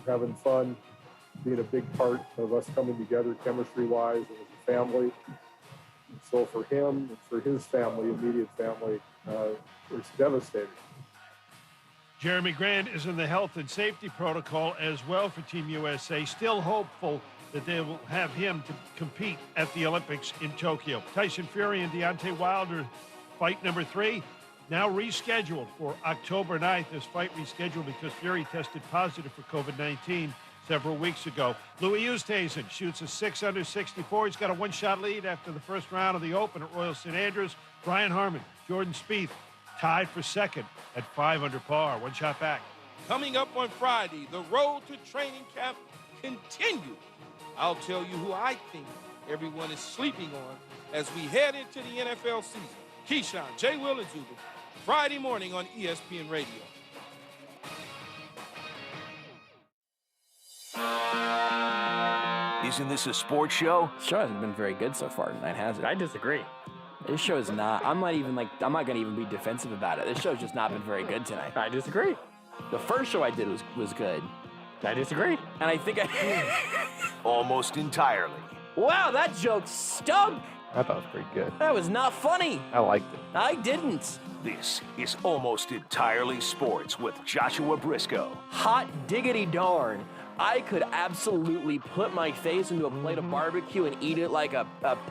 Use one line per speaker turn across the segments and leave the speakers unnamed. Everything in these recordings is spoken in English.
having fun, being a big part of us coming together chemistry-wise and as a family. And so for him and for his family, immediate family, it's devastating.
Jeremy Grant is in the health and safety protocol as well for Team USA, still hopeful that they will have him to compete at the Olympics in Tokyo. Tyson Fury and Deontay Wilder, fight number 3, now rescheduled for October 9th. This fight rescheduled because Fury tested positive for COVID-19 several weeks ago. Louis Oosthuizen shoots a 6 under 64. He's got a one-shot lead after the first round of the Open at Royal St. Andrews. Brian Harman, Jordan Spieth, tied for second at 5 under par. One shot back.
Coming up on Friday, the road to training camp continues. I'll tell you who I think everyone is sleeping on as we head into the NFL season. Keyshawn, J. Will, and Zuber, Friday morning on ESPN Radio.
Isn't this a sports show?
This show hasn't been very good so far tonight, has it?
I disagree.
This show is not. I'm not going to even be defensive about it. This show's just not been very good tonight.
I disagree.
The first show I did was good.
I disagree.
And I think I...
Almost entirely.
Wow, that joke stunk.
I thought it was pretty good.
That was not funny.
I liked it.
I didn't.
This is Almost Entirely Sports with Joshua Brisco.
Hot diggity darn. I could absolutely put my face into a plate of barbecue and eat it like a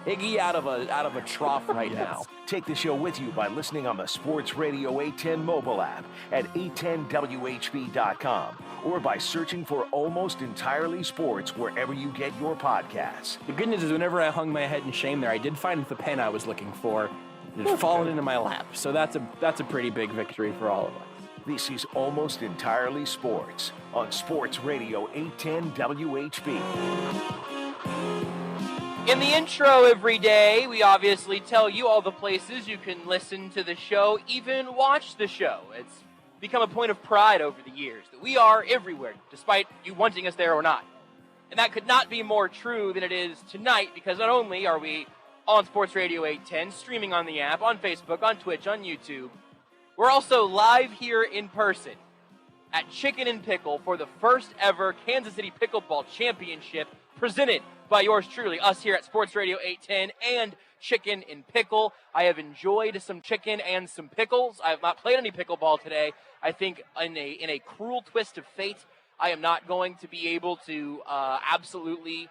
piggy out of a trough right now.
Take the show with you by listening on the Sports Radio 810 mobile app at 810WHB.com or by searching for Almost Entirely Sports wherever you get your podcasts.
The good news is whenever I hung my head in shame there, I did find the pen I was looking for. It had fallen into my lap. So that's a pretty big victory for all of us.
This is Almost Entirely Sports on Sports Radio 810 WHB.
In the intro every day, we obviously tell you all the places you can listen to the show, even watch the show. It's become a point of pride over the years that we are everywhere, despite you wanting us there or not. And that could not be more true than it is tonight, because not only are we on Sports Radio 810, streaming on the app, on Facebook, on Twitch, on YouTube, we're also live here in person at Chicken N Pickle for the first ever Kansas City Pickleball Championship presented by yours truly, us here at Sports Radio 810 and Chicken N Pickle. I have enjoyed some chicken and some pickles. I have not played any pickleball today. I think in a cruel twist of fate, I am not going to be able to absolutely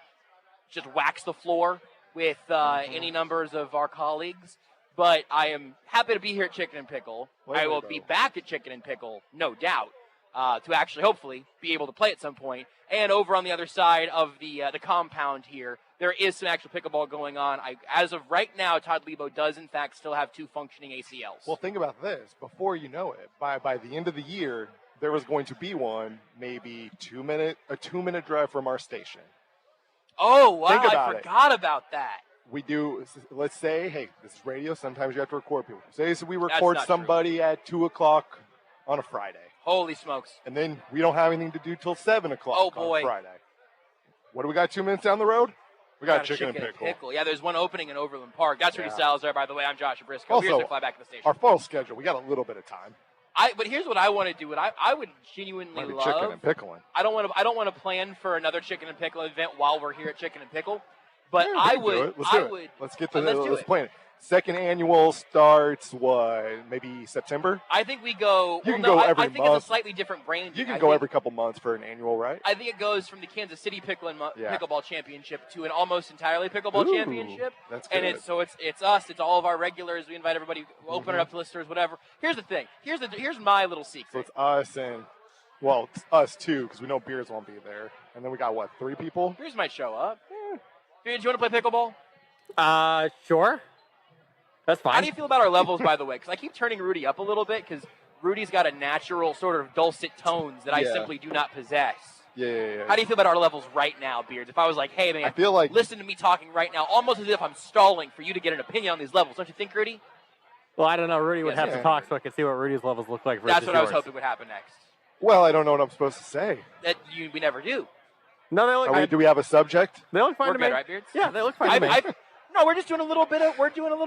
just wax the floor with any numbers of our colleagues. But I am happy to be here at Chicken N Pickle. I will be back at Chicken N Pickle, no doubt, to actually hopefully be able to play at some point. And over on the other side of the compound here, there is some actual pickleball going on. As of right now, Todd Lebo does in fact still have 2 functioning ACLs.
Well, think about this. Before you know it, by the end of the year, there was going to be one, maybe a 2-minute drive from our station.
Oh wow! I forgot about that.
We do, let's say, hey, this is radio, sometimes you have to record people. Say we record somebody at 2 o'clock on a Friday.
Holy smokes.
And then we don't have anything to do till 7 o'clock on Friday. What do we got 2 minutes down the road? We got Chicken N Pickle.
Yeah, there's one opening in Overland Park. That's Rudy Salazar, by the way. I'm Joshua Brisco.
Also,
Here's the fly back to the station.
Our fall schedule, we got a little bit of time.
But here's what I want to do. What I would genuinely love.
Chicken N Pickling.
I don't want to plan for another Chicken N Pickle event while we're here at Chicken N Pickle. But
yeah,
I would.
Let's do it. Let's get to let's plan it. Second annual starts maybe September.
I think we go.
You can go every month.
I think it's a slightly different branding.
You can go every couple months for an annual, right?
I think it goes from the Kansas City Pickleball Championship to an almost entirely pickleball championship.
That's good.
And it's us. It's all of our regulars. We invite everybody. We'll open it up to listeners. Whatever. Here's the thing. Here's my little secret.
So it's us and. Well, it's us too, because we know Beards won't be there. And then we got, 3 people?
Beards might show up. Beards, you want to play pickleball?
Sure. That's fine.
How do you feel about our levels, by the way? Because I keep turning Rudy up a little bit, because Rudy's got a natural sort of dulcet tones that I simply do not possess.
Yeah.
How do you feel about our levels right now, Beards? If I was like, hey, man,
I feel like
listen to me talking right now, almost as if I'm stalling for you to get an opinion on these levels. Don't you think, Rudy?
Well, I don't know. Rudy would have to talk so I could see what Rudy's levels look like versus
That's what I was
yours.
hoping would happen next.
Well, I don't know what I'm supposed to say.
We never do.
No, they look.
Do we have a subject?
They look fine
We're
to
good,
me.
right, Beards?
Yeah, they look fine to me.
No, we're just doing a little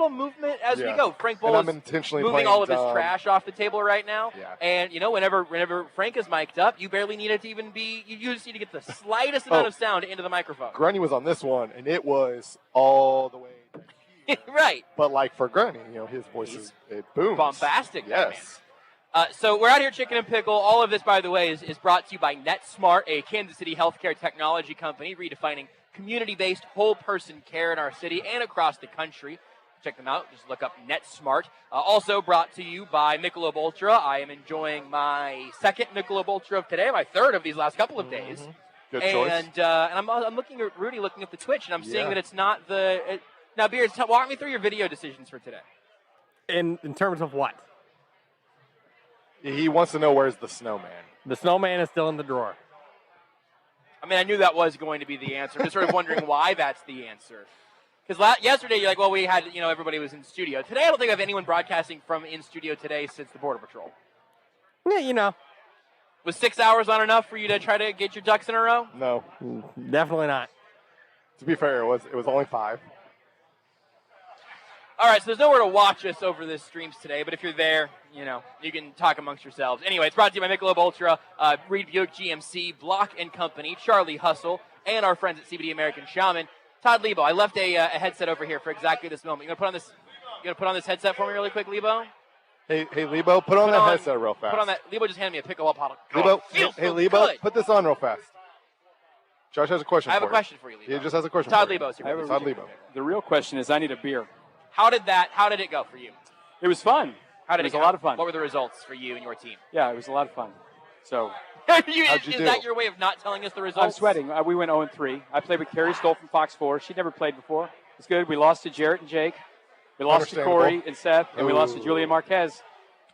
movement as we go. Frank Bull
I'm
is
intentionally
moving
playing
all of his
dumb.
trash off the table right now.
Yeah.
And, whenever Frank is mic'd up, you barely need it to even be, you just need to get the slightest amount of sound into the microphone.
Grunny was on this one, and it was all the way here.
Right.
But like for Grunny, his voice it booms.
Bombastic.
Yes.
So we're out here, Chicken and Pickle. All of this, by the way, is brought to you by NetSmart, a Kansas City healthcare technology company redefining community-based whole-person care in our city and across the country. Check them out. Just look up NetSmart. Also brought to you by Michelob Ultra. I am enjoying my second Michelob Ultra of today, my third of these last couple of days.
Good choice.
And I'm looking at Rudy, looking at the Twitch, and I'm seeing that it's not now, Beards, walk me through your video decisions for today.
In terms of what?
He wants to know where's the snowman.
The snowman is still in the drawer.
I mean, I knew that was going to be the answer. I'm just sort of wondering why that's the answer. Because yesterday you're like, well, we had, everybody was in studio. Today I don't think I have anyone broadcasting from in studio today since the Border Patrol.
Yeah,
Was 6 hours not enough for you to try to get your ducks in a row?
No.
Definitely not.
To be fair, it was only 5.
All right, so there's nowhere to watch us over this streams today, but if you're there, you can talk amongst yourselves. Anyway, it's brought to you by Michelob Ultra, Reed Buick GMC, Block & Company, Charlie Hustle, and our friends at CBD American Shaman. Todd Lebo, I left a headset over here for exactly this moment. You gonna put on this headset for me really quick, Lebo?
Hey, Lebo, put on that headset real fast.
Put on that. Lebo just handed me a pickleball paddle.
Lebo,
Hey,
Lebo, put this on real fast. Josh has a question for you.
I have a question for you, Lebo.
He just has a question
Todd
for you.
Lebo's here.
Todd Lebo.
The real question is, I need a beer.
How did it go for you?
It was fun.
It
was a lot of fun.
What were the results for you and your team?
Yeah, it was a lot of fun. So,
How'd you
is
do?
that your way of not telling us the results?
I'm sweating. We went 0-3. I played with Carrie Stoll from Fox 4. She'd never played before. It's good. We lost to Jarrett and Jake. We lost to Corey and Seth, and we lost to Julian Marquez.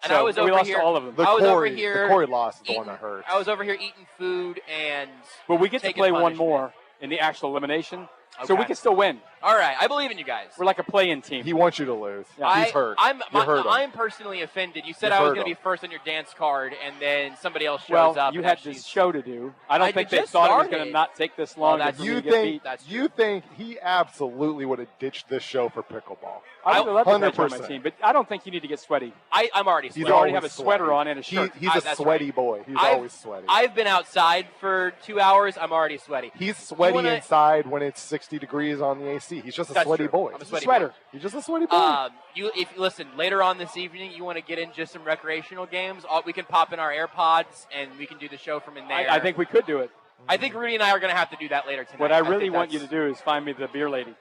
And
so
I was over
we lost
here,
to all of them.
The Corey loss is the one that hurts.
I was over here eating food and
But we get to play one
punishment.
more in the actual elimination, so we can still win.
All right, I believe in you guys.
We're like a play-in team.
He wants you to lose. Yeah. He's hurt.
I'm personally offended. You said I was going to be first on your dance card, and then somebody else shows
well,
up.
you had this show to do. I don't think they
just
thought it was
started.
going to not take this long.
You think he absolutely would have ditched this show for pickleball?
I would love to have on my
100%.
team, but I don't think you need to get sweaty.
I'm already sweaty.
You already have a sweater on and a shirt.
He's a sweaty boy. He's always sweaty.
I've been outside for 2 hours. I'm already sweaty.
He's sweaty inside when it's 60 degrees on the AC. He's just a sweaty boy.
I'm a sweaty
sweater.
boy.
He's just a sweaty boy.
If listen later on this evening, you want to get in just some recreational games. We can pop in our AirPods and we can do the show from in there.
I think we could do it.
I think Rudy and I are going to have to do that later tonight.
What I really want you to do is find me the beer lady.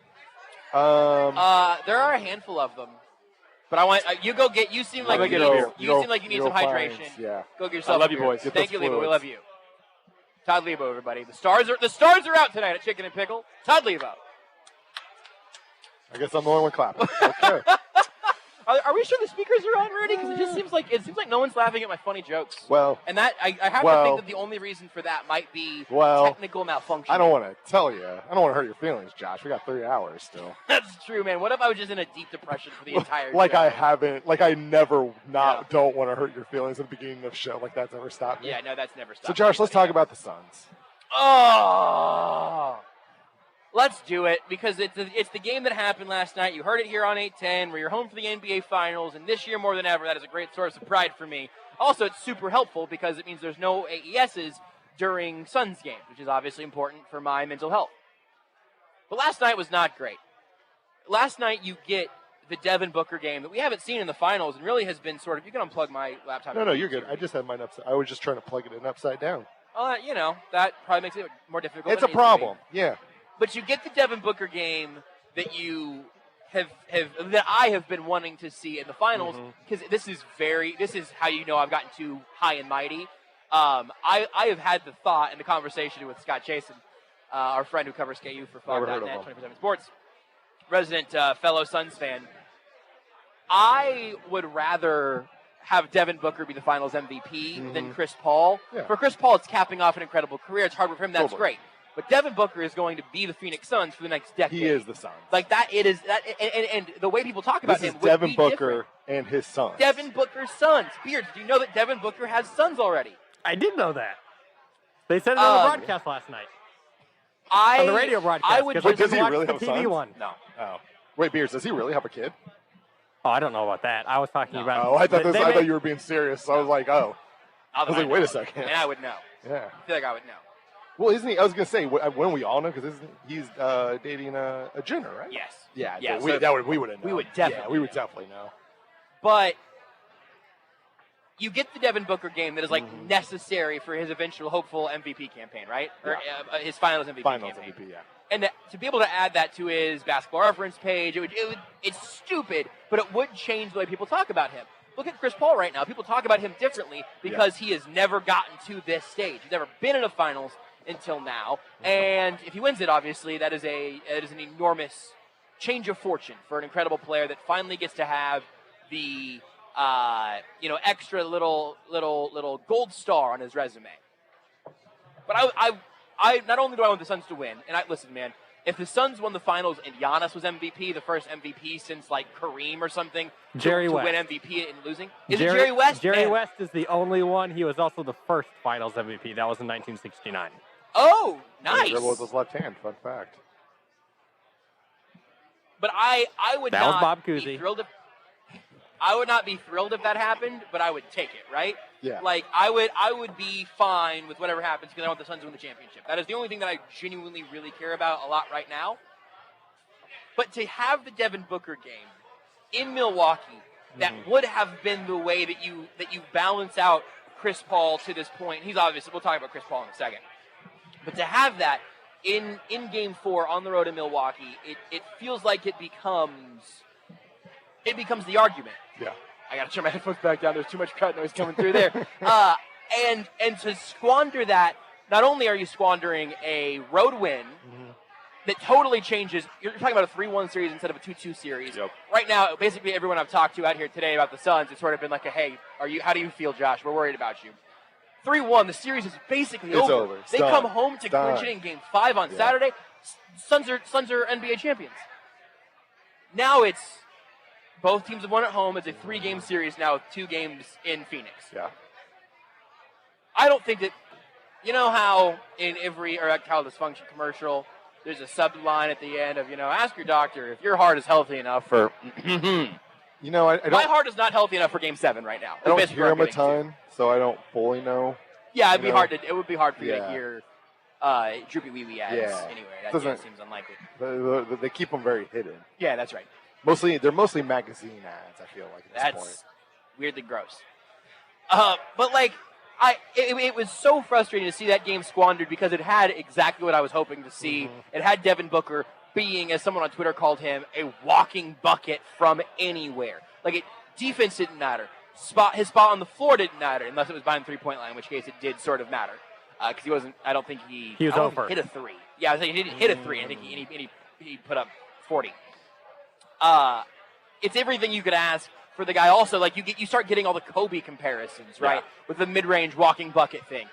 There are a handful of them, but I want you go get. You seem like you need some hydration.
Yeah.
Go get yourself.
I love you,
a beer.
boys.
Thank you, Lebo. We love you. Todd Lebo, everybody. The stars are out tonight at Chicken and Pickle. Todd Lebo.
I guess I'm the only one clapping. Okay.
Are we sure the speakers are on, Rudy? Because it seems like no one's laughing at my funny jokes.
Well,
and that I have to think that the only reason for that might be technical malfunction.
I don't want to tell you. I don't want to hurt your feelings, Josh. We got 3 hours still.
That's true, man. What if I was just in a deep depression for the entire
like
show?
I never don't want to hurt your feelings at the beginning of the show. Like that's never stopped me.
Yeah, no, that's never stopped.
So Josh, let's talk about the Suns.
Oh. Let's do it, because it's the game that happened last night. You heard it here on 810, where you're home for the NBA Finals, and this year more than ever, that is a great source of pride for me. Also, it's super helpful because it means there's no AESs during Suns games, which is obviously important for my mental health. But last night was not great. Last night you get the Devin Booker game that we haven't seen in the Finals and really has been sort of, you can unplug my laptop.
No, you're good. I just had mine upside. I was just trying to plug it in upside down.
That probably makes it more difficult.
It's a problem, yeah.
But you get the Devin Booker game that you that I have been wanting to see in the finals, because this is how you know I've gotten too high and mighty. I have had the thought and the conversation with Scott Chasen, our friend who covers KU for Fog.net, 24/7 Sports, resident fellow Suns fan. I would rather have Devin Booker be the finals MVP than Chris Paul. Yeah. For Chris Paul, it's capping off an incredible career. It's hard for him. That's great. But Devin Booker is going to be the Phoenix Suns for the next decade.
He is the Suns.
Like that, it is that, and the way people talk about him.
This is Devin Booker and his sons.
Devin Booker's sons. Beards, do you know that Devin Booker has sons already?
I did know that. They said it on the broadcast last night. On the radio broadcast.
I would
does he really have
the TV
sons?
one.
No.
Oh. Wait, Beers, does he really have a kid?
Oh, I don't know about that. I was talking about.
Oh, I thought you were being serious. So I was like, oh. I was like, wait a second.
And I would know.
Yeah.
I feel like I would know.
Well, isn't he? I was gonna say, when we all know, because he's dating a Jenner, right?
Yes.
Yeah.
Yeah,
we
so
would know.
we would definitely.
Yeah, we would definitely know.
But you get the Devin Booker game that is like necessary for his eventual hopeful MVP campaign, right? Or his finals MVP campaign.
MVP, yeah.
And to be able to add that to his basketball reference page, it's stupid, but it would change the way people talk about him. Look at Chris Paul right now. People talk about him differently because he has never gotten to this stage. He's never been in a finals until now. And if he wins it, obviously, that is an enormous change of fortune for an incredible player that finally gets to have the extra little gold star on his resume. But I not only do I want the Suns to win, and listen, man, if the Suns won the finals and Giannis was MVP, the first MVP since like Kareem or something,
Jerry
to
West.
win MVP and losing, is it Jerry West?
Jerry West is the only one. He was also the first finals MVP. That was in 1969.
Oh, nice.
Dribble with his left hand. Fun fact.
But I would
That was
not
Bob
be
Cousy.
thrilled if I would not be thrilled if that happened, but I would take it, right?
Yeah.
Like I would be fine with whatever happens because I want the Suns to win the championship. That is the only thing that I genuinely really care about a lot right now. But to have the Devin Booker game in Milwaukee, that would have been the way that you balance out Chris Paul to this point. He's obviously, we'll talk about Chris Paul in a second. But to have that in Game 4 on the road in Milwaukee, it feels like it becomes the argument.
Yeah.
I got to turn my headphones back down. There's too much crowd noise coming through there. And to squander that, not only are you squandering a road win that totally changes. You're talking about a 3-1 series instead of a 2-2 series.
Yep.
Right now, basically everyone I've talked to out here today about the Suns, it's sort of been like hey, how do you feel, Josh? We're worried about you. 3-1, the series is basically over.
It's
they
done.
come home to clinch it in Game 5 on Saturday. Suns are NBA champions. Now it's both teams have won at home. It's a 3-game series now with 2 games in Phoenix.
Yeah.
I don't think that, you know how in every erectile dysfunction commercial, there's a sub-line at the end of, ask your doctor if your heart is healthy enough for...
I don't...
My heart is not healthy enough for Game 7 right now.
I don't hear him a ton, so I don't fully know.
Yeah, it would be hard for you to hear droopy wee-wee ads anywhere. That seems unlikely.
They keep them very hidden.
Yeah, that's right.
They're mostly magazine ads, I feel like, at this point.
Weirdly gross. But, it was so frustrating to see that game squandered because it had exactly what I was hoping to see. It had Devin Booker being, as someone on Twitter called him, a walking bucket from anywhere. Defense didn't matter. His spot on the floor didn't matter unless it was behind the 3-point line, in which case it did sort of matter. Because he wasn't, I don't think he
was over.
Hit a 3. Yeah, I think he didn't hit a 3. I think he put up 40. It's everything you could ask for the guy. Also, you start getting all the Kobe comparisons, right? With the mid-range walking bucket thing.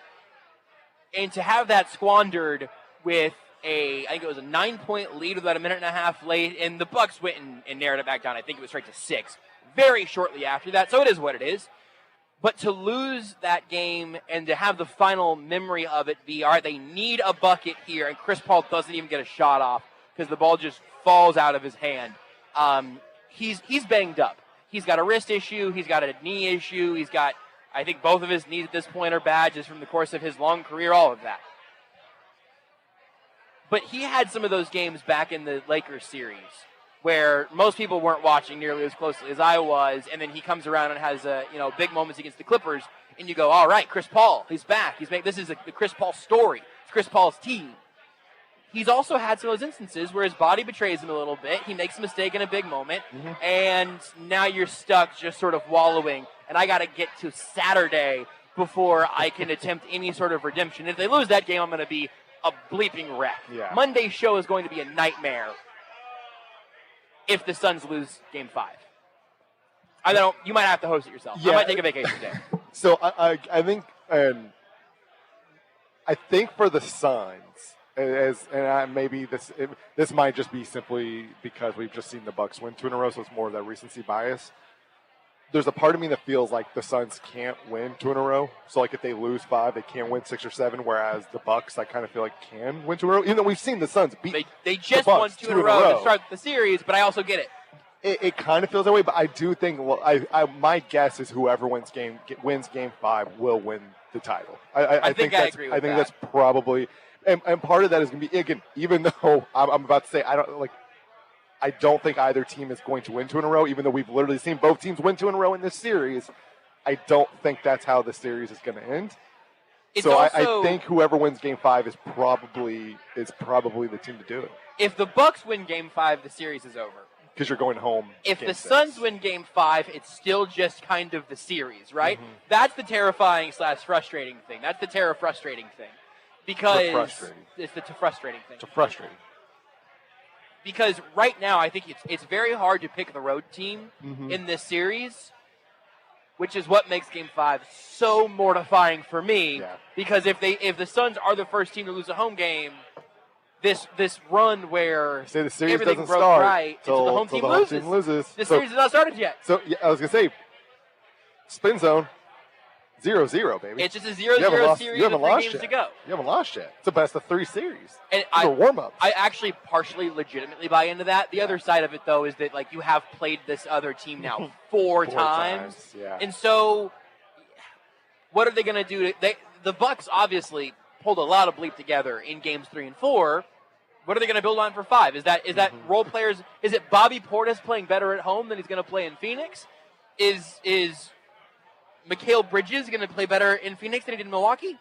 And to have that squandered with I think it was a 9-point lead with about a minute and a half late, and the Bucks went and narrowed it back down. I think it was straight to 6 very shortly after that. So it is what it is. But to lose that game and to have the final memory of it be, all right, they need a bucket here, and Chris Paul doesn't even get a shot off because the ball just falls out of his hand. He's banged up. He's got a wrist issue. He's got a knee issue. He's got, I think both of his knees at this point are bad just from the course of his long career, all of that. But he had some of those games back in the Lakers series where most people weren't watching nearly as closely as I was, and then he comes around and has big moments against the Clippers, and you go, all right, Chris Paul, he's back. This is the Chris Paul story. It's Chris Paul's team. He's also had some of those instances where his body betrays him a little bit. He makes a mistake in a big moment, and now you're stuck just sort of wallowing, and I got to get to Saturday before I can attempt any sort of redemption. If they lose that game, I'm going to be a bleeping wreck.
Yeah.
Monday's show is going to be a nightmare if the Suns lose Game 5. You might have to host it yourself.
Yeah.
I might take a vacation day.
So I think, and I think for the Suns, maybe this might just be simply because we've just seen the Bucks win 2 in a row, so it's more of that recency bias. there's a part of me that feels like the Suns can't win 2 in a row. So like if they lose 5, they can't win 6 or 7. Whereas the Bucks, I kind of feel like can win 2 in a row. Even though we've seen the Suns beat
they just
the Bucks
won 2 in a row to start the series, but I also get it.
It kind of feels that way, but I do think my guess is whoever wins game 5 will win the title. I think
I agree with
I think
that.
that's probably, and part of that is going to be, again, even though I'm about to say I don't think either team is going to win 2 in a row, even though we've literally seen both teams win 2 in a row in this series. I don't think that's how the series is going to end. I think whoever wins Game 5 is probably the team to do it.
If the Bucks win Game 5, the series is over.
Because you're going home.
If the Suns win Game 5, it's still just kind of the series, right?
Mm-hmm.
That's the terrifying / frustrating thing. That's the frustrating thing. Because it's the frustrating thing.
It's frustrating.
Because right now, I think it's very hard to pick the road team in this series, which is what makes Game 5 so mortifying for me.
Yeah.
Because if the Suns are the first team to lose a home game, this run where
the series
everything
doesn't
broke
start
right until the home team loses. The series has not started yet.
So yeah, I was gonna say, spin zone, 0-0, baby.
It's just a 0-0 series with 3 games to go.
You haven't lost yet. It's a best of 3 series.
And
These are warm-ups.
I actually partially legitimately buy into that. The other side of it, though, is that like you have played this other team now 4 times.
Yeah.
And so what are they going to do? The Bucks obviously pulled a lot of bleep together in games 3 and 4. What are they going to build on for 5? Is that role players? Is it Bobby Portis playing better at home than he's going to play in Phoenix? Is Mikal Bridges going to play better in Phoenix than he did in Milwaukee?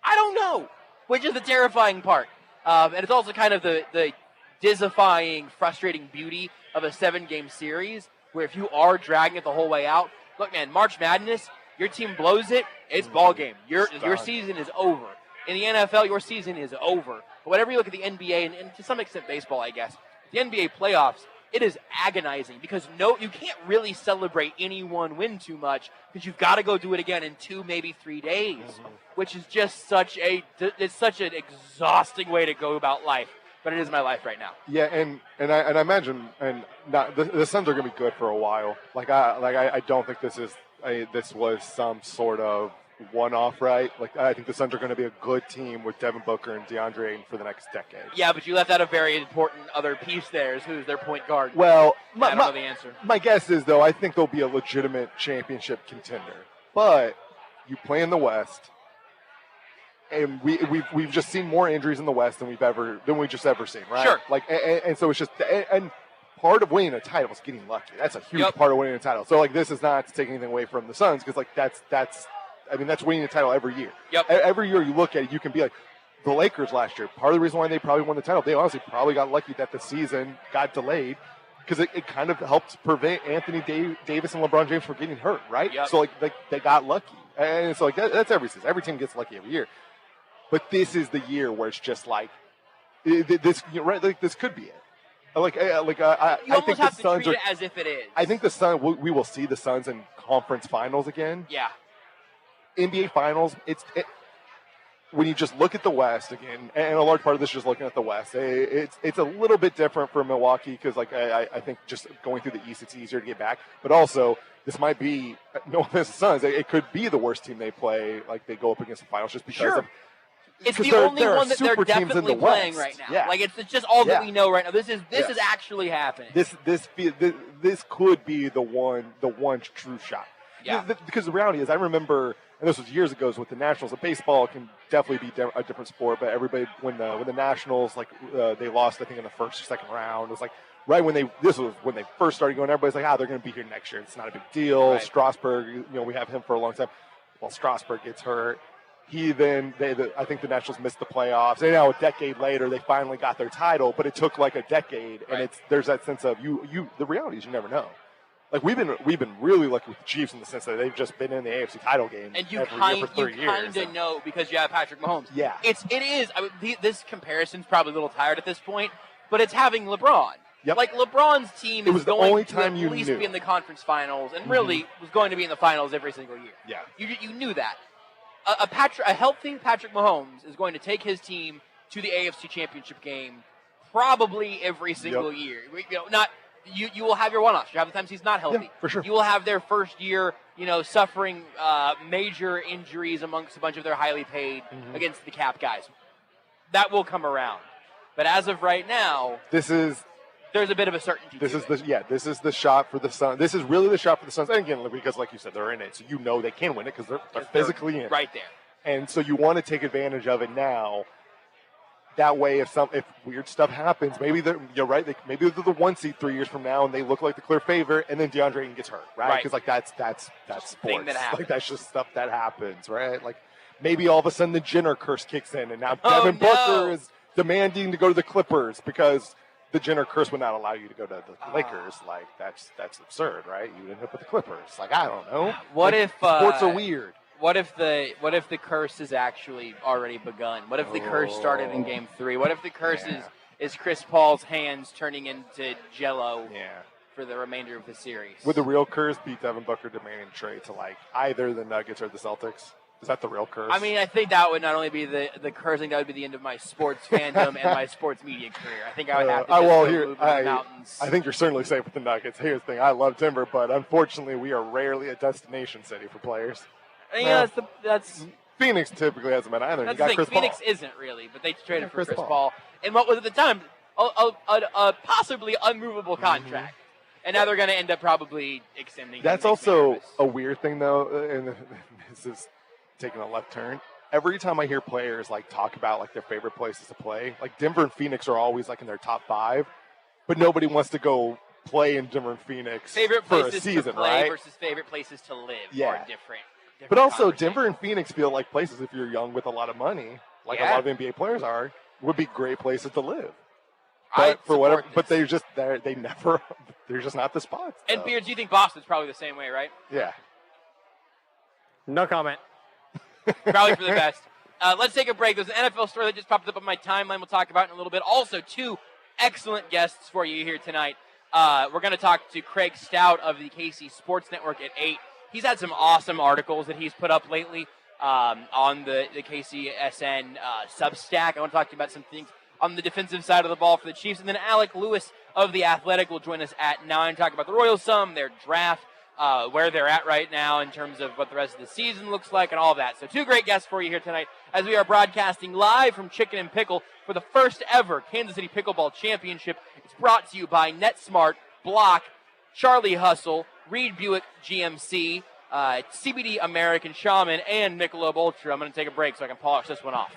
I don't know, which is the terrifying part. And it's also kind of the dizzifying, frustrating beauty of a 7-game series where if you are dragging it the whole way out, look, man, March Madness, your team blows it, it's ball game. Your season is over. In the NFL, your season is over. But whenever you look at the NBA, and to some extent baseball, I guess, the NBA playoffs, it is agonizing because you can't really celebrate any one win too much because you've got to go do it again in 2, maybe 3 days, which is just such an exhausting way to go about life. But it is my life right now.
Yeah, and I imagine the Suns are going to be good for a while. I don't think this was some sort of one-off, right? I think the Suns are going to be a good team with Devin Booker and DeAndre Ayton for the next decade.
Yeah, but you left out a very important other piece there. Who's their point guard?
Well,
I don't know the answer.
My guess is, though, I think they'll be a legitimate championship contender. But you play in the West, and we've just seen more injuries in the West than we've just ever seen, right?
Sure.
And so it's just and part of winning a title is getting lucky. That's a huge part of winning a title. So this is not to take anything away from the Suns because that's winning a title every year.
Yep.
Every year you look at it, you can be like, the Lakers last year, part of the reason why they probably won the title, they honestly probably got lucky that the season got delayed because it kind of helped prevent Anthony Davis and LeBron James from getting hurt, right?
Yep.
So they got lucky. And so that's every season. Every team gets lucky every year. But this is the year where it's just this could be it. I think the Suns
treat it as if it is.
I think the Suns. We will see the Suns in conference finals again.
Yeah.
NBA finals. When you just look at the West again, and a large part of this is just looking at the West. It's a little bit different for Milwaukee because I think just going through the East, it's easier to get back. But also, this might be no offense to the Suns. It could be the worst team they play. They go up against the finals just because of.
It's the only one that they're definitely playing right now.
Yeah.
It's just all that we know right now. This is actually happening.
This could be the one true shot.
Yeah.
Because the reality is, I remember, and this was years ago, with the Nationals. Baseball can definitely be a different sport, but everybody when the Nationals they lost, I think in the first or second round. It was right when this was when they first started going. Everybody's like, they're going to be here next year. It's not a big deal.
Right.
Strasburg, we have him for a long time. Well, Strasburg gets hurt. I think the Nationals missed the playoffs. And now a decade later, they finally got their title, but it took a decade.
Right.
And there's that sense of the reality is you never know. We've been really lucky with the Chiefs in the sense that they've just been in the AFC title game
and you
every year for 3 years.
kind of know because you have Patrick Mahomes.
Yeah.
It is. I mean, this comparison's probably a little tired at this point, but it's having LeBron.
Yep.
LeBron's team is going to at least
be
in the conference finals and really was going to be in the finals every single year.
Yeah.
You knew that. A healthy Patrick Mahomes is going to take his team to the AFC Championship game probably every single year. you will have your one-offs. You have the times he's not healthy.
Yeah, for sure.
You will have their first year, suffering major injuries amongst a bunch of their highly paid against the cap guys. That will come around. But as of right now, there's a bit of a certainty.
This is the shot for the Suns. This is really the shot for the Suns. And again, because like you said, they're in it, so they can win it because they're physically in.
Right there.
And so you want to take advantage of it now. That way, if weird stuff happens, maybe you're right. Maybe they're the 1 seed 3 years from now, and they look like the clear favorite, and then DeAndre Ayton gets hurt, right? Because that's sports.
Thing that happens.
Like that's just stuff that happens, right? Like maybe all of a sudden the Jenner curse kicks in, and now Devin Booker is demanding to go to the Clippers because the Jenner curse would not allow you to go to the Lakers. Like that's absurd, right? You end up with the Clippers. Like I don't know.
What if
sports are weird?
What if the curse has actually already begun? What if the curse started in Game 3? What if the curse is Chris Paul's hands turning into Jell-O for the remainder of the series?
Would the real curse be Devin Booker demanding trade to like either the Nuggets or the Celtics? Is that the real curse?
I mean, I think that would not only be the curse, I think that would be the end of my sports fandom and my sports media career. I think I would have to move to the mountains.
I think you're certainly safe with the Nuggets. Here's the thing. I love Denver, but unfortunately we are rarely a destination city for players.
Yeah, that's
Phoenix typically hasn't been either.
That's
you got
the thing.
Chris
Phoenix
Paul.
isn't really, but they traded for Chris Paul. And what was at the time a possibly unmovable contract. And now they're going to end up probably extending.
That's also a weird thing, though, and this is taking a left turn. Every time I hear players like talk about like their favorite places to play, like Denver and Phoenix are always like in their top 5, but nobody wants to go play in Denver and Phoenix
favorite
for
places
a season,
to play
right?
versus favorite places to live
Yeah.
are different.
But also, Denver and Phoenix feel like places, if you're young with a lot of money, like a lot of NBA players are, would be great places to live. But for whatever, but they're just they're just not the spots.
And Beards, you think Boston's probably the same way, right?
Yeah.
No comment.
Probably for the best. Let's take a break. There's an NFL story that just popped up on my timeline. We'll talk about it in a little bit. Also, 2 excellent guests for you here tonight. We're going to talk to Craig Stout of the KC Sports Network at 8. He's had some awesome articles that he's put up lately on the KCSN Substack. I want to talk to you about some things on the defensive side of the ball for the Chiefs. And then Alec Lewis of The Athletic will join us at 9, talk about the Royals some, their draft, where they're at right now in terms of what the rest of the season looks like and all of that. So 2 great guests for you here tonight as we are broadcasting live from Chicken N Pickle for the first ever Kansas City Pickleball Championship. It's brought to you by NetSmart, Block, Charlie Hustle, Reed Buick GMC, CBD American Shaman, and Michelob Ultra. I'm going to take a break so I can polish this one off.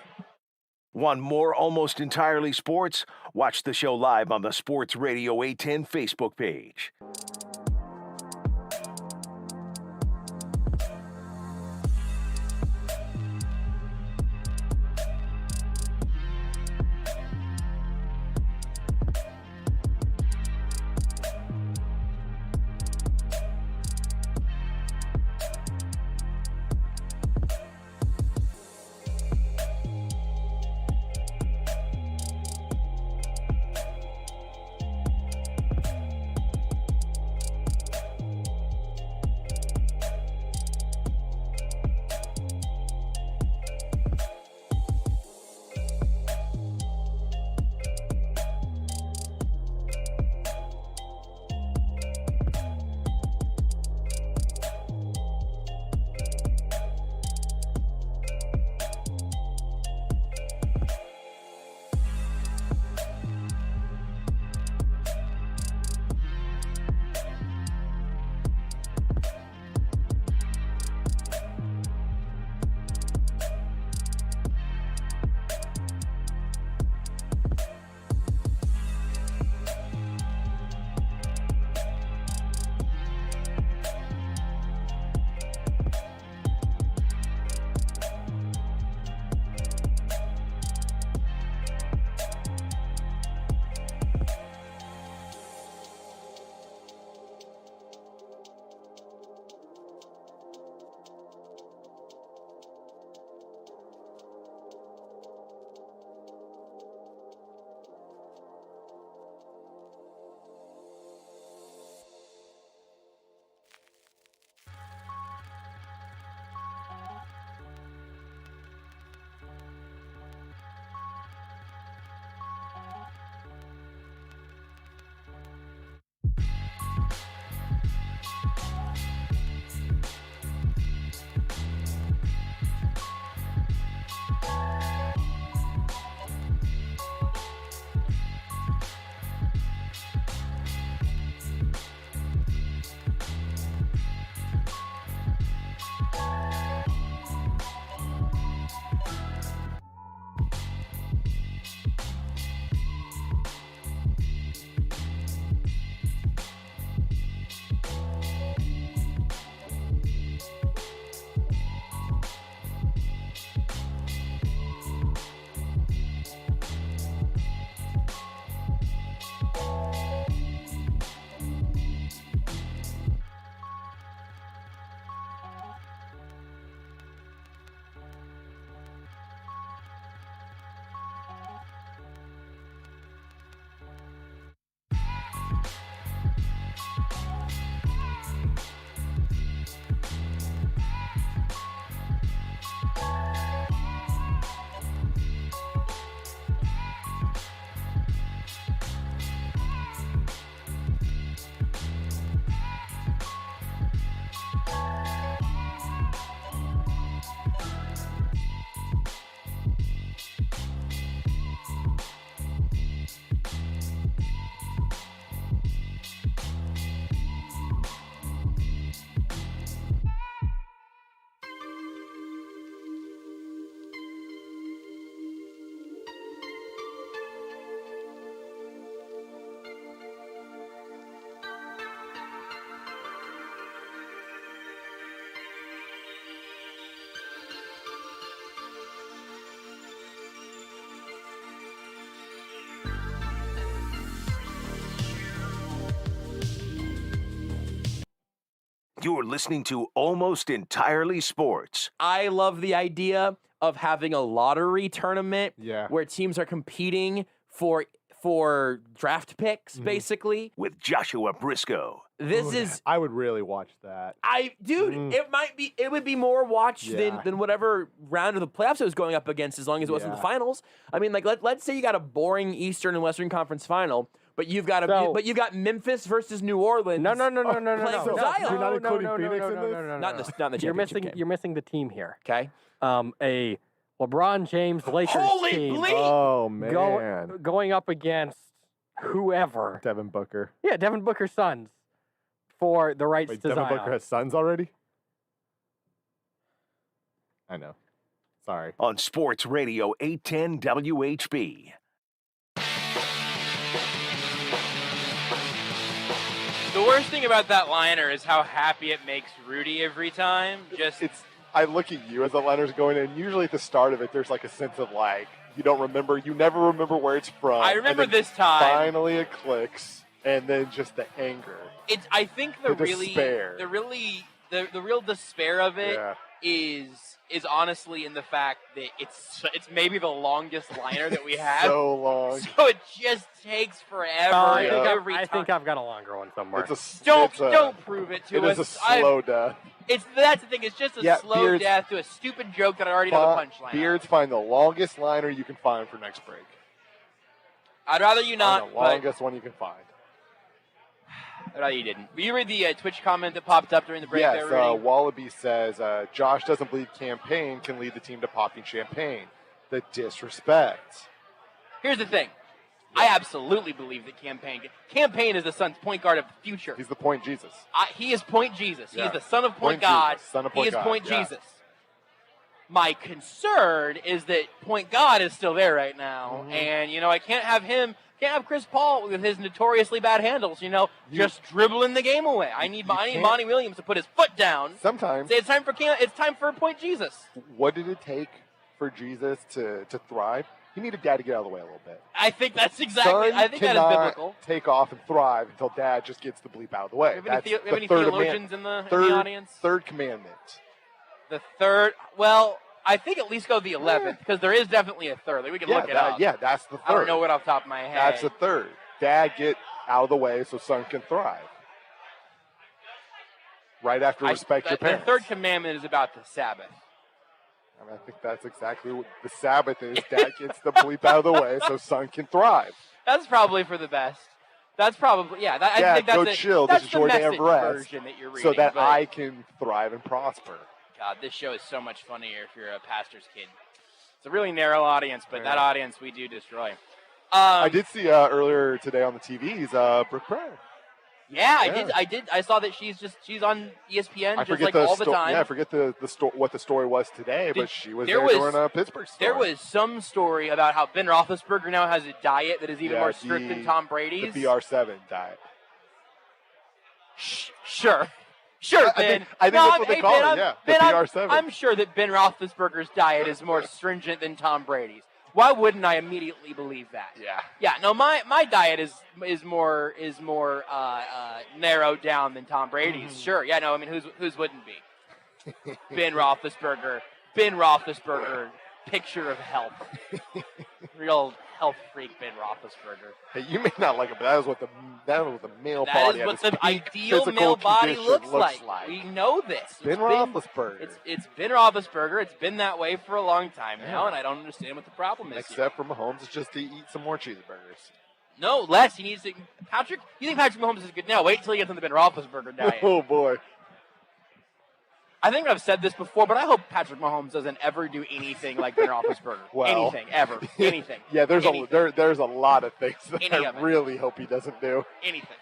Want more Almost Entirely Sports? Watch the show live on the Sports Radio 810 Facebook page. You're listening to Almost Entirely Sports.
I love the idea of having a lottery tournament where teams are competing for draft picks, basically.
With Joshua Brisco.
I would really watch that.
It would be more watched than whatever round of the playoffs it was going up against, as long as it wasn't the finals. I mean, like let's say you got a boring Eastern and Western Conference final, but you've got you've got Memphis versus New Orleans.
No.
Playing for Zion.
You're not including Phoenix in this?
Not in the championship game.
You're missing the team here.
Okay.
A LeBron James Lakers team.
Oh, man.
Going up against whoever.
Devin Booker.
Yeah, Devin Booker's sons for the rights to
Devin
Zion.
Booker has sons already? I know. Sorry.
On Sports Radio 810 WHB.
The worst thing about that liner is how happy it makes Rudy every time.
I look at you as the liner's going in. Usually at the start of it, there's like a sense of like, you never remember where it's from.
I remember
and then
this time.
Finally it clicks, and then just the anger.
I think the
despair.
real despair of it is honestly in the fact that it's maybe the longest liner that we have.
So long.
So it just takes forever.
I think I've got a longer one somewhere.
Don't prove it to us.
It is a slow death.
That's the thing. It's just a slow death to a stupid joke that I already know the punchline.
Beards, find the longest liner you can find for next break.
I'd rather you not.
The longest one you can find.
I'd rather you didn't. Will you read the Twitch comment that popped up during the break?
Yes,
there, Rudy?
Wallaby says, Josh doesn't believe campaign can lead the team to popping champagne. The disrespect.
Here's the thing. I absolutely believe that Campaign is the Suns' point guard of the future.
He's the point Jesus.
He is point Jesus.
Yeah.
He is the son of point God.
He
is point Jesus. My concern is that point God is still there right now, and I can't have Chris Paul with his notoriously bad handles. Just dribbling the game away. I need Monty Williams to put his foot down.
Sometimes
say it's time for point Jesus.
What did it take for Jesus to thrive? He needed Dad to get out of the way a little bit.
I think that's exactly.
Son
I think that is biblical.
Take off and thrive until Dad just gets the bleep out of the way.
Do we have any theologians in the audience?
Third commandment.
The third. Well, I think at least go the 11th because there is definitely a third. Like we can look it up.
Yeah, that's the third.
I don't know it off the top of my head.
That's the third. Dad, get out of the way so son can thrive. Right after respect your parents.
The third commandment is about the Sabbath.
I think that's exactly what the Sabbath is. Dad gets the bleep out of the way so son can thrive.
That's probably for the best. That's probably, I think that's
go chill.
That's
this is your day of rest
version that you're reading,
so that I can thrive and prosper.
God, this show is so much funnier if you're a pastor's kid. It's a really narrow audience, but that audience we do destroy.
I did see earlier today on the TVs, Brooke Pryor.
Yeah, I did. I saw that she's on ESPN all the time.
Yeah, I forget what the story was today, but she was there during a Pittsburgh story.
There was some story about how Ben Roethlisberger now has a diet that is even more strict than Tom Brady's.
The BR7 diet.
Sure, Ben.
I think that's what they call it, the BR7.
I'm sure that Ben Roethlisberger's diet is more stringent than Tom Brady's. Why wouldn't I immediately believe that? Yeah. No, my diet is more narrowed down than Tom Brady's. Sure. Yeah. No. I mean, whose wouldn't be? Ben Roethlisberger, picture of health. Real health freak, Ben Roethlisberger.
Hey, you may not like it, but that is what the male body.
That is what the ideal male body looks like. We know this.
Ben Roethlisberger.
It's Ben Roethlisberger. It's been that way for a long time now, and I don't understand what the problem is.
Except for Mahomes, it's just to eat some more cheeseburgers.
No, less. He needs to. Patrick, you think Patrick Mahomes is good now? Wait till he gets on the Ben Roethlisberger diet.
Oh boy.
I think I've said this before, but I hope Patrick Mahomes doesn't ever do anything like Ben Roethlisberger. Anything, ever. Anything.
Yeah, there's a lot of things that I really hope he doesn't do.
Anything.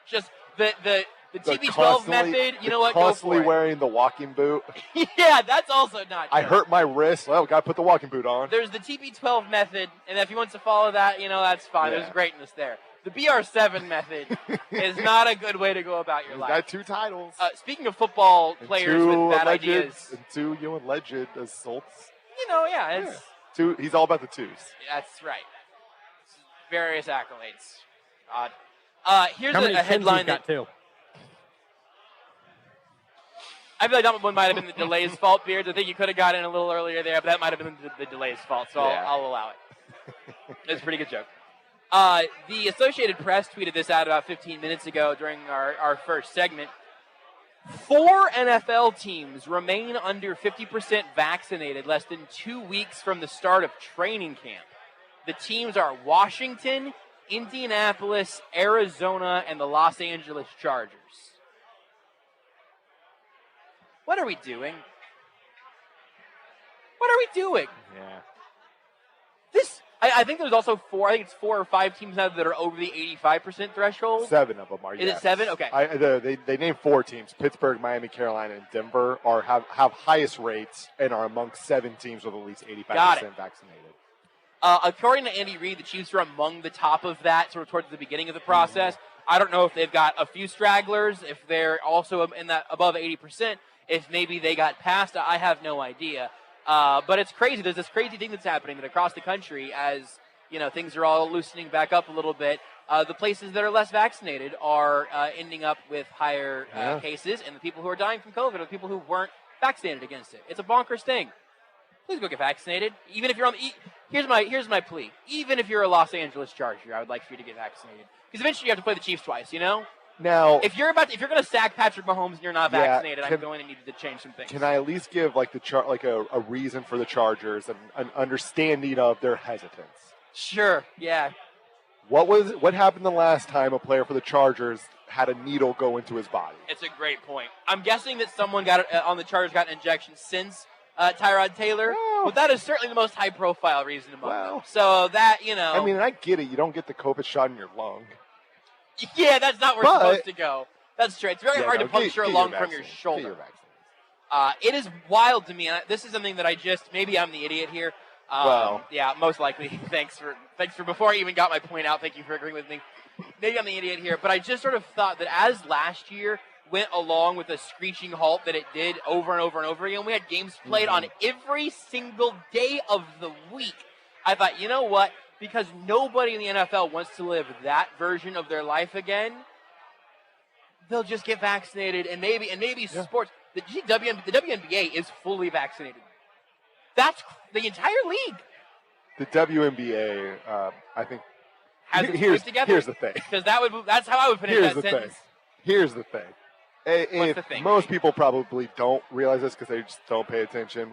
Just the TB12 method, you know what, go for it.
Constantly wearing the walking boot.
Yeah, that's also not true.
I hurt my wrist. Well, got to put the walking boot on.
There's the TB12 method, and if he wants to follow that, that's fine. Yeah. There's greatness there. The BR7 method is not a good way to go about your life.
Got 2 titles.
Speaking of football players with bad ideas.
And 2 alleged assaults.
It's...
2, he's all about the 2s.
That's right. Various accolades. Here's
How many
a headline
got too?
I feel like that one might have been the delay's fault, Beards. I think you could have got in a little earlier there, but that might have been the delay's fault, so I'll allow it. It's a pretty good joke. The Associated Press tweeted this out about 15 minutes ago during our first segment. 4 NFL teams remain under 50% vaccinated less than 2 weeks from the start of training camp. The teams are Washington, Indianapolis, Arizona, and the Los Angeles Chargers. What are we doing? What are we doing?
Yeah.
I think there's also 4 or 5 teams now that are over the 85% threshold.
7 of them are.
Is it 7? Okay.
They named 4 teams: Pittsburgh, Miami, Carolina, and Denver have highest rates and are among 7 teams with at least 85% vaccinated.
According to Andy Reid, the Chiefs are among the top of that, sort of towards the beginning of the process. I don't know if they've got a few stragglers, if they're also in that above 80%, if maybe they got past. I have no idea. But it's crazy. There's this crazy thing that's happening that across the country, as things are all loosening back up a little bit. The places that are less vaccinated are ending up with higher cases, and the people who are dying from COVID are the people who weren't vaccinated against it. It's a bonkers thing. Please go get vaccinated. Even if you're on the here's my plea. Even if you're a Los Angeles Charger, I would like for you to get vaccinated because eventually you have to play the Chiefs twice.
Now,
if you're going to sack Patrick Mahomes and you're not vaccinated, I'm going to need to change some things.
Can I at least give a reason for the Chargers and an understanding of their hesitance?
Sure. Yeah.
What happened the last time a player for the Chargers had a needle go into his body?
It's a great point. I'm guessing that someone on the Chargers got an injection since Tyrod Taylor, but that is certainly the most high-profile reason among them. So that
I mean, I get it. You don't get the COVID shot in your lung.
Yeah, that's not where it's supposed to go. That's true. It's very hard to puncture a lung from your shoulder. It is wild to me, and this is something that maybe I'm the idiot here. Yeah, most likely. Thanks for before I even got my point out. Thank you for agreeing with me. Maybe I'm the idiot here, but I just sort of thought that as last year went along with a screeching halt that it did over and over and over again, we had games played on every single day of the week. I thought, you know what? Because nobody in the NFL wants to live that version of their life again, they'll just get vaccinated and maybe sports. The WNBA is fully vaccinated. That's the entire league.
The WNBA, I think.
Here's
the thing.
Because that's how I would put it in that sentence.
Here's the thing.
What's the thing?
Most people probably don't realize this because they just don't pay attention.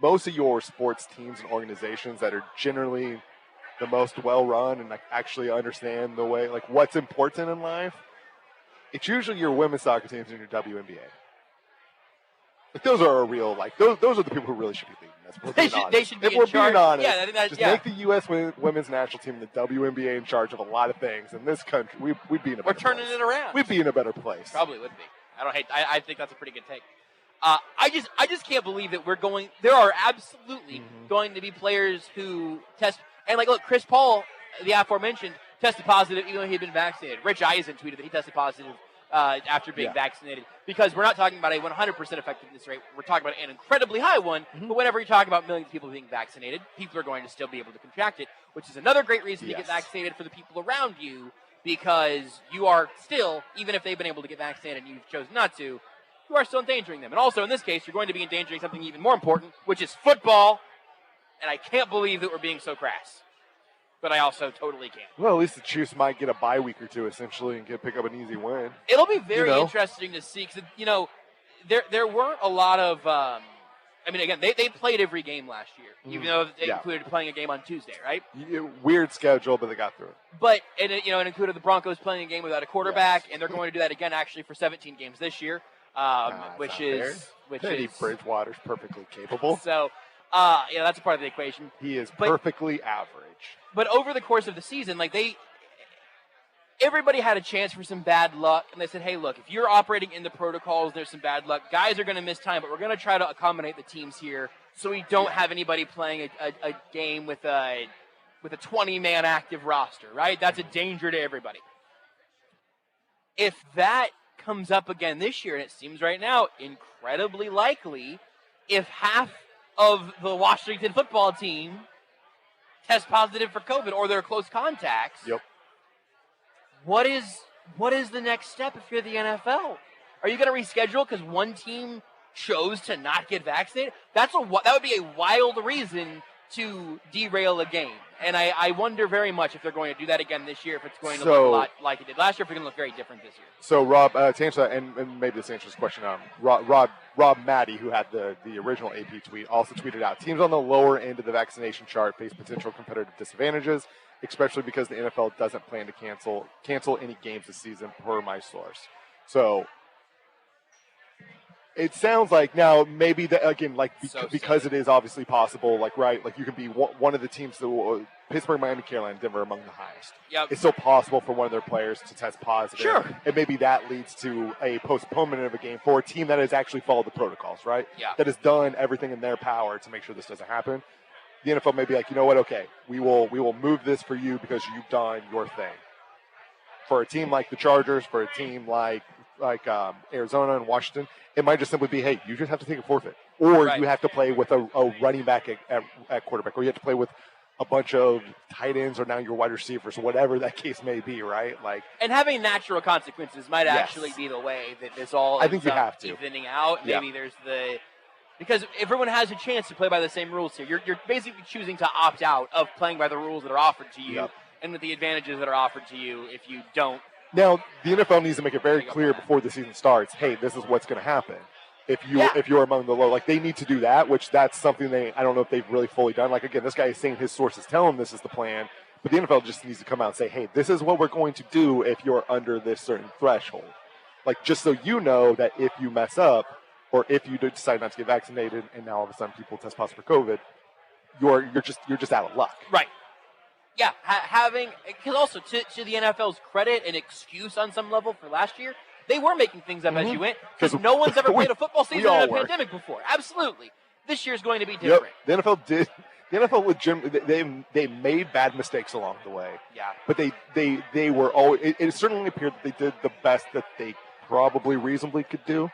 Most of your sports teams and organizations that are generally the most well-run and actually understand the way, what's important in life, it's usually your women's soccer teams and your WNBA. Those are a real, those are the people who really should be leading this.
They should be
if we're being honest,
make
the U.S. women's national team and the WNBA in charge of a lot of things. In this country, we'd be in a better place.
We're turning it around.
We'd be in a better place.
Probably would be. I think that's a pretty good take. I just can't believe that there are absolutely going to be players who test. And look, Chris Paul, the aforementioned, tested positive even though he'd been vaccinated. Rich Eisen tweeted that he tested positive after being vaccinated. Because we're not talking about a 100% effectiveness rate. We're talking about an incredibly high one. But whenever you talk about millions of people being vaccinated, people are going to still be able to contract it, which is another great reason to get vaccinated for the people around you, because you are still, even if they've been able to get vaccinated and you've chosen not to, you are still endangering them. And also, in this case, you're going to be endangering something even more important, which is football. And I can't believe that we're being so crass. But I also totally can't.
Well, at least the Chiefs might get a bye week or two, essentially, and pick up an easy win.
It'll be very interesting to see, because, there weren't a lot of, again, they played every game last year, even though they included playing a game on Tuesday, right?
Weird schedule, but they got through it.
But, it included the Broncos playing a game without a quarterback, and they're going to do that again, actually, for 17 games this year. Which is
Teddy Bridgewater's perfectly capable.
So, that's a part of the equation.
He is perfectly average.
But over the course of the season, everybody had a chance for some bad luck, and they said, "Hey, look, if you're operating in the protocols, there's some bad luck. Guys are going to miss time, but we're going to try to accommodate the teams here, so we don't have anybody playing a game with a 20-man active roster, right? That's a danger to everybody." If that comes up again this year, and it seems right now incredibly likely, if half of the Washington football team test positive for COVID or they're close contacts, what is the next step if you're the NFL? Are you going to reschedule because one team chose to not get vaccinated? That would be a wild reason to derail a game. And I wonder very much if they're going to do that again this year, if it's going to look a lot like it did last year, if it's going to look very different this year.
So, Rob, to answer that, and maybe this answers the question, Rob Maddie, who had the original AP tweet, also tweeted out, teams on the lower end of the vaccination chart face potential competitive disadvantages, especially because the NFL doesn't plan to cancel any games this season, per my source. So it sounds like now maybe that again, like because it is obviously possible, like right, like you can be one of the teams that Pittsburgh, Miami, Carolina, Denver among the highest.
Yep.
It's still possible for one of their players to test positive.
Sure.
And maybe that leads to a postponement of a game for a team that has actually followed the protocols, right?
Yeah.
That has done everything in their power to make sure this doesn't happen. The NFL may be like, you know what? Okay, we will move this for you because you've done your thing. For a team like the Chargers, for a team like Arizona and Washington, it might just simply be, hey, you just have to take a forfeit, or you have to play with a running back at quarterback, or you have to play with a bunch of tight ends, or now your wide receivers, whatever that case may be, right? Like,
and having natural consequences might actually be the way that this all
I think you have to
evening out. Maybe there's because everyone has a chance to play by the same rules here. You're basically choosing to opt out of playing by the rules that are offered to you, and with the advantages that are offered to you if you don't.
Now, the NFL needs to make it very clear before the season starts, hey, this is what's going to happen. If you're among the low, like they need to do that, which that's something I don't know if they've really fully done. Like, again, this guy is saying his sources tell him this is the plan, but the NFL just needs to come out and say, hey, this is what we're going to do if you're under this certain threshold. Like, just so you know that if you mess up, or if you decide not to get vaccinated and now all of a sudden people test positive for COVID, you're just out of luck.
Right. Yeah, because also to the NFL's credit and excuse on some level for last year, they were making things up as you went, because no one's ever played a football season in a pandemic before. Absolutely. This year's going to be different.
The NFL legitimately, they made bad mistakes along the way.
Yeah.
But they were always, it certainly appeared that they did the best that they probably reasonably could do,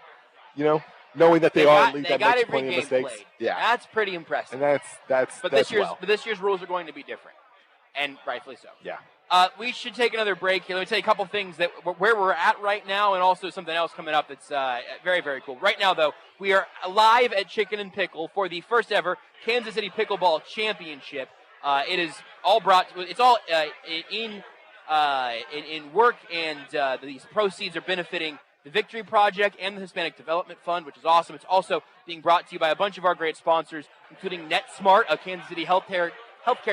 knowing that they are a league that makes plenty of mistakes.
Played. Yeah. That's pretty impressive.
And
but this year's rules are going to be different. And rightfully so.
Yeah.
We should take another break here. Let me tell you a couple things where we're at right now, and also something else coming up that's very, very cool. Right now, though, we are live at Chicken N Pickle for the first ever Kansas City Pickleball Championship. It is all in work, and these proceeds are benefiting the Victory Project and the Hispanic Development Fund, which is awesome. It's also being brought to you by a bunch of our great sponsors, including NetSmart, a Kansas City healthcare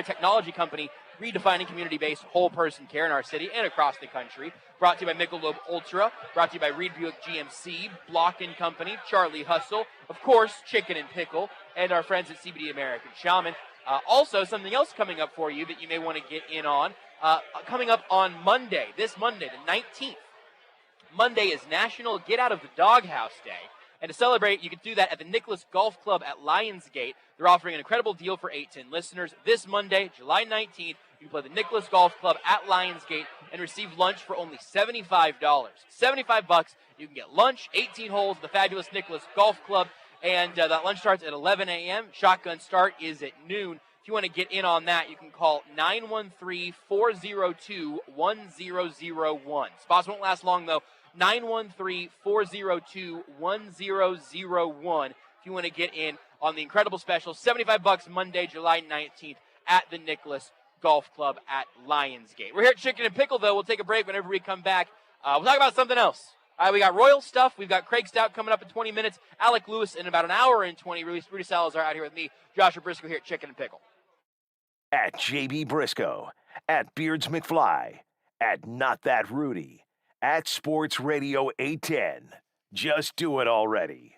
technology company redefining community-based whole-person care in our city and across the country. Brought to you by Michelob Ultra. Brought to you by Reed Buick GMC, Block & Company, Charlie Hustle, of course, Chicken N Pickle, and our friends at CBD American Shaman. Also, something else coming up for you that you may want to get in on. Coming up on Monday, this Monday, the 19th. Monday is National Get Out of the Doghouse Day. And to celebrate, you can do that at the Nicholas Golf Club at Lionsgate. They're offering an incredible deal for 810 listeners. This Monday, July 19th, you can play the Nicholas Golf Club at Lionsgate and receive lunch for only $75. $75. You can get lunch, 18 holes, the fabulous Nicholas Golf Club, and that lunch starts at 11 a.m. Shotgun start is at noon. If you want to get in on that, you can call 913-402-1001. Spots won't last long, though. 913-402-1001 if you want to get in on the incredible special. $75 Monday, July 19th at the Nicholas Golf Club at Lionsgate. We're here at Chicken N Pickle, though. We'll take a break whenever we come back. We'll talk about something else. We got Royal stuff. We've got Craig Stout coming up in 20 minutes. Alec Lewis in about an hour and 20. Rudy Salazar out here with me, Joshua Brisco here at Chicken N Pickle.
At JB Brisco, at Beards McFly, at Not That Rudy, at Sports Radio 810. Just do it already.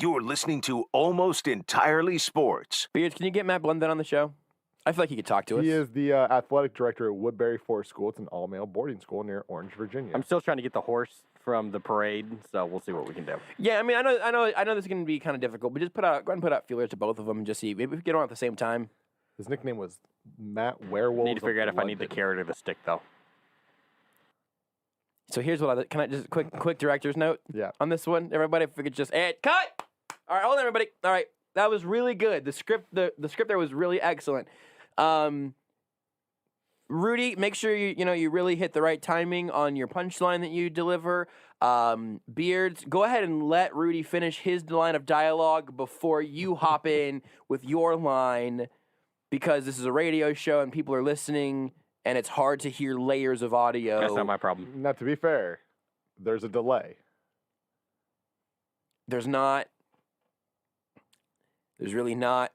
You're listening to Almost Entirely Sports.
Beards, can you get Matt Blunden on the show? I feel like he could talk to us.
He is the athletic director at Woodbury Forest School. It's an all-male boarding school near Orange, Virginia.
I'm still trying to get the horse from the parade, so we'll see what we can do.
Yeah, I mean, I know this is going to be kind of difficult, but just go ahead and put out feelers to both of them and just see. Maybe if we get on at the same time.
His nickname was Matt Werewolf.
Need to figure out if I need the carrot or the stick, though.
So here's what can I just quick director's note on this one, everybody? If we could just cut. All right, hold on, everybody. All right, that was really good. The script there was really excellent. Rudy, make sure you really hit the right timing on your punchline that you deliver. Beards, go ahead and let Rudy finish his line of dialogue before you hop in with your line, because this is a radio show and people are listening, and it's hard to hear layers of audio.
That's not my problem.
Now, to be fair, there's a delay.
There's not. There's really not.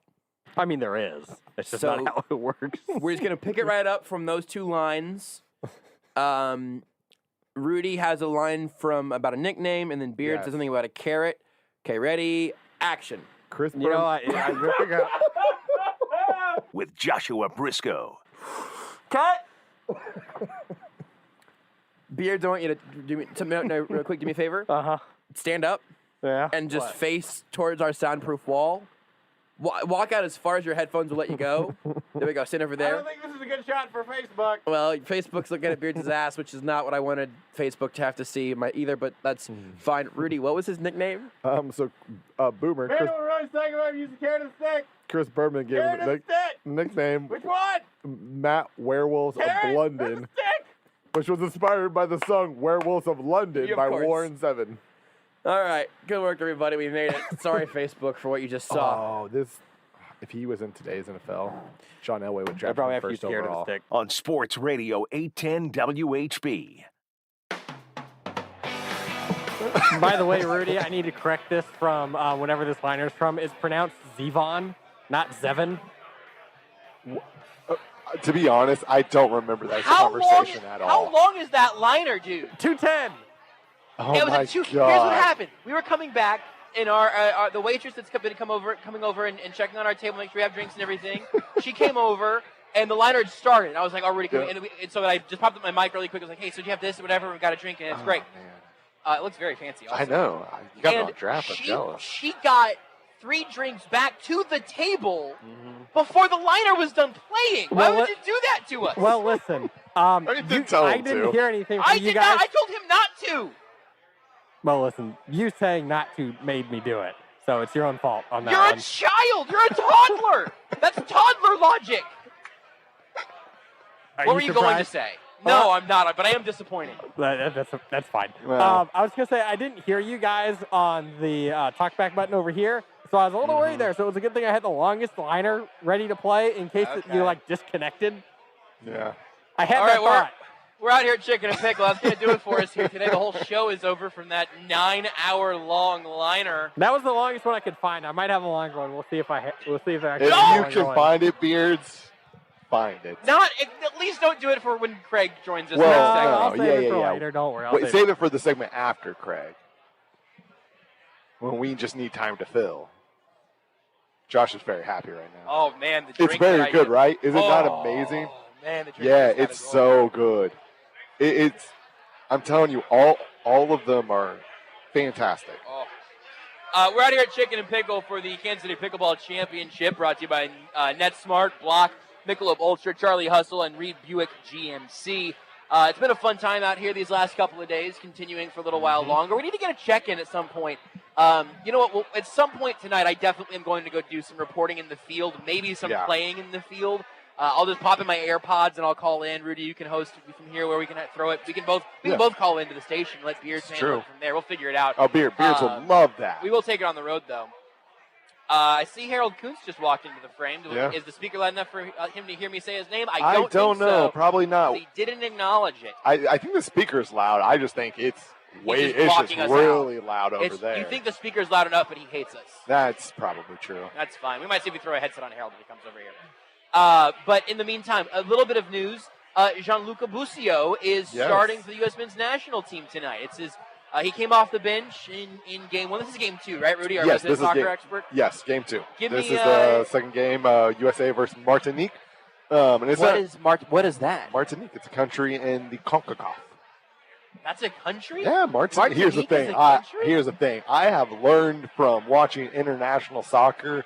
I mean, there is. It's just not how it works.
We're just going to pick it right up from those two lines. Rudy has a line from about a nickname, and then Beard says something about a carrot. Okay, ready? Action.
Chris
You know what?
With Joshua Brisco.
Cut! Beard, I want you to do me real quick. Do me a favor.
Uh-huh.
Stand up.
Yeah.
And just face towards our soundproof wall. Walk out as far as your headphones will let you go. There we go. Stand over there.
I don't think this is a good shot for Facebook.
Well, Facebook's looking at Beards' ass, which is not what I wanted Facebook to have to see either, but that's fine. Rudy, what was his nickname?
Boomer. Chris Berman gave him the nickname.
Which one?
Matt Werewolves of London, which was inspired by the song Werewolves of London by Warren Zevon.
All right. Good work, everybody. We made it. Sorry, Facebook, for what you just saw.
Oh, if he was in today's NFL, John Elway would draft
probably
him
have to
first
use carrot or the
overall.
stick.
On Sports Radio 810 WHB.
By the way, Rudy, I need to correct this from whenever this liner is from. It's pronounced Zevon, not Zevon.
To be honest, I don't remember that conversation at all.
How long is that liner, dude?
210.
Oh
it was
my
Here's what
God.
happened. We were coming back, and the waitress that's been coming over and checking on our table, make sure we have drinks and everything. She came over, and the liner had started. I was like, already coming, and so I just popped up my mic really quick. I was like, hey, so do you have this or whatever? We got a drink, and it's great. It looks very fancy. Also.
I know. You got it on draft. I'm jealous.
She got 3 drinks back to the table before the liner was done playing. Why would you do that to us?
Well, listen.
I didn't
hear anything from
I
you
did
guys.
not. I told him not to.
Well, listen. You saying not to made me do it. So it's your own fault on that
You're
one.
a child. You're a toddler. That's toddler logic. What were you going to say? No, I'm not, but I am disappointed.
That's fine.
Well.
I was going to say, I didn't hear you guys on the talkback button over here, so I was a little worried there. So it was a good thing I had the longest liner ready to play in case you disconnected.
Yeah.
I had that thought.
We're out here at Chicken N Pickle. That's going to do it for us here today. The whole show is over from that 9-hour-long liner.
That was the longest one I could find. I might have a longer one. We'll see if I
If you can find it, Beards, find it.
At least don't do it for when Craig joins us
Well,
next segment.
I'll save it for later. Don't worry.
Save it for the segment after Craig, when we just need time to fill. Josh is very happy right now.
Oh man, the drink
it's very good, right? Is it not amazing?
Man, the drink
it's so good. It's. I'm telling you, all of them are fantastic.
We're out here at Chicken N Pickle for the Kansas City Pickleball Championship, brought to you by NetSmart, Block, Michelob Ultra, Charlie Hustle, and Reed Buick GMC. It's been a fun time out here these last couple of days, continuing for a little while longer. We need to get a check-in at some point. You know what? Well, at some point tonight, I definitely am going to go do some reporting in the field, maybe some playing in the field. I'll just pop in my AirPods and I'll call in. Rudy, you can host from here where we can throw it. We can both call into the station and let Beards handle it from there. We'll figure it out.
Oh, Beards will love that.
We will take it on the road, though. I see Harold Kuntz just walked into the frame. Is the speaker loud enough for him to hear me say his name? I don't
know.
So.
Probably not.
He didn't acknowledge it.
I think the speaker's loud. I just think it's just really loud over there.
You think the speaker's loud enough, but he hates us.
That's probably true.
That's fine. We might see if we throw a headset on Harold when he comes over here. But in the meantime, a little bit of news. Gianluca Busio is starting for the U.S. men's national team tonight. It's his He came off the bench in game 1. This is game 2, right, Rudy? Our
Yes,
resident
this is
soccer
game.
expert.
Yes, game 2.
This
is the second game, USA versus Martinique. And it's
What is that?
Martinique. It's a country in the CONCACAF.
That's a country?
Yeah, Martinique. Here's the thing. Here's the thing. I have learned from watching international soccer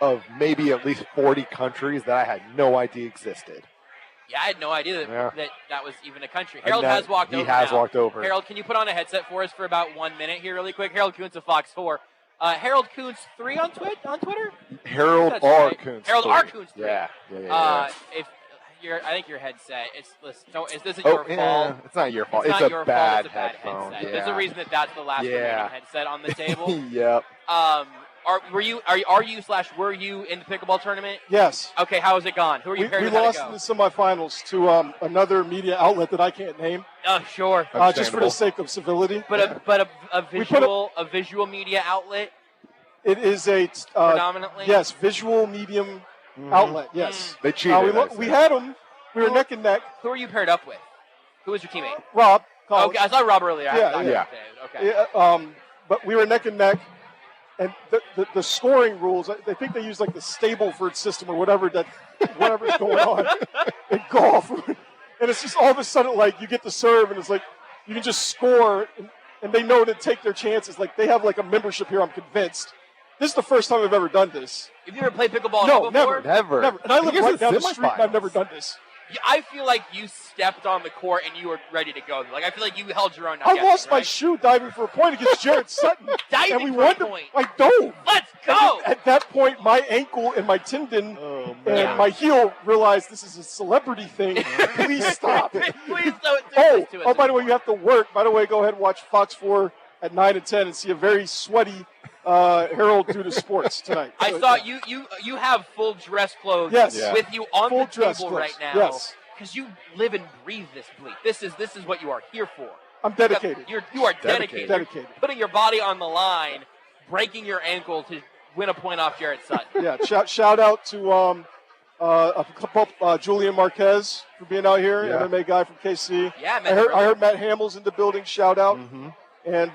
of maybe at least 40 countries that I had no idea existed.
Yeah, I had no idea that was even a country. Harold has walked over.
He has walked over.
Harold, can you put on a headset for us for about 1 minute here really quick? Harold Kuntz of Fox 4. Harold Kuntz 3 on Twitter?
Harold R. Kuntz.
Harold R. Kuntz 3.
Yeah.
I think your headset. This isn't your fault.
It's not your fault.
It's
a
not
bad
It's a bad
headphone.
headset.
Yeah.
There's a reason that's the last remaining headset on the table.
Yep.
Were you in the pickleball tournament?
Yes.
Okay, how has it gone? Who are you paired
We
with?
lost in the semifinals to another media outlet that I can't name.
Oh, sure.
Just for the sake of civility.
But a visual media outlet.
It is a
predominantly.
Yes, visual medium outlet. Yes.
They cheated.
We had them. We were neck and neck.
Who are you paired up with? Who was your teammate?
Rob.
Okay, I saw Rob earlier.
Yeah.
Okay.
But we were neck and neck. And the scoring rules, I think they use like the Stableford system or whatever's going on in golf. And it's just all of a sudden like you get the serve and it's like you can just score and they know to take their chances. Like they have like a membership here, I'm convinced. This is the first time I've ever done this.
Have you ever played pickleball
before?
Never.
And I live right down the street and I've never done this.
I feel like you stepped on the court and you were ready to go. Like I feel like you held your own.
I lost my shoe diving for a point against Jared Sutton.
Diving
and
for a point.
I dove.
Let's go.
At that point, my ankle and my tendon and my heel realized this is a celebrity thing. Please stop it.
Please don't do this to us.
Oh, by the way, you have to work. By the way, go ahead and watch Fox 4 at 9 and 10 and see a very sweaty Harold do to sports tonight.
I saw you have full dress clothes with you on
full
the table right now.
Yes.
Because you live and breathe this bleep. This is what you are here for.
I'm dedicated.
You are dedicated.
Dedicated.
Putting your body on the line, breaking your ankle to win a point off Jared Sutton.
Yeah. Shout out to Julian Marquez for being out here, MMA guy from KC.
Yeah,
I heard Matt Hamill's in the building. Shout out.
Mm-hmm.
And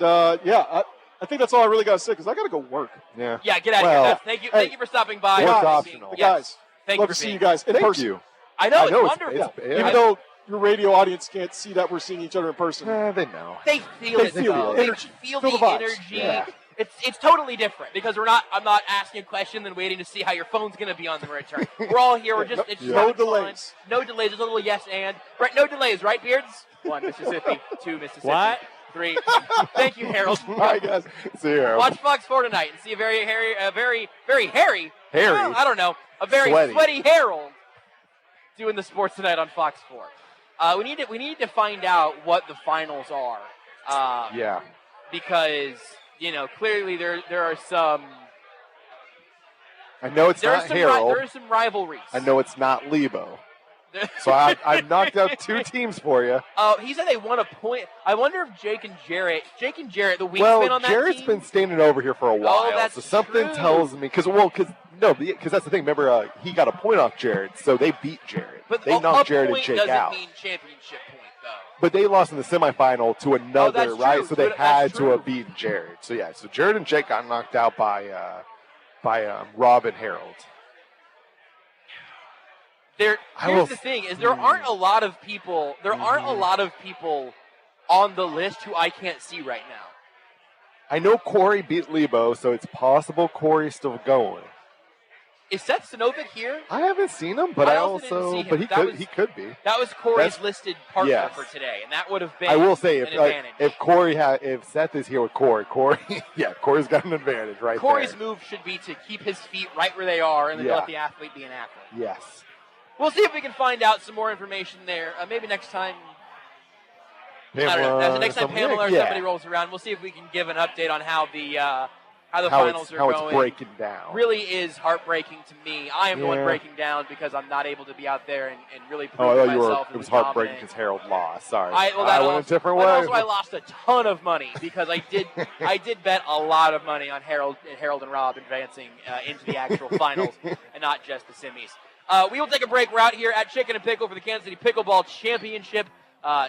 I think that's all I really got to say because I got to go work.
Yeah.
Yeah, get out of here. Thank you for stopping by.
Work's optional.
Guys,
thank
love
you
to
for
see
being
you guys in person.
You.
I know it's wonderful.
Even though your radio audience can't see that we're seeing each other in person.
They know.
They feel it.
They feel the vibes.
Energy.
Yeah.
It's totally different because I'm not asking a question and waiting to see how your phone's going to be on the return. We're all here. We're just
no delays.
Fun. No delays. Just a little yes and. Right, no delays, right, Beards? 1, Mississippi. 2, Mississippi.
What?
3. Thank you, Harold.
All right, guys. See you, Harold.
Watch Fox 4 tonight and see a very hairy. Well, I don't know. A very sweaty Harold doing the sports tonight on Fox 4. We need to find out what the finals are. Because clearly there are some.
I know it's not Harold.
There are some rivalries.
I know it's not Lebo. So I've knocked out 2 teams for you.
He said they won a point. I wonder if Jake and Jarrett, the wingspan on that
Jared's
team.
been standing over here for a while.
That's
so something
true.
tells me because that's the thing. Remember, he got a point off Jared, so they beat Jared.
But
they knocked Jared and Jake
doesn't
out.
Mean championship point though.
But they lost in the semifinal to another, right?
True.
So they had to have beaten Jared. So so Jared and Jake got knocked out by Rob and Harold.
Here's the thing: is there aren't a lot of people. There aren't a lot of people on the list who I can't see right now.
I know Corey beat Lebo, so it's possible Corey's still going.
Is Seth Stanovic here?
I haven't seen him, but he could be.
That was Corey's listed partner for today, and that would have been.
I will say
an advantage.
if Seth is here with Corey's got an advantage right
Corey's
there.
move should be to keep his feet right where they are, and then let the athlete be an athlete.
Yes.
We'll see if we can find out some more information there. Maybe next time.
Pamela,
I don't know. Next time Pamela or somebody rolls around, we'll see if we can give an update on how the finals are going.
How it's breaking down.
Really is heartbreaking to me. I am the one breaking down because I'm not able to be out there and really prove myself.
It was heartbreaking because Harold lost. Sorry.
I
went a different way.
Also, I lost a ton of money because I did bet a lot of money on Harold and Rob advancing into the actual finals and not just the semis. We will take a break. We're out here at Chicken N Pickle for the Kansas City Pickleball Championship.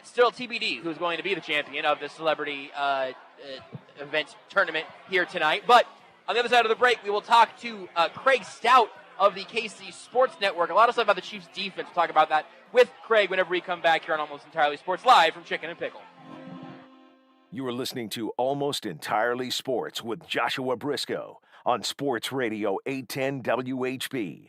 Still TBD who's going to be the champion of the Celebrity event tournament here tonight. But on the other side of the break, we will talk to Craig Stout of the KC Sports Network. A lot of stuff about the Chiefs' defense. We'll talk about that with Craig whenever we come back here on Almost Entirely Sports, live from Chicken N Pickle.
You are listening to Almost Entirely Sports with Joshua Brisco on Sports Radio 810 WHB.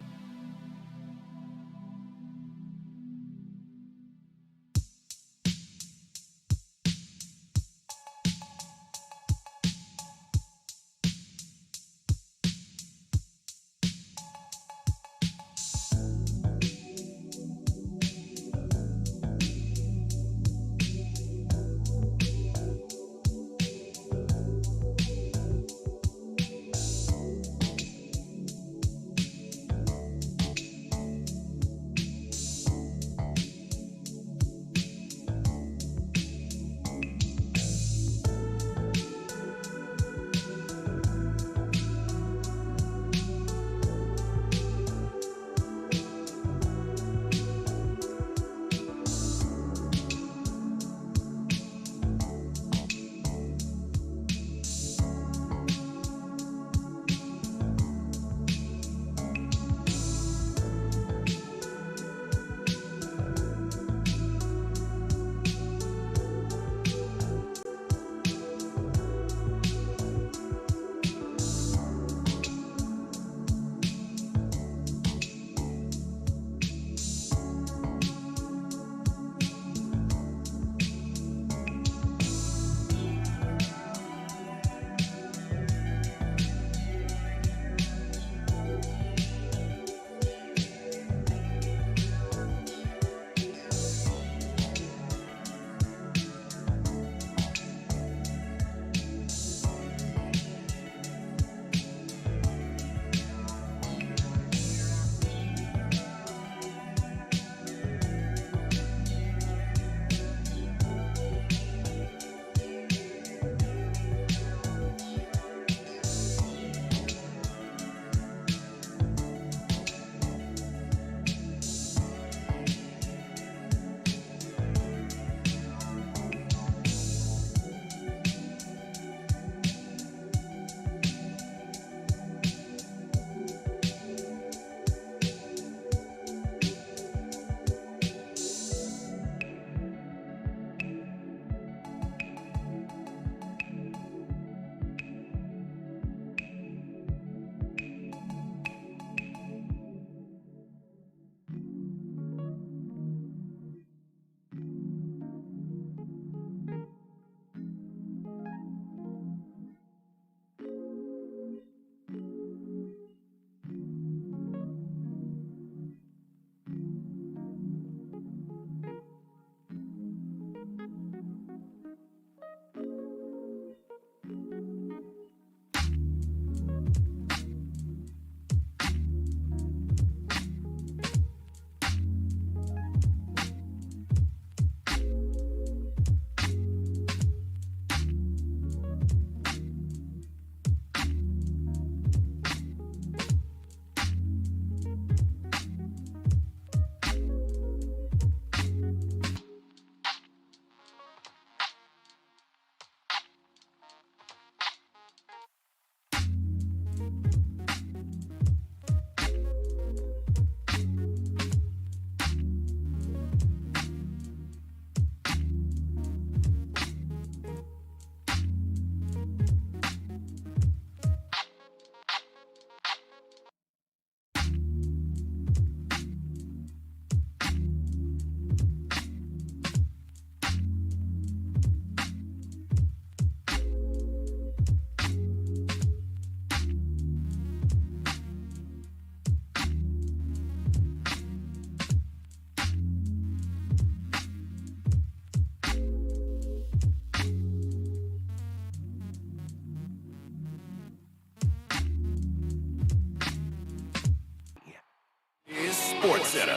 Sports Center.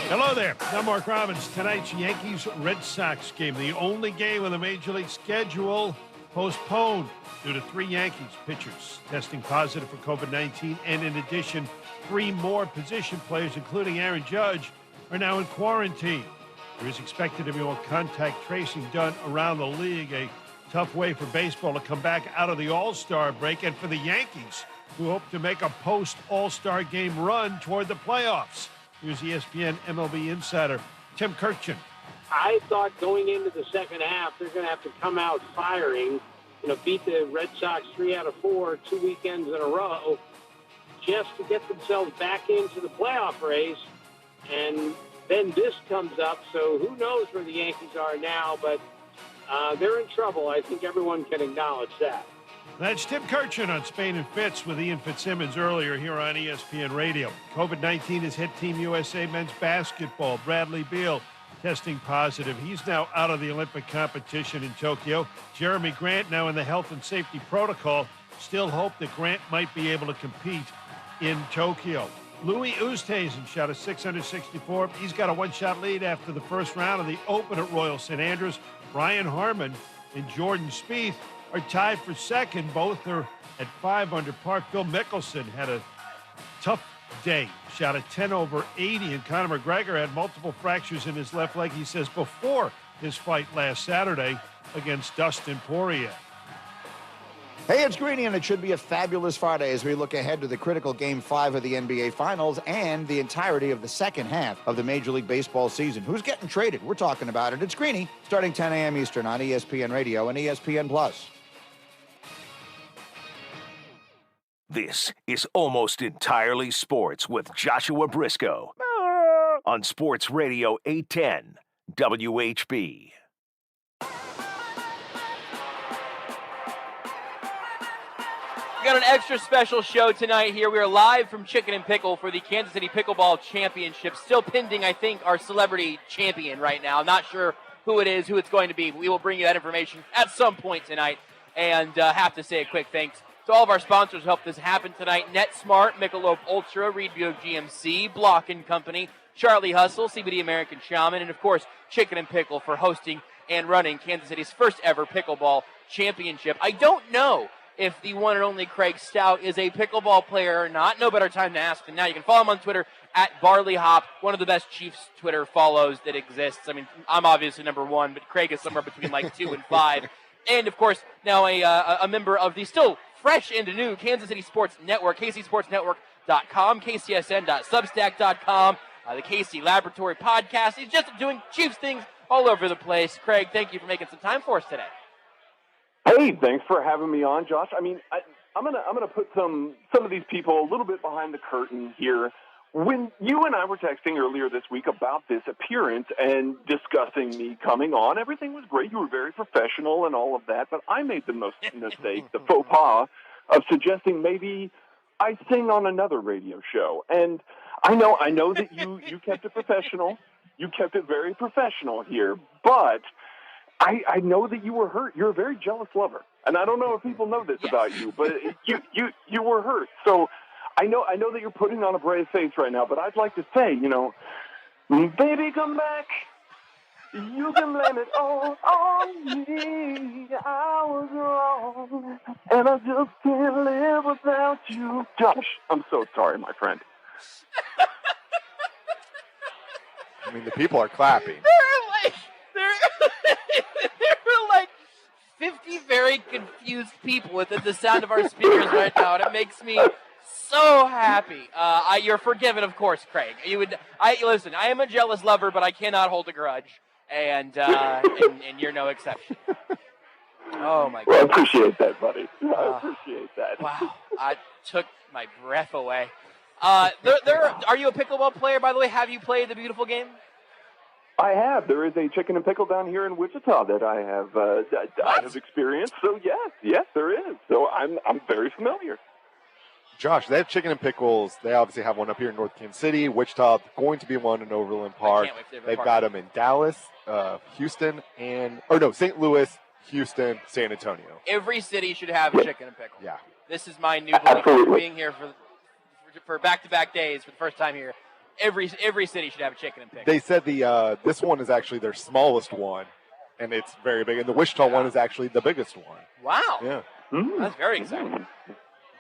Hello there. I'm Mark Robbins. Tonight's Yankees-Red Sox game, the only game on the Major League schedule, postponed due to 3 Yankees pitchers testing positive for COVID-19. And in addition, 3 more position players, including Aaron Judge, are now in quarantine. There is expected to be more contact tracing done around the league, a tough way for baseball to come back out of the All-Star break, and for the Yankees, who hope to make a post-All-Star game run toward the playoffs. Here's ESPN MLB insider Tim Kirchin.
I thought going into the second half, they're going to have to come out firing, beat the Red Sox 3 out of 4, 2 weekends in a row, just to get themselves back into the playoff race. And then this comes up, so who knows where the Yankees are now, but they're in trouble. I think everyone can acknowledge that.
That's Tim Kirchin on Spain and Fitz with Ian Fitzsimmons earlier here on ESPN Radio. COVID-19 has hit Team USA men's basketball. Bradley Beal testing positive. He's now out of the Olympic competition in Tokyo. Jeremy Grant now in the health and safety protocol. Still hope that Grant might be able to compete in Tokyo. Louis Oosthuizen shot a 664. He's got a one-shot lead after the first round of the Open at Royal St. Andrews. Brian Harmon and Jordan Spieth are tied for second. Both are at 5 under par. Phil Mickelson had a tough day. Shot a 10 over 80, and Conor McGregor had multiple fractures in his left leg, he says, before his fight last Saturday against Dustin Poirier.
Hey, it's Greeny, and it should be a fabulous Friday as we look ahead to the critical Game 5 of the NBA Finals and the entirety of the second half of the Major League Baseball season. Who's getting traded? We're talking about it. It's Greeny, starting 10 a.m. Eastern on ESPN Radio and ESPN+.
This is Almost Entirely Sports with Joshua Brisco on Sports Radio 810 WHB.
We got an extra special show tonight here. We are live from Chicken N Pickle for the Kansas City Pickleball Championship. Still pending, I think, our celebrity champion right now. I'm not sure who it is, who it's going to be. We will bring you that information at some point tonight. And have to say a quick thanks to all of our sponsors who helped this happen tonight. NetSmart, Michelob Ultra, Reed Buick GMC, Block & Company, Charlie Hustle, CBD American Shaman, and, of course, Chicken N Pickle for hosting and running Kansas City's first ever pickleball championship. I don't know if the one and only Craig Stout is a pickleball player or not. No better time to ask than now. You can follow him on Twitter at BarleyHop, one of the best Chiefs Twitter follows that exists. I mean, I'm obviously number 1, but Craig is somewhere between like 2 and 5. And, of course, now a member of the still fresh and new Kansas City Sports Network, kcsportsnetwork.com, kcsn.substack.com, the KC Laboratory podcast. He's just doing Chiefs things all over the place. Craig, thank you for making some time for us today.
Hey, thanks for having me on, Josh. I mean, I'm gonna put some of these people a little bit behind the curtain here. When you and I were texting earlier this week about this appearance and discussing me coming on, everything was great. You were very professional and all of that, but I made the mistake, the faux pas, of suggesting maybe I sing on another radio show. And I know that you kept it professional. You kept it very professional here, but I know that you were hurt. You're a very jealous lover. And I don't know if people know this about you, but you were hurt. So I know that you're putting on a brave face right now, but I'd like to say, baby, come back. You can blame it all on me. I was wrong, and I just can't live without you. Josh, I'm so sorry, my friend.
I mean, the people are clapping.
There are like 50 very confused people within the sound of our speakers right now, and it makes me so happy. You're forgiven, of course, Craig. Listen, I am a jealous lover, but I cannot hold a grudge, and you're no exception. Oh my God!
Well, I appreciate that, buddy. I appreciate that.
Wow, I took my breath away. Are you a pickleball player, by the way? Have you played the beautiful game?
I have. There is a Chicken N Pickle down here in Wichita that I have experienced. So yes, there is. So I'm very familiar.
Josh, they have Chicken N Pickles. They obviously have one up here in North Kansas City, Wichita. Going to be one in Overland Park. They've got them in Dallas, Houston, St. Louis, Houston, San Antonio.
Every city should have a Chicken N Pickle.
Yeah.
This is my new belief for being here for back-to-back days for the first time here. Every city should have a Chicken N Pickle.
They said this one is actually their smallest one, and it's very big. And the Wichita one is actually the biggest one.
Wow.
Yeah.
That's very exciting.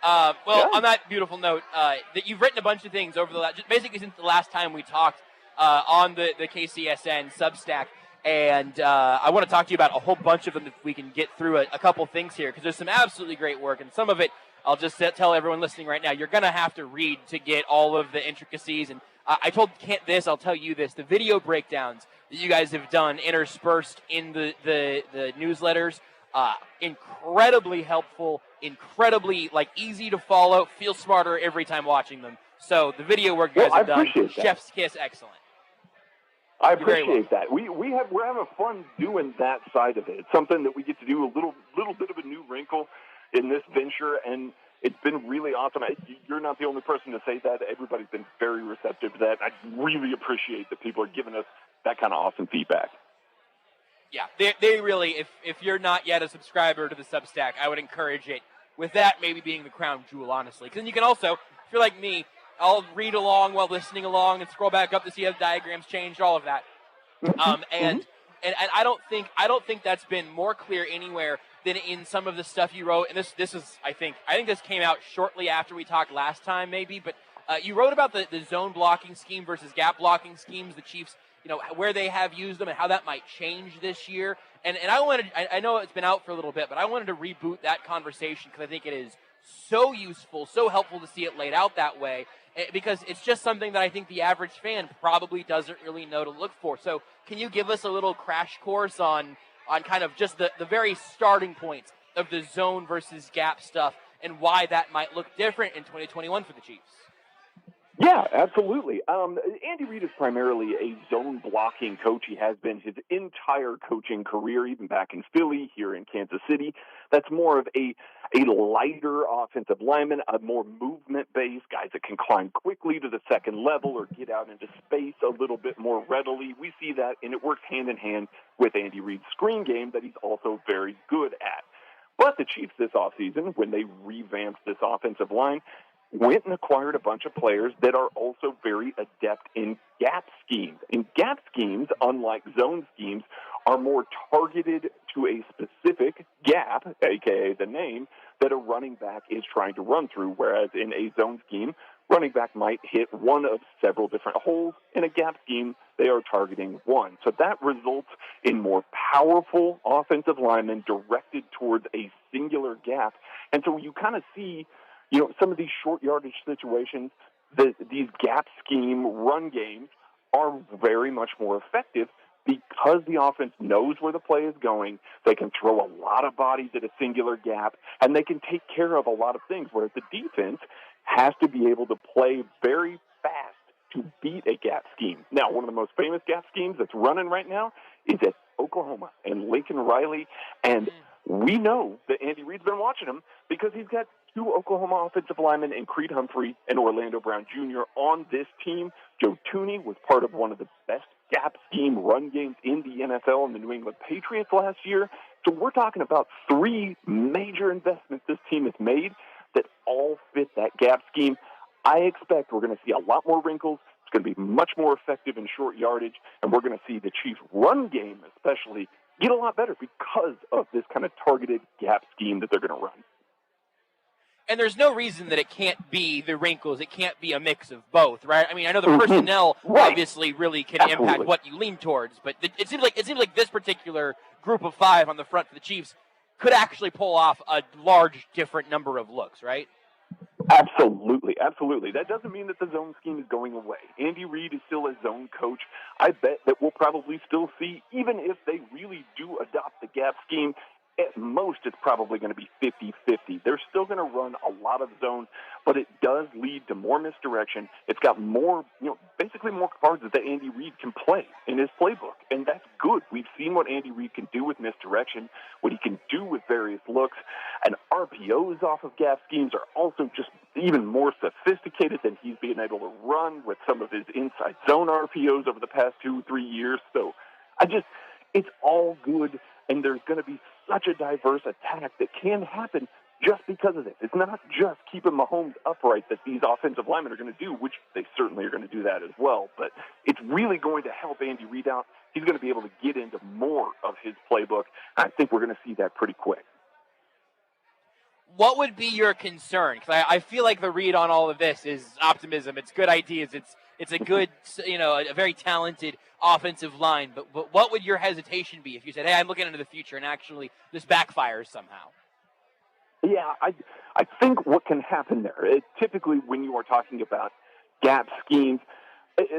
On that beautiful note, that you've written a bunch of things over basically since the last time we talked. on the KCSN Substack. And I want to talk to you about a whole bunch of them if we can get through a couple things here, because there's some absolutely great work, and some of it I'll just tell everyone listening right now, you're going to have to read to get all of the intricacies. And I told Kent this, I'll tell you this, the video breakdowns that you guys have done interspersed in the newsletters, incredibly helpful, incredibly easy to follow, feel smarter every time watching them. So the video work you guys have done, chef's kiss, excellent.
I appreciate that. We're having fun doing that side of it. It's something that we get to do, a little bit of a new wrinkle in this venture, and it's been really awesome. You're not the only person to say that. Everybody's been very receptive to that. I really appreciate that people are giving us that kind of awesome feedback.
Yeah, they really, if you're not yet a subscriber to the Substack, I would encourage it. With that maybe being the crown jewel, honestly. Because then you can also, if you're like me, I'll read along while listening along and scroll back up to see how the diagrams changed, all of that. And I don't think that's been more clear anywhere than in some of the stuff you wrote. And this is I think this came out shortly after we talked last time, maybe. But you wrote about the zone blocking scheme versus gap blocking schemes, the Chiefs, where they have used them and how that might change this year. And I know it's been out for a little bit, but I wanted to reboot that conversation because I think it is so useful, so helpful to see it laid out that way, because it's just something that I think the average fan probably doesn't really know to look for. So can you give us a little crash course on kind of just the very starting points of the zone versus gap stuff and why that might look different in 2021 for the Chiefs?
Yeah, absolutely. Andy Reid is primarily a zone blocking coach. He has been his entire coaching career, even back in Philly, here in Kansas City. That's more of a lighter offensive lineman, a more movement-based, guys that can climb quickly to the second level or get out into space a little bit more readily. We see that, and it works hand in hand with Andy Reid's screen game that he's also very good at. But the Chiefs this offseason, when they revamped this offensive line, went and acquired a bunch of players that are also very adept in gap schemes. And gap schemes, unlike zone schemes, are more targeted to a specific gap, a.k.a. the name, that a running back is trying to run through, whereas in a zone scheme, running back might hit one of several different holes. In a gap scheme, they are targeting one. So that results in more powerful offensive linemen directed towards a singular gap. And so you kind of see some of these short yardage situations, these gap scheme run games are very much more effective because the offense knows where the play is going. They can throw a lot of bodies at a singular gap, and they can take care of a lot of things, whereas the defense has to be able to play very fast to beat a gap scheme. Now, one of the most famous gap schemes that's running right now is at Oklahoma and Lincoln Riley, and we know that Andy Reid's been watching him because he's got two Oklahoma offensive linemen in Creed Humphrey and Orlando Brown Jr. on this team. Joe Tooney was part of one of the best gap scheme run games in the NFL in the New England Patriots last year. So we're talking about three major investments this team has made that all fit that gap scheme. I expect we're going to see a lot more wrinkles. It's going to be much more effective in short yardage, and we're going to see the Chiefs' run game especially get a lot better because of this kind of targeted gap scheme that they're going to run.
And there's no reason that it can't be the wrinkles. It can't be a mix of both, right? I mean, I know the personnel obviously really can impact what you lean towards, but it seems like this particular group of five on the front for the Chiefs could actually pull off a large different number of looks, right?
Absolutely, absolutely. That doesn't mean that the zone scheme is going away. Andy Reid is still a zone coach. I bet that we'll probably still see, even if they really do adopt the gap scheme, at most it's probably going to be 50-50. They're still going to run a lot of zone, but it does lead to more misdirection. It's got more, basically more cards that Andy Reid can play in his playbook, and that's good. We've seen what Andy Reid can do with misdirection, what he can do with various looks, and RPOs off of gap schemes are also just even more sophisticated than he's been able to run with some of his inside zone RPOs over the past 2-3 years. So it's all good, and there's going to be such a diverse attack that can happen just because of this. It's not just keeping Mahomes upright that these offensive linemen are going to do, which they certainly are going to do that as well, but it's really going to help Andy Reid out. He's going to be able to get into more of his playbook. I think we're going to see that pretty quick.
What would be your concern? Because I feel like the read on all of this is optimism. It's good ideas. It's It's a good, a very talented offensive line. But what would your hesitation be if you said, hey, I'm looking into the future and actually this backfires somehow?
Yeah, I think what can happen there, typically when you are talking about gap schemes,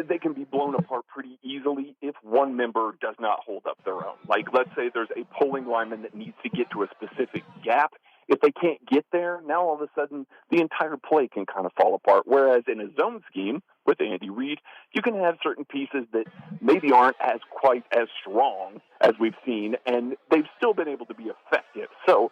they can be blown apart pretty easily if one member does not hold up their own. Like, let's say there's a pulling lineman that needs to get to a specific gap. If they can't get there, now all of a sudden the entire play can kind of fall apart. Whereas in a zone scheme with Andy Reid, you can have certain pieces that maybe aren't as quite as strong as we've seen, and they've still been able to be effective. So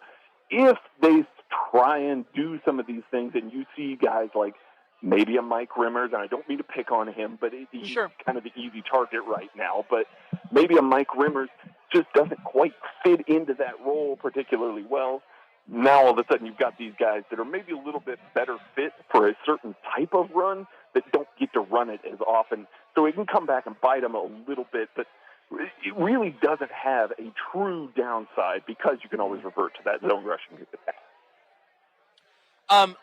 if they try and do some of these things and you see guys like maybe a Mike Rimmers, and I don't mean to pick on him, but he's kind of the easy target right now, but maybe a Mike Rimmers just doesn't quite fit into that role particularly well. Now all of a sudden you've got these guys that are maybe a little bit better fit for a certain type of run that don't get to run it as often. So it can come back and bite them a little bit, but it really doesn't have a true downside because you can always revert to that zone rushing attack.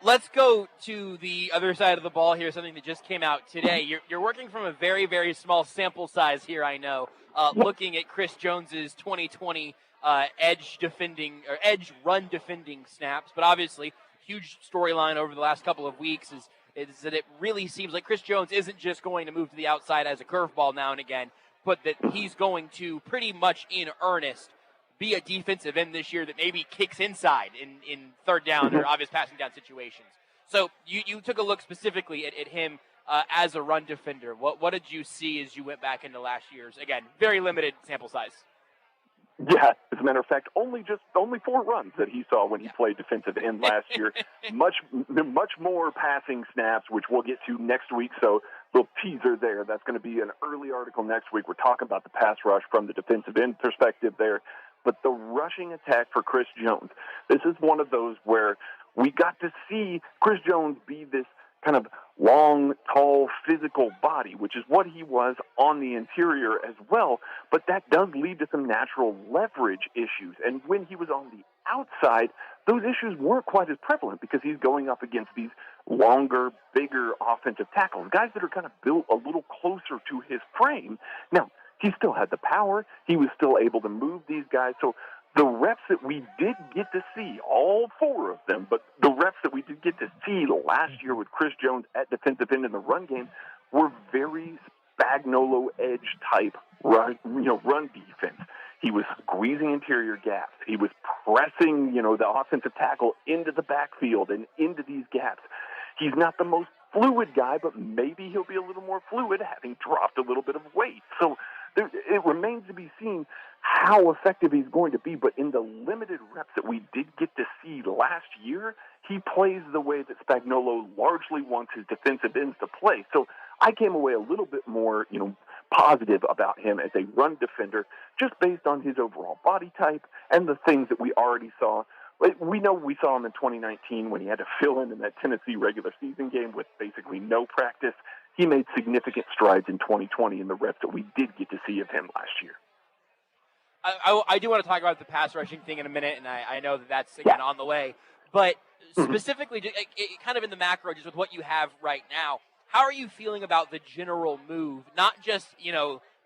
Let's go to the other side of the ball here, something that just came out today. You're working from a very, very small sample size here, I know, looking at Chris Jones's 2020 edge run defending snaps, but obviously huge storyline over the last couple of weeks is that it really seems like Chris Jones isn't just going to move to the outside as a curveball now and again, but that he's going to pretty much in earnest be a defensive end this year that maybe kicks inside in third down or obvious passing down situations. So you took a look specifically at him as a run defender. What did you see as you went back into last year's, again, very limited sample size?
Yeah, as a matter of fact, only 4 runs that he saw when he played defensive end last year. Much more passing snaps, which we'll get to next week. So little teaser there. That's going to be an early article next week. We're talking about the pass rush from the defensive end perspective there. But the rushing attack for Chris Jones, this is one of those where we got to see Chris Jones be this kind of long, tall, physical body, which is what he was on the interior as well. But that does lead to some natural leverage issues. And when he was on the outside, those issues weren't quite as prevalent because he's going up against these longer, bigger offensive tackles, guys that are kind of built a little closer to his frame. Now, he still had the power. He was still able to move these guys. So the reps that we did get to see, all 4 of them, but the reps that we did get to see last year with Chris Jones at defensive end in the run game were very Spagnuolo edge type run defense. He was squeezing interior gaps. He was pressing, the offensive tackle into the backfield and into these gaps. He's not the most fluid guy, but maybe he'll be a little more fluid having dropped a little bit of weight. So it remains to be seen how effective he's going to be, but in the limited reps that we did get to see last year, he plays the way that Spagnuolo largely wants his defensive ends to play. So I came away a little bit more, positive about him as a run defender, just based on his overall body type and the things that we already saw. We know we saw him in 2019 when he had to fill in that Tennessee regular season game with basically no practice. He made significant strides in 2020 in the reps that we did get to see of him last year.
I do want to talk about the pass rushing thing in a minute, and I know that's, again, on the way. But specifically, kind of in the macro, just with what you have right now, how are you feeling about the general move, not just,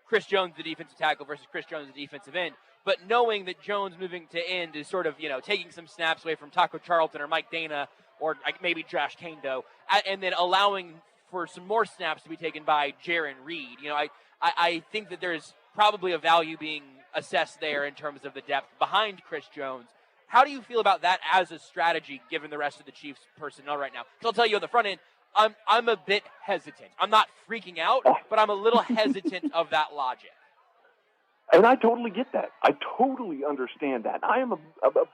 Chris Jones, the defensive tackle, versus Chris Jones, the defensive end, but knowing that Jones moving to end is sort of, taking some snaps away from Taco Charlton or Mike Dana or maybe Josh Kando, and then allowing for some more snaps to be taken by Jaron Reed. I think that there's probably a value being assessed there in terms of the depth behind Chris Jones. How do you feel about that as a strategy, given the rest of the Chiefs personnel right now? Because I'll tell you on the front end, I'm a bit hesitant. I'm not freaking out, but I'm a little hesitant of that logic.
And I totally get that. I totally understand that. I am a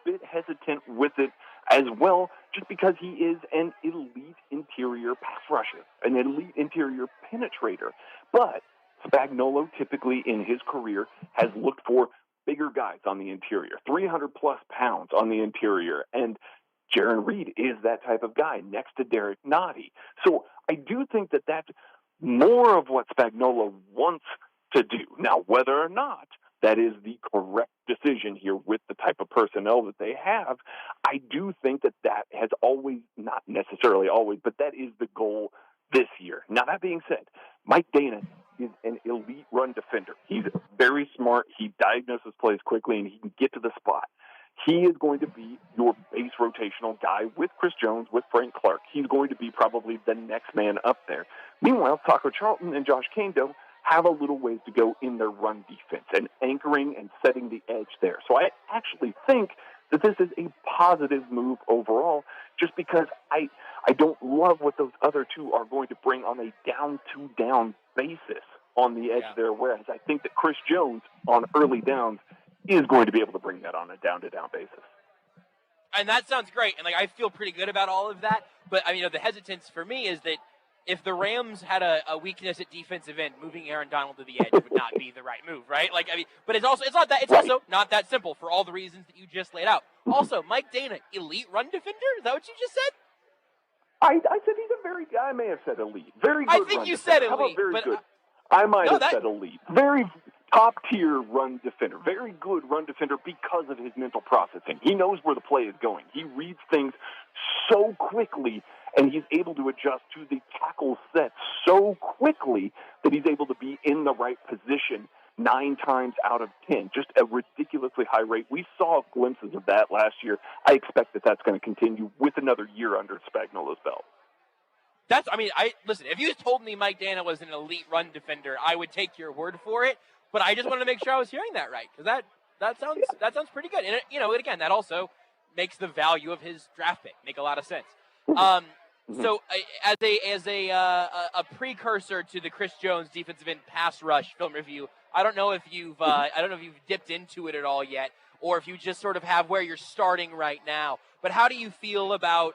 bit hesitant with it as well, just because he is an elite interior pass rusher, an elite interior penetrator. But Spagnuolo typically in his career has looked for bigger guys on the interior, 300-plus pounds on the interior, and Jaron Reed is that type of guy next to Derek Nottie. So I do think that that's more of what Spagnuolo wants to do. Now, whether or not that is the correct decision here with the type of personnel that they have, I do think that has always, not necessarily always, but that is the goal this year. Now, that being said, Mike Dana is an elite run defender. He's very smart. He diagnoses plays quickly, and he can get to the spot. He is going to be your base rotational guy with Chris Jones, with Frank Clark. He's going to be probably the next man up there. Meanwhile, Taco Charlton and Josh Kando have a little ways to go in their run defense and anchoring and setting the edge there. So I actually think that this is a positive move overall, just because I don't love what those other two are going to bring on a down-to-down basis on the edge there, whereas I think that Chris Jones on early downs is going to be able to bring that on a down-to-down basis.
And that sounds great, and I feel pretty good about all of that. But the hesitance for me is that if the Rams had a weakness at defensive end, moving Aaron Donald to the edge would not be the right move, right? But it's also not that simple for all the reasons that you just laid out. Also, Mike Dana, elite run defender? Is that what you just said?
I said he's a very. I may have said elite. Very good.
I think you said elite.
How about very
but
good? I might have said elite. Very top-tier run defender. Very good run defender because of his mental processing. He knows where the play is going. He reads things so quickly, and he's able to adjust to the tackle set so quickly that he's able to be in the right position 9 times out of 10. Just a ridiculously high rate. We saw glimpses of that last year. I expect that that's going to continue with another year under Spagnuolo's belt.
Listen, if you told me Mike Dana was an elite run defender, I would take your word for it. But I just wanted to make sure I was hearing that right, because that sounds pretty good. And again, that also makes the value of his draft pick make a lot of sense. So as a precursor to the Chris Jones defensive end pass rush film review, I don't know if you've dipped into it at all yet, or if you just sort of have where you're starting right now. But how do you feel about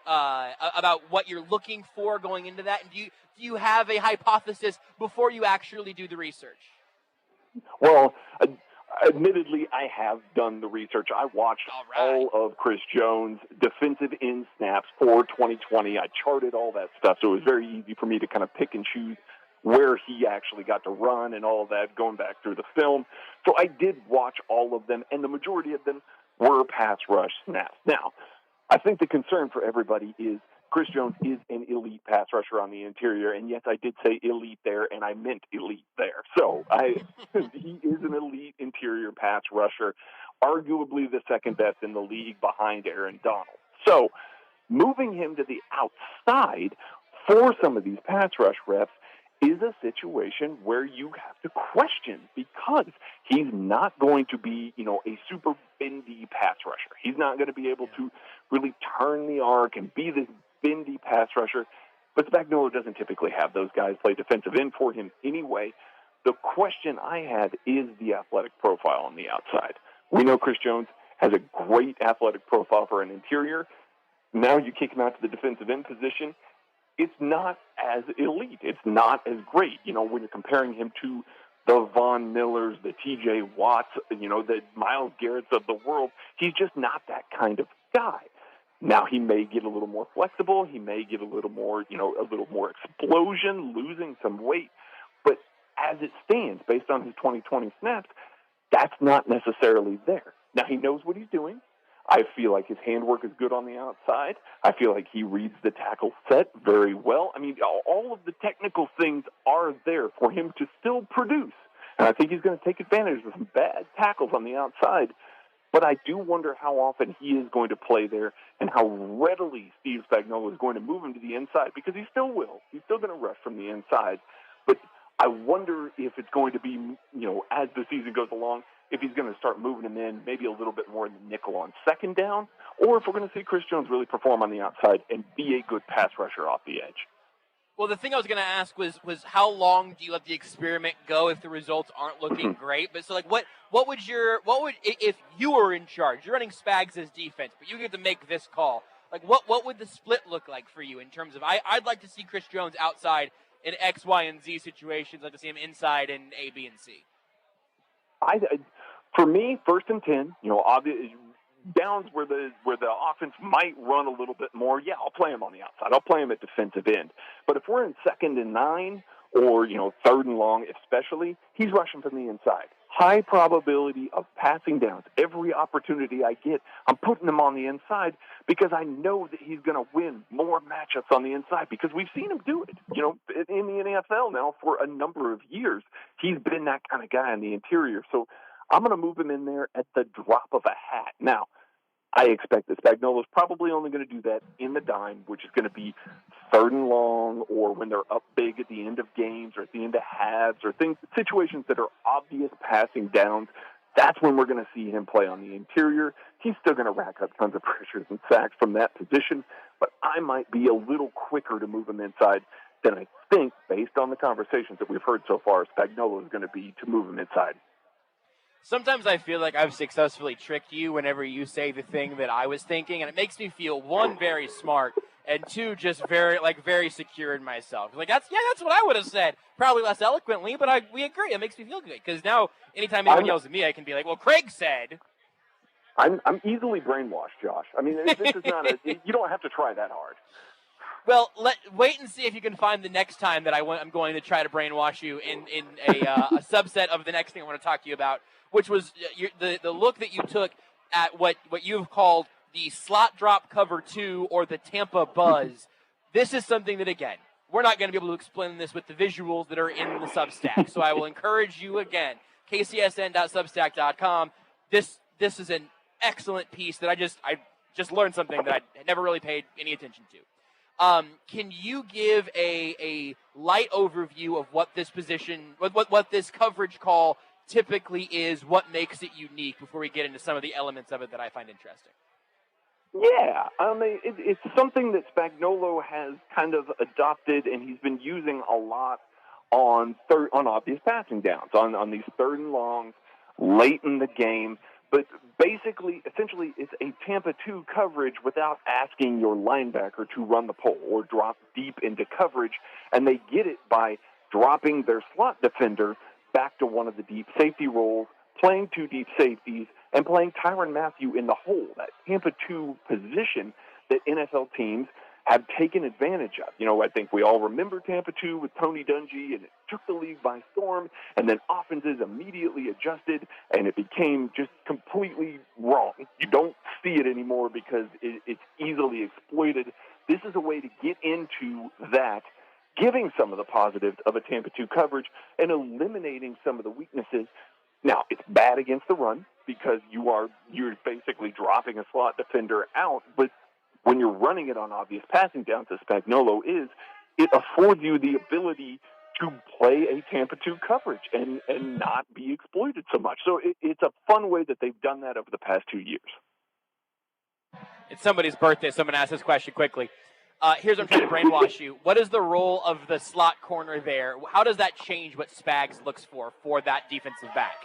what you're looking for going into that? And do you have a hypothesis before you actually do the research?
Well, admittedly, I have done the research. I watched all of Chris Jones' defensive end snaps for 2020. I charted all that stuff, so it was very easy for me to kind of pick and choose where he actually got to run and all of that, going back through the film. So I did watch all of them, and the majority of them were pass rush snaps. Now, I think the concern for everybody is Chris Jones is an elite pass rusher on the interior, and yes, I did say elite there, and I meant elite there. So he is an elite interior pass rusher, arguably the second best in the league behind Aaron Donald. So moving him to the outside for some of these pass rush reps is a situation where you have to question, because he's not going to be, a super bendy pass rusher. He's not going to be able to really turn the arc and be this bendy pass rusher, but Spagnuolo doesn't typically have those guys play defensive end for him anyway. The question I had is the athletic profile on the outside. We know Chris Jones has a great athletic profile for an interior. Now you kick him out to the defensive end position, it's not as elite. It's not as great. When you're comparing him to the Von Millers, the T.J. Watts, the Myles Garretts of the world, he's just not that kind of guy. Now, he may get a little more flexible. He may get a little more explosion, losing some weight. But as it stands, based on his 2020 snaps, that's not necessarily there. Now, he knows what he's doing. I feel like his handwork is good on the outside. I feel like he reads the tackle set very well. I mean, all of the technical things are there for him to still produce. And I think he's going to take advantage of some bad tackles on the outside. But I do wonder how often he is going to play there and how readily Steve Spagnuolo is going to move him to the inside, because he still will. He's still going to rush from the inside. But I wonder if it's going to be, as the season goes along, if he's going to start moving him in maybe a little bit more in the nickel on second down, or if we're going to see Chris Jones really perform on the outside and be a good pass rusher off the edge.
Well, the thing I was going to ask was how long do you let the experiment go if the results aren't looking great? But so, what would if you were in charge, you're running Spags' defense, but you get to make this call, what would the split look like for you in terms of, I'd like to see Chris Jones outside in X, Y, and Z situations. I'd like to see him inside in A, B, and C.
For me, 1st and 10, downs where the offense might run a little bit more, I'll play him on the outside. I'll play him at defensive end. But if we're in 2nd and 9, or, third and long especially, he's rushing from the inside. High probability of passing downs. Every opportunity I get, I'm putting him on the inside because I know that he's going to win more matchups on the inside because we've seen him do it. In the NFL now for a number of years, he's been that kind of guy on the interior. So I'm going to move him in there at the drop of a hat. Now, I expect that Spagnuolo's probably only going to do that in the dime, which is going to be third and long, or when they're up big at the end of games or at the end of halves, or situations that are obvious passing downs. That's when we're going to see him play on the interior. He's still going to rack up tons of pressures and sacks from that position, but I might be a little quicker to move him inside than I think, based on the conversations that we've heard so far, Spagnuolo is going to be to move him inside.
Sometimes I feel like I've successfully tricked you whenever you say the thing that I was thinking, and it makes me feel, one, very smart, and two, just very secure in myself. That's what I would have said. Probably less eloquently, but we agree. It makes me feel good, because now anytime anyone yells at me, I can be like, well, Craig said.
I'm easily brainwashed, Josh. I mean, this is not you don't have to try that hard.
Well, wait and see if you can find the next time that I'm going to try to brainwash you in a subset of the next thing I want to talk to you about, which was the look that you took at what you've called the slot drop cover 2 or the Tampa buzz. This is something that, again, we're not going to be able to explain this with the visuals that are in the Substack. So I will encourage you again, kcsn.substack.com. This is an excellent piece that I just learned something that I never really paid any attention to. Can you give a light overview of what this position, what this coverage call typically is, what makes it unique, before we get into some of the elements of it that I find interesting?
Yeah, it's something that Spagnuolo has kind of adopted, and he's been using a lot on obvious passing downs, on these third and longs late in the game. But basically, essentially, it's a Tampa 2 coverage without asking your linebacker to run the pole or drop deep into coverage, and they get it by dropping their slot defender back to one of the deep safety roles, playing 2 deep safeties, and playing Tyrann Mathieu in the hole, that Tampa 2 position that NFL teams have taken advantage of. I think we all remember Tampa 2 with Tony Dungy, and it took the league by storm, and then offenses immediately adjusted, and it became just completely wrong. You don't see it anymore because it's easily exploited. This is a way to get into that, giving some of the positives of a Tampa 2 coverage and eliminating some of the weaknesses. Now, it's bad against the run because you're basically dropping a slot defender out, but when you're running it on obvious passing downs, as Spagnuolo is, it affords you the ability to play a Tampa 2 coverage and not be exploited so much. So it's a fun way that they've done that over the past 2 years.
It's somebody's birthday. Someone asked this question quickly. Here's what I'm trying to brainwash you. What is the role of the slot corner there? How does that change what Spags looks for that defensive back?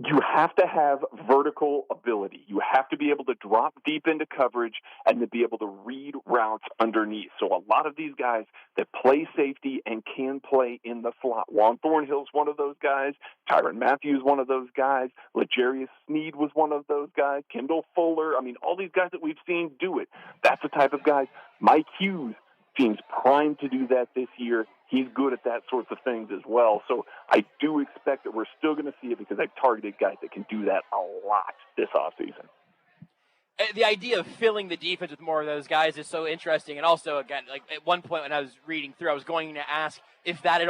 You have to have vertical ability. You have to be able to drop deep into coverage and to be able to read routes underneath. So a lot of these guys that play safety and can play in the slot. Juan Thornhill's one of those guys. Tyrann Mathieu's one of those guys. L'Jarius Sneed was one of those guys. Kendall Fuller. All these guys that we've seen do it. That's the type of guys. Mike Hughes seems primed to do that this year. He's good at that sorts of things as well. So I do expect that we're still going to see it because I've targeted guys that can do that a lot this offseason.
The idea of filling the defense with more of those guys is so interesting. And also, again, at one point when I was reading through, I was going to ask if that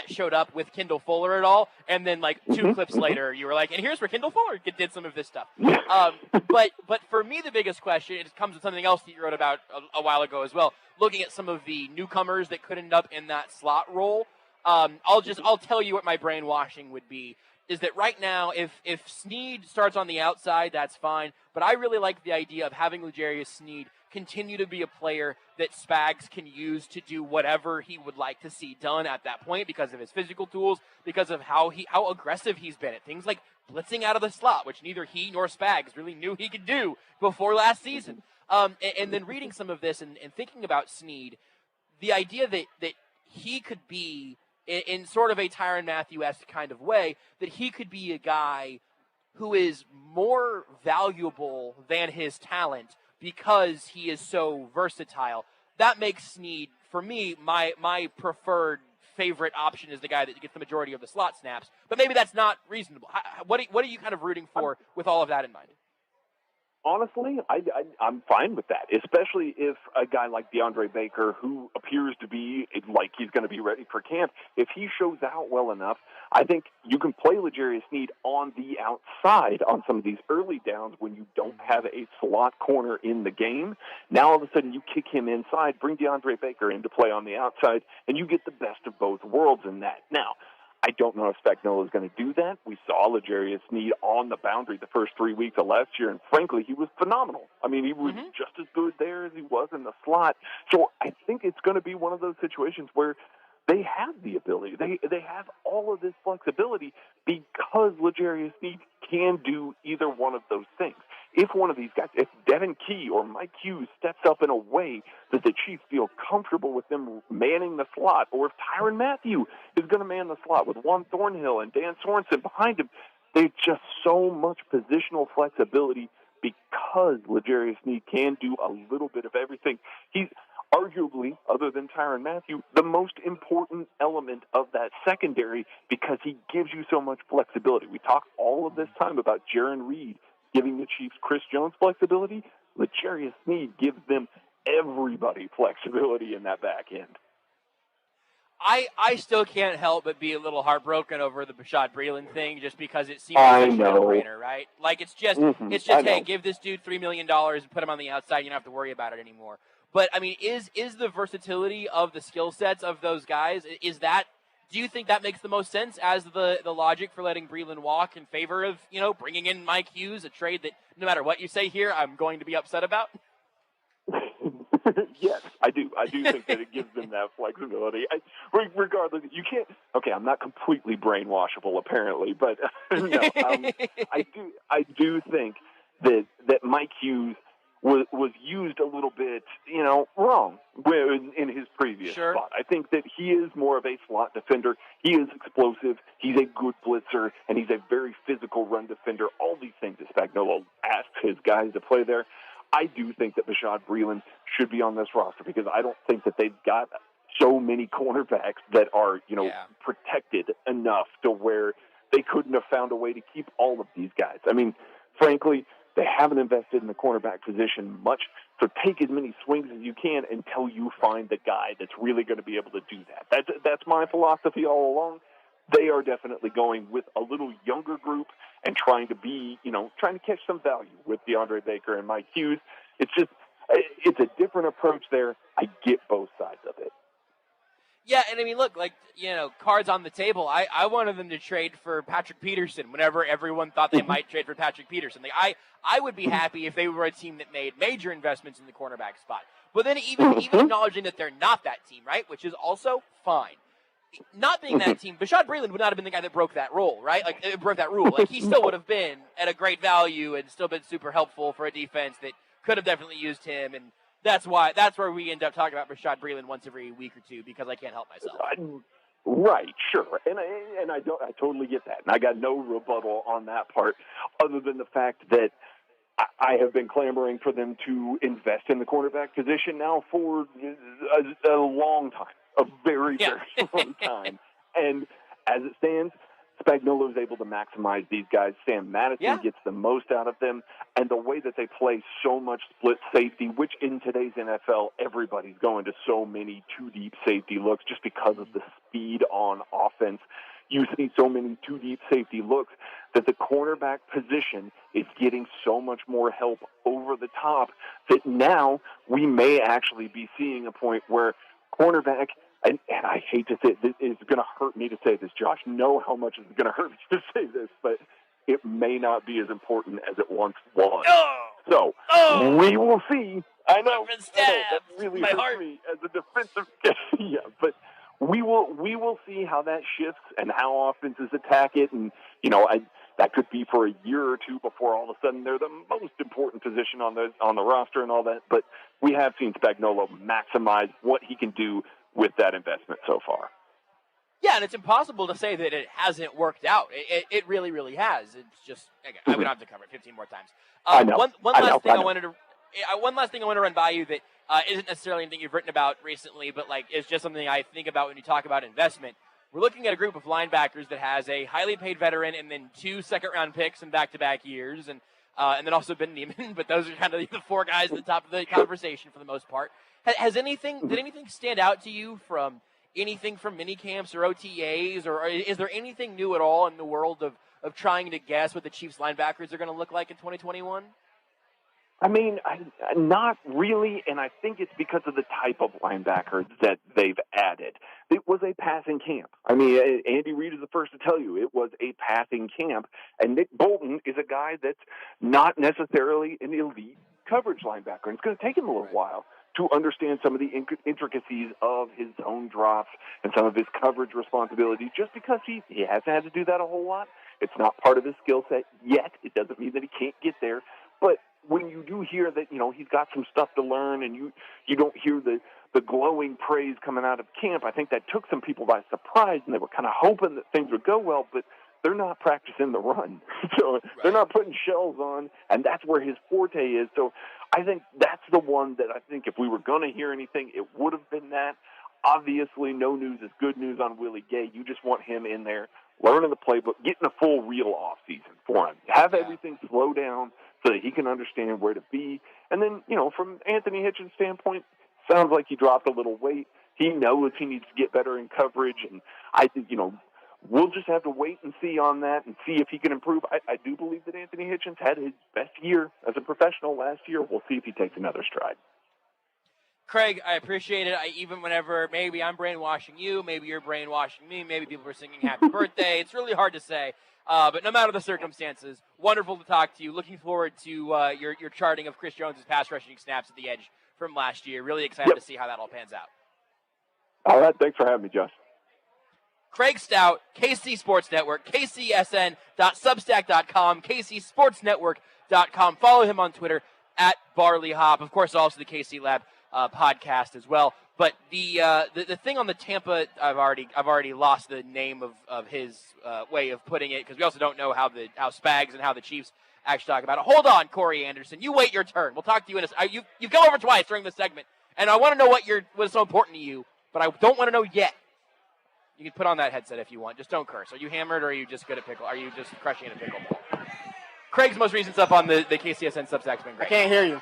showed up with Kendall Fuller at all. And then 2 clips later, you were like, and here's where Kendall Fuller did some of this stuff. But for me, the biggest question, it comes with something else that you wrote about a while ago as well, looking at some of the newcomers that could end up in that slot role. I'll tell you what my brainwashing would be, is that right now, if Sneed starts on the outside, that's fine. But I really like the idea of having L'Jarius Sneed continue to be a player that Spags can use to do whatever he would like to see done at that point because of his physical tools, because of how aggressive he's been at things like blitzing out of the slot, which neither he nor Spags really knew he could do before last season. And then reading some of this and thinking about Sneed, the idea that he could be, in sort of a Tyrann Mathieu-esque kind of way, that he could be a guy who is more valuable than his talent because he is so versatile. That makes Sneed, for me, my preferred favorite option is the guy that gets the majority of the slot snaps, but maybe that's not reasonable. What are you kind of rooting for with all of that in mind?
Honestly, I'm fine with that, especially if a guy like DeAndre Baker, who appears to be like he's going to be ready for camp, if he shows out well enough, I think you can play L'Jarius Sneed on the outside on some of these early downs when you don't have a slot corner in the game. Now all of a sudden you kick him inside, bring DeAndre Baker in to play on the outside, and you get the best of both worlds in that. Now, I don't know if Spagnuolo is going to do that. We saw L'Jarius Sneed on the boundary the first 3 weeks of last year, and frankly, he was phenomenal. I mean, he was just as good there as he was in the slot. So I think it's going to be one of those situations where they have the ability. They have all of this flexibility because L'Jarius Sneed can do either one of those things. If one of these guys, if Devin Key or Mike Hughes steps up in a way that the Chiefs feel comfortable with them manning the slot, or if Tyrann Mathieu is going to man the slot with Juan Thornhill and Dan Sorensen behind him, there's just so much positional flexibility because L'Jarius Sneed can do a little bit of everything. He's arguably, other than Tyrann Mathieu, the most important element of that secondary because he gives you so much flexibility. We talk all of this time about Jaron Reed giving the Chiefs Chris Jones flexibility. L'Jarius Sneed gives them everybody flexibility in that back end.
I still can't help but be a little heartbroken over the Bashaud Breeland thing just because it seems like a no-brainer, right? Like, it's just, hey, give this dude $3 million and put him on the outside. You don't have to worry about it anymore. But, I mean, is the versatility of the skill sets of those guys, do you think that makes the most sense as the logic for letting Breeland walk in favor of, bringing in Mike Hughes, a trade that no matter what you say here, I'm going to be upset about?
Yes, I do. I do think that it gives them that flexibility. Regardless, you can't. Okay, I'm not completely brainwashable, apparently, but no, I do think that Mike Hughes was used a little bit, wrong in his previous spot. I think that he is more of a slot defender. He is explosive. He's a good blitzer, and he's a very physical run defender. All these things that Spagnuolo asks his guys to play there. I do think that Bashaud Breeland should be on this roster because I don't think that they've got so many cornerbacks that are, protected enough to where they couldn't have found a way to keep all of these guys. I mean, frankly, they haven't invested in the cornerback position much, so take as many swings as you can until you find the guy that's really going to be able to do that. That's my philosophy all along. They are definitely going with a little younger group and trying to catch some value with DeAndre Baker and Mike Hughes. It's a different approach there. I get both sides of it.
Yeah, and I mean, look, cards on the table. I wanted them to trade for Patrick Peterson whenever everyone thought they might trade for Patrick Peterson. I would be happy if they were a team that made major investments in the cornerback spot. But then even acknowledging that they're not that team, right, which is also fine. Not being that team, Bashaud Breeland would not have been the guy that broke that rule, right? Broke that rule. He still would have been at a great value and still been super helpful for a defense that could have definitely used him. And that's where we end up talking about Bashaud Breeland once every week or two because I can't help myself.
Right, sure, and I totally get that, and I got no rebuttal on that part, other than the fact that I have been clamoring for them to invest in the cornerback position now for a long time. A very, very long time. And as it stands, Spagnuolo is able to maximize these guys. Sam Madison gets the most out of them. And the way that they play so much split safety, which in today's NFL, everybody's going to so many two-deep safety looks just because of the speed on offense. You see so many two-deep safety looks that the cornerback position is getting so much more help over the top that now we may actually be seeing a point where cornerback, and I hate to say it, it's going to hurt me to say this, Josh. Know how much it's going to hurt me to say this, but it may not be as important as it once was. So we will see. I know that really hurts me as a defensive. But we will see how that shifts and how offenses attack it, and that could be for a year or two before all of a sudden they're the most important position on the roster and all that. But we have seen Spagnuolo maximize what he can do with that investment so far.
Yeah, and it's impossible to say that it hasn't worked out. It really, really has. It's just we don't have to cover it 15 more times. One last thing I wanted to run by you that isn't necessarily anything you've written about recently, but like it's just something I think about when you talk about investment. We're looking at a group of linebackers that has a highly paid veteran and then 2 second-round picks in back-to-back years, and then also Ben Neiman. But those are kind of the 4 guys at the top of the conversation for the most part. Did anything stand out to you from anything from mini camps or OTAs, or is there anything new at all in the world of trying to guess what the Chiefs linebackers are going to look like in 2021?
I mean, not really, and I think it's because of the type of linebackers that they've added. It was a passing camp. I mean, Andy Reid is the first to tell you it was a passing camp, and Nick Bolton is a guy that's not necessarily an elite coverage linebacker, and it's going to take him a little while to understand some of the intricacies of his zone drops and some of his coverage responsibilities, just because he hasn't had to do that a whole lot. It's not part of his skill set yet. It doesn't mean that he can't get there, but when you do hear that, he's got some stuff to learn, and you don't hear the glowing praise coming out of camp, I think that took some people by surprise, and they were kind of hoping that things would go well, but they're not practicing the run. So they're not putting shells on, and that's where his forte is. So I think that's the one that I think if we were going to hear anything, it would have been that. Obviously, no news is good news on Willie Gay. You just want him in there, learning the playbook, getting a full real off season for him. Have everything slow down so that he can understand where to be. And then, from Anthony Hitchens' standpoint, sounds like he dropped a little weight. He knows he needs to get better in coverage, and I think, we'll just have to wait and see on that and see if he can improve. I do believe that Anthony Hitchens had his best year as a professional last year. We'll see if he takes another stride.
Craig, I appreciate it. Even whenever maybe I'm brainwashing you, maybe you're brainwashing me, maybe people are singing happy birthday. It's really hard to say. But no matter the circumstances, wonderful to talk to you. Looking forward to your charting of Chris Jones' pass rushing snaps at the edge from last year. Really excited to see how that all pans out.
All right. Thanks for having me, Josh.
Craig Stout, KC Sports Network, kcsn.substack.com, kcsportsnetwork.com. Follow him on Twitter at BarleyHop. Of course, also the KC Lab podcast as well. But the thing on the Tampa, I've already lost the name of his way of putting it, because we also don't know how Spags and how the Chiefs actually talk about it. Hold on, Corey Anderson. You wait your turn. We'll talk to you in you've come over twice during this segment, and I want to know what's so important to you, but I don't want to know yet. You can put on that headset if you want. Just don't curse. Are you hammered, or are you just good at pickle? Are you just crushing at a pickleball? Craig's most recent stuff on the KCSN Substack's been great.
I can't hear you.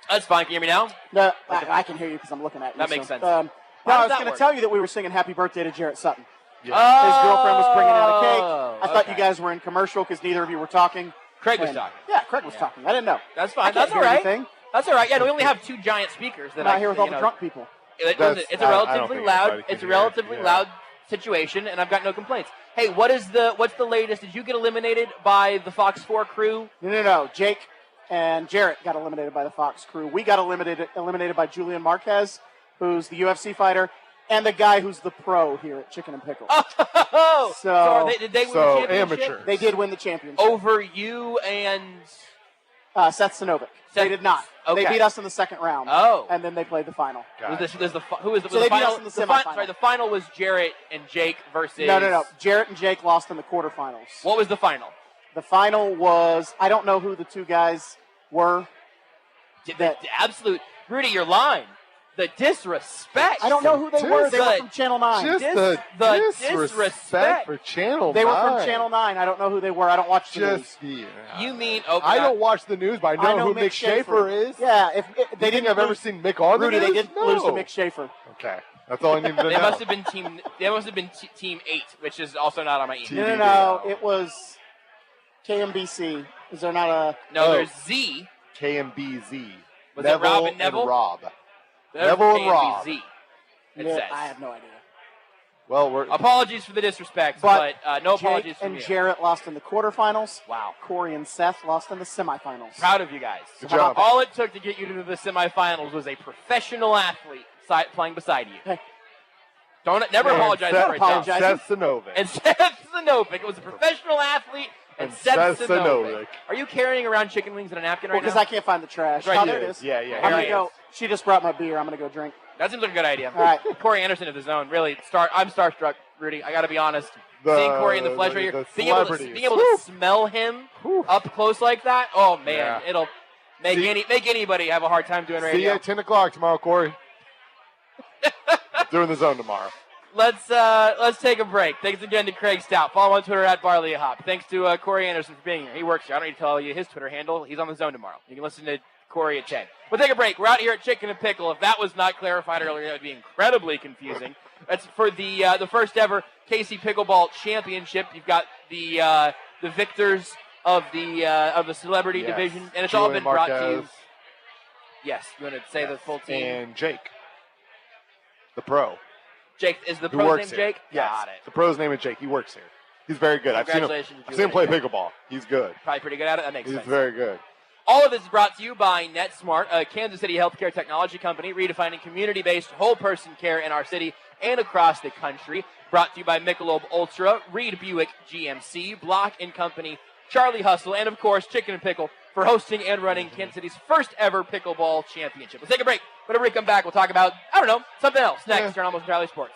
That's fine. Can you hear me now?
No, I can hear you because I'm looking at you.
That makes sense.
I was going to tell you that we were singing Happy Birthday to Jarrett Sutton.
Yeah.
His girlfriend was bringing out a cake. I thought you guys were in commercial because neither of you were talking.
Craig was talking.
Yeah, Craig was talking. I didn't know.
That's fine.
I can't
That's all
hear
right.
anything.
That's all right. Yeah, we only have 2 giant speakers.
I'm not here with all the drunk people.
It's a relatively loud. It's a relatively loud situation, and I've got no complaints. Hey, what's the latest? Did you get eliminated by the Fox 4 crew?
No. Jake and Jarrett got eliminated by the Fox crew. We got eliminated by Julian Marquez, who's the UFC fighter, and the guy who's the pro here at Chicken N Pickle.
Oh,
so
did they win the championship?
Amateur. They did win the championship
over you and
Seth Sinovic. They did not.
Okay.
They beat us in the second round.
Oh,
and then they played the final.
Who was the
they
final?
Beat us in the semifinal.
Sorry, the final was Jarrett and Jake versus.
No. Jarrett and Jake lost in the quarterfinals.
What was the final?
The final was, I don't know who the 2 guys were.
The absolute Rudy, you're lying. The disrespect.
I don't know who they were. They were from Channel 9.
Just the disrespect for Channel 9.
They were from Channel 9. I don't know who they were. I don't watch the news.
You mean
I don't watch the news, but I know who Mick Schaefer is.
Yeah, if they didn't
have ever seen Mick on
Rudy,
the news?
they didn't lose to Mick Schaefer.
Okay, that's all I need to know.
They must have been team 8, which is also not on my email.
No. It was KMBC. Is there not a?
No, there's Z.
KMBZ.
Was it Rob and Neville?
Rob.
Neville and Rob. It says.
I have no idea.
Well,
apologies for the disrespect, but no apologies
from
me.
And Jarrett lost in the quarterfinals.
Wow.
Corey and Seth lost in the semifinals.
Proud of you guys.
Good job.
All it took to get you to the semifinals was a professional athlete playing beside you.
Hey.
Never apologize for it.
Seth Sinovic.
And Seth Sinovic. It was a professional athlete. And Seth Sinovic. Are you carrying around chicken wings in a napkin right now?
Because I can't find the trash.
Right
there it is.
Yeah.
I'm going to go. She just brought my beer. I'm going to go drink.
That seems like a good idea.
All right.
Corey Anderson of the Zone. Really, I'm starstruck, Rudy. I got to be honest. Seeing Corey in the flesh right here. Being able to smell him up close like that. Oh, man. Make anybody have a hard time doing radio.
See you at 10 o'clock tomorrow, Corey. Doing the zone tomorrow.
Let's take a break. Thanks again to Craig Stout. Follow him on Twitter at BarleyHop. Thanks to Corey Anderson for being here. He works here. I don't need to tell you his Twitter handle. He's on the zone tomorrow. You can listen to Corey at 10. We'll take a break. We're out here at Chicken N Pickle. If that was not clarified earlier, that would be incredibly confusing. That's for the first ever KC Pickleball Championship. You've got the victors of the celebrity division, and it's all been brought to you. Yes, you want to say the full team?
And Jake, the pro.
Jake, is the pro's name Jake?
Yes.
Got it.
The pro's name is Jake. He works here. He's very good. I've seen him play pickleball. He's good.
Probably pretty good at it. That makes sense.
He's very good.
All of this is brought to you by NetSmart, a Kansas City healthcare technology company redefining community-based whole-person care in our city and across the country. Brought to you by Michelob Ultra, Reed Buick GMC, Block & Company, Charlie Hustle, and, of course, Chicken N Pickle for hosting and running Kansas City's first ever pickleball championship. Let's take a break. Whenever we come back, we'll talk about, something else next here on Almost Entirely Sports.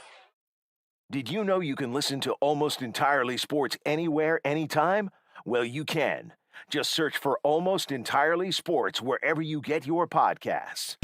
Did you know you can listen to Almost Entirely Sports anywhere, anytime? Well, you can. Just search for Almost Entirely Sports wherever you get your podcasts.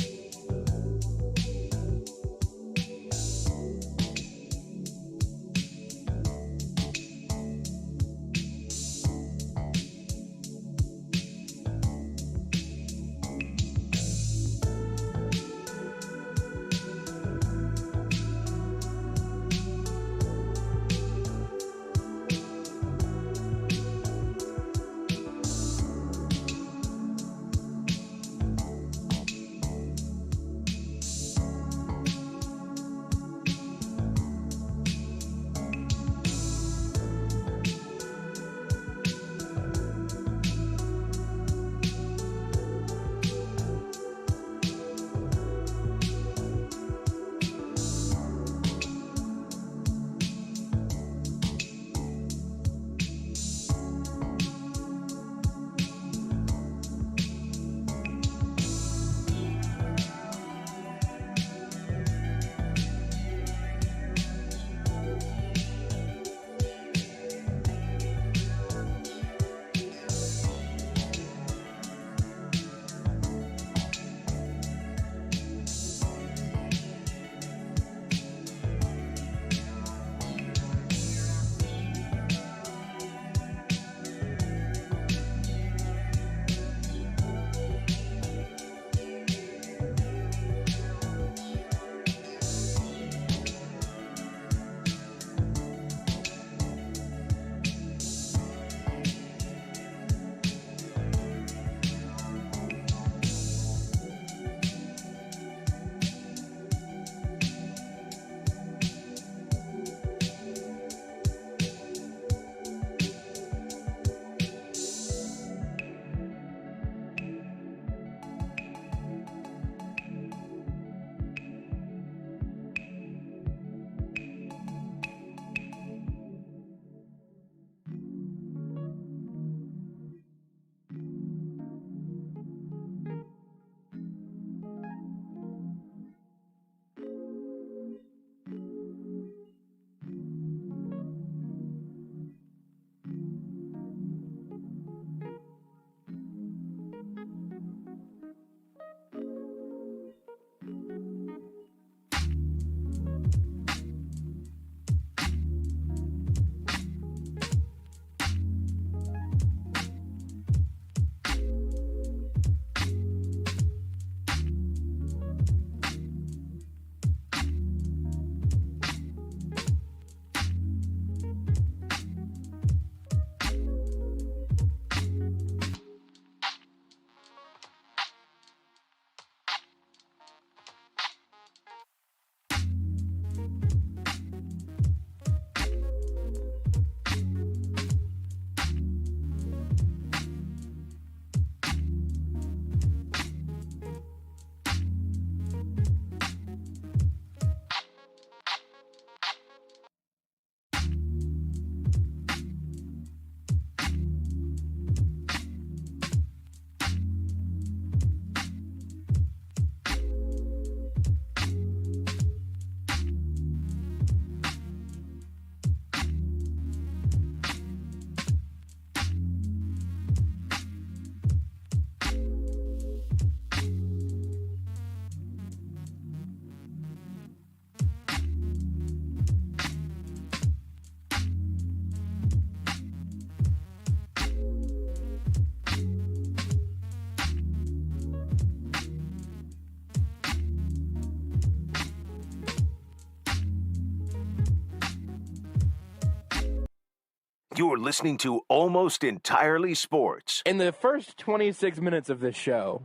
You're listening to Almost Entirely Sports.
In the first 26 minutes of this show,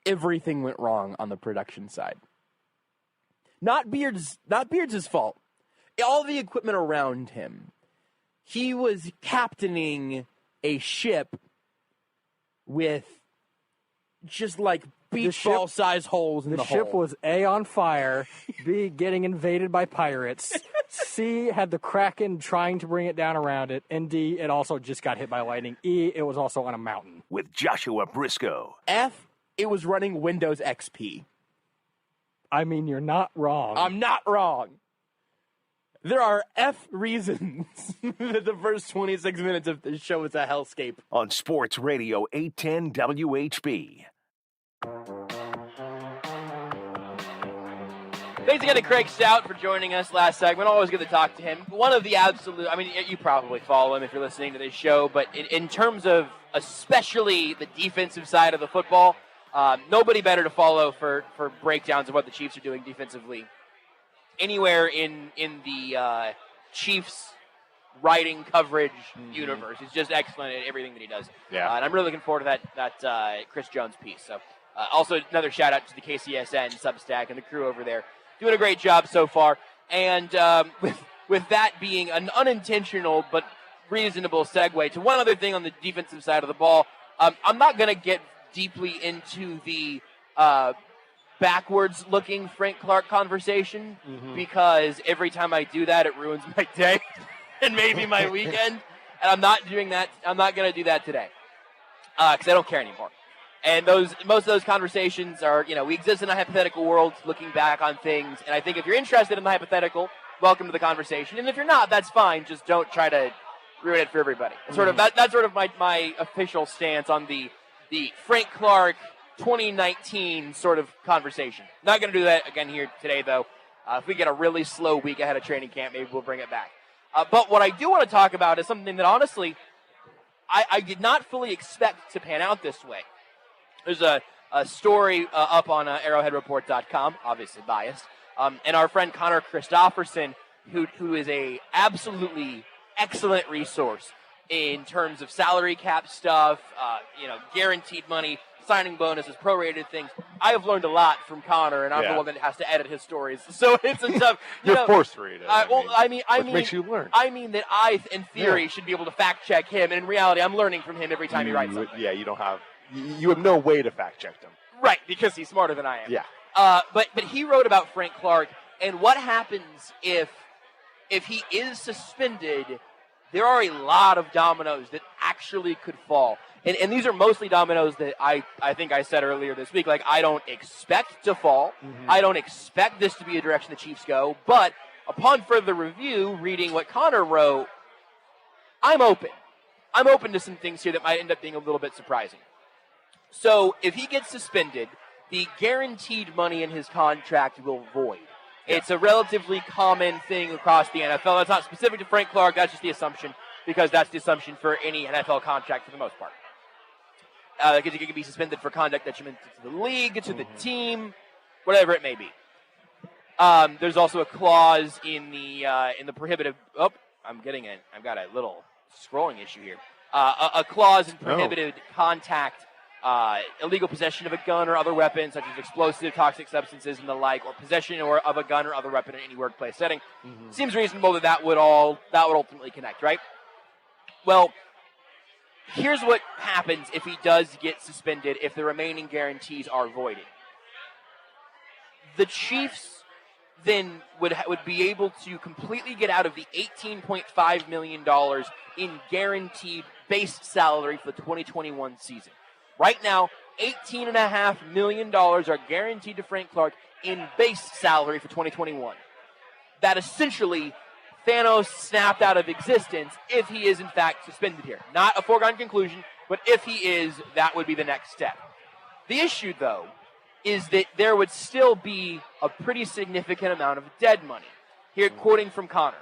everything went wrong on the production side. Not Beards' fault. All the equipment around him. He was captaining a ship with just like beach ball size holes in the hull.
The ship was A, on fire, B, getting invaded by pirates, C, had the Kraken trying to bring it down around it, and D, it also just got hit by lightning. E, it was also on a mountain.
With Joshua Brisco.
F, it was running Windows XP.
I mean, you're not wrong.
I'm not wrong. There are F reasons that the first 26 minutes of this show is a hellscape.
On Sports Radio 810 WHB.
Thanks again to Craig Stout for joining us last segment. Always good to talk to him. One of the absolute, I mean, you probably follow him if you're listening to this show, but in terms of especially the defensive side of the football, nobody better to follow for breakdowns of what the Chiefs are doing defensively. Anywhere in the Chiefs writing coverage universe. He's just excellent at everything that he does.
Yeah.
And I'm really looking forward to that Chris Jones piece. So also another shout out to the KCSN Substack and the crew over there. Doing a great job so far. And with that being an unintentional but reasonable segue to one other thing on the defensive side of the ball, I'm not going to get deeply into the backwards-looking Frank Clark conversation because every time I do that, it ruins my day and maybe my weekend. And I'm not doing that. I'm not going to do that today because I don't care anymore. And most of those conversations are, we exist in a hypothetical world looking back on things. And I think if you're interested in the hypothetical, welcome to the conversation. And if you're not, that's fine. Just don't try to ruin it for everybody. That's sort of my official stance on the Frank Clark 2019 sort of conversation. Not going to do that again here today, though. If we get a really slow week ahead of training camp, maybe we'll bring it back. But what I do want to talk about is something that, honestly, I did not fully expect to pan out this way. There's a story up on arrowheadreport.com, obviously biased, and our friend Connor Christofferson, who is a absolutely excellent resource in terms of salary cap stuff, guaranteed money, signing bonuses, prorated things. I have learned a lot from Connor, and I'm the one that has to edit his stories. So it's a tough.
You're forced to read it.
I mean,
makes you learn.
I mean that I, in theory, should be able to fact check him, and in reality, I'm learning from him every time he writes something.
Yeah, you have no way to fact check them.
Right, because he's smarter than I am.
Yeah.
But he wrote about Frank Clark and what happens if he is suspended. There are a lot of dominoes that actually could fall. And these are mostly dominoes that I think I said earlier this week. Like, I don't expect to fall. I don't expect this to be a direction the Chiefs go. But upon further review, reading what Connor wrote, I'm open. I'm open to some things here that might end up being a little bit surprising. So if he gets suspended, the guaranteed money in his contract will void. It's a relatively common thing across the NFL. That's not specific to Frank Clark. That's just the assumption, because that's the assumption for any NFL contract for the most part. Because he could be suspended for conduct detrimental to the league, to the team, whatever it may be. There's also a clause in the prohibitive. Oh, I've got a little scrolling issue here. A clause in prohibited contact. Illegal possession of a gun or other weapon, such as explosive, toxic substances, and the like, or possession of a gun or other weapon in any workplace setting. Seems reasonable that would ultimately connect, right? Well, here's what happens if he does get suspended if the remaining guarantees are voided. The Chiefs then would be able to completely get out of the $18.5 million in guaranteed base salary for the 2021 season. Right now, $18.5 million are guaranteed to Frank Clark in base salary for 2021. That essentially Thanos snapped out of existence if he is in fact suspended here. Not a foregone conclusion, but if he is, that would be the next step. The issue, though, is that there would still be a pretty significant amount of dead money. Here, quoting from Connor.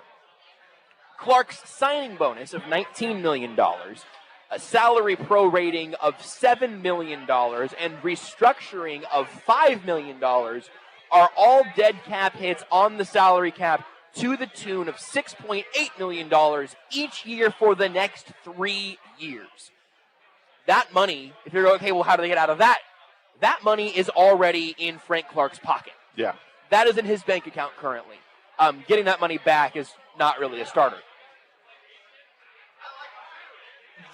Clark's signing bonus of $19 million, a salary prorating of $7 million, and restructuring of $5 million are all dead cap hits on the salary cap to the tune of $6.8 million each year for the next 3 years. That money, if you're okay, well, how do they get out of that? That money is already in Frank Clark's pocket.
Yeah.
That is in his bank account currently. Getting that money back is not really a starter.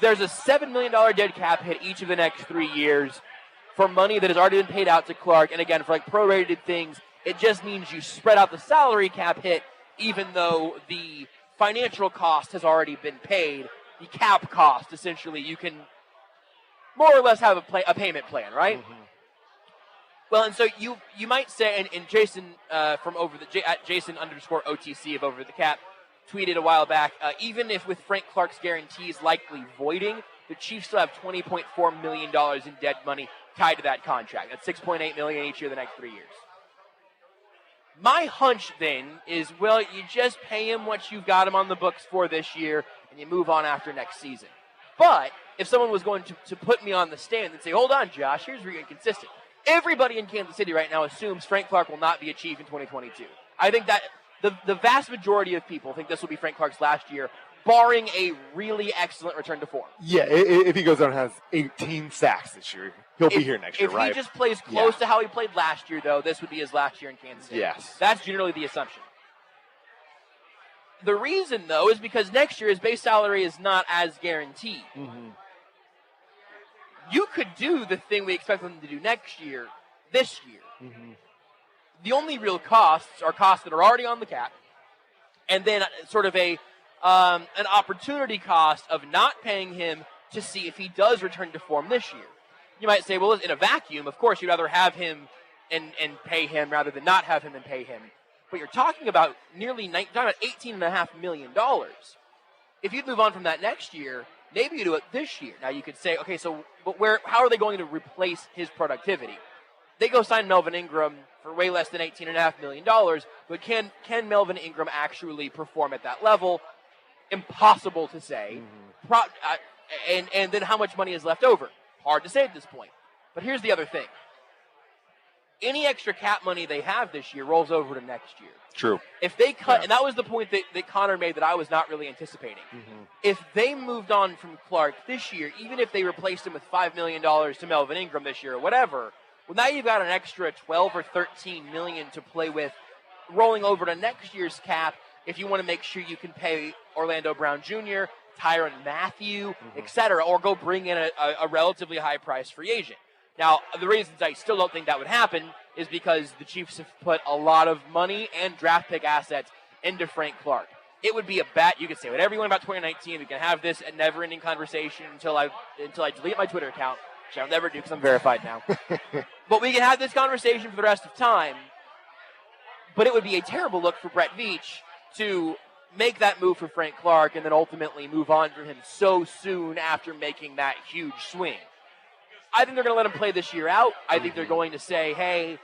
There's a $7 million dead cap hit each of the next 3 years for money that has already been paid out to Clark. And again, for like prorated things, it just means you spread out the salary cap hit, even though the financial cost has already been paid. The cap cost, essentially, you can more or less have a payment plan, right? Mm-hmm. Well, and so you might say, and Jason from over the at Jason_OTC of Over the Cap tweeted a while back, even if with Frank Clark's guarantees likely voiding, the Chiefs still have $20.4 million in dead money tied to that contract. That's $6.8 million each year the next 3 years. My hunch then is, well, you just pay him what you've got him on the books for this year, and you move on after next season. But if someone was going to put me on the stand and say, hold on, Josh, here's where you're inconsistent. Everybody in Kansas City right now assumes Frank Clark will not be a Chief in 2022. I think that the vast majority of people think this will be Frank Clark's last year, barring a really excellent return to form.
Yeah, if he goes out and has 18 sacks this year, he'll be here next year, right?
If he just plays close to how he played last year, though, this would be his last year in Kansas City.
Yes.
That's generally the assumption. The reason, though, is because next year his base salary is not as guaranteed.
Mm-hmm.
You could do the thing we expect them to do next year, this year.
Mm-hmm.
The only real costs are costs that are already on the cap, and then sort of an opportunity cost of not paying him to see if he does return to form this year. You might say, well, in a vacuum, of course, you'd rather have him and pay him rather than not have him and pay him. But you're talking about $18.5 million. If you move on from that next year, maybe you do it this year. Now you could say, okay, so but how are they going to replace his productivity? They go sign Melvin Ingram for way less than $18.5 million, but can Melvin Ingram actually perform at that level? Impossible to say. Mm-hmm. And then how much money is left over? Hard to say at this point. But here's the other thing. Any extra cap money they have this year rolls over to next year.
True.
If they cut, and that was the point that Connor made that I was not really anticipating. Mm-hmm. If they moved on from Clark this year, even if they replaced him with $5 million to Melvin Ingram this year or whatever, well, now you've got an extra $12 or $13 million to play with rolling over to next year's cap if you want to make sure you can pay Orlando Brown Jr., Tyrann Mathieu, etc., or go bring in a relatively high-priced free agent. Now, the reasons I still don't think that would happen is because the Chiefs have put a lot of money and draft pick assets into Frank Clark. It would be a bet. You could say whatever you want about 2019. We can have this a never-ending conversation until I delete my Twitter account, which I'll never do because I'm verified now. But we can have this conversation for the rest of time. But it would be a terrible look for Brett Veach to make that move for Frank Clark and then ultimately move on from him so soon after making that huge swing. I think they're going to let him play this year out. I think they're going to say, hey,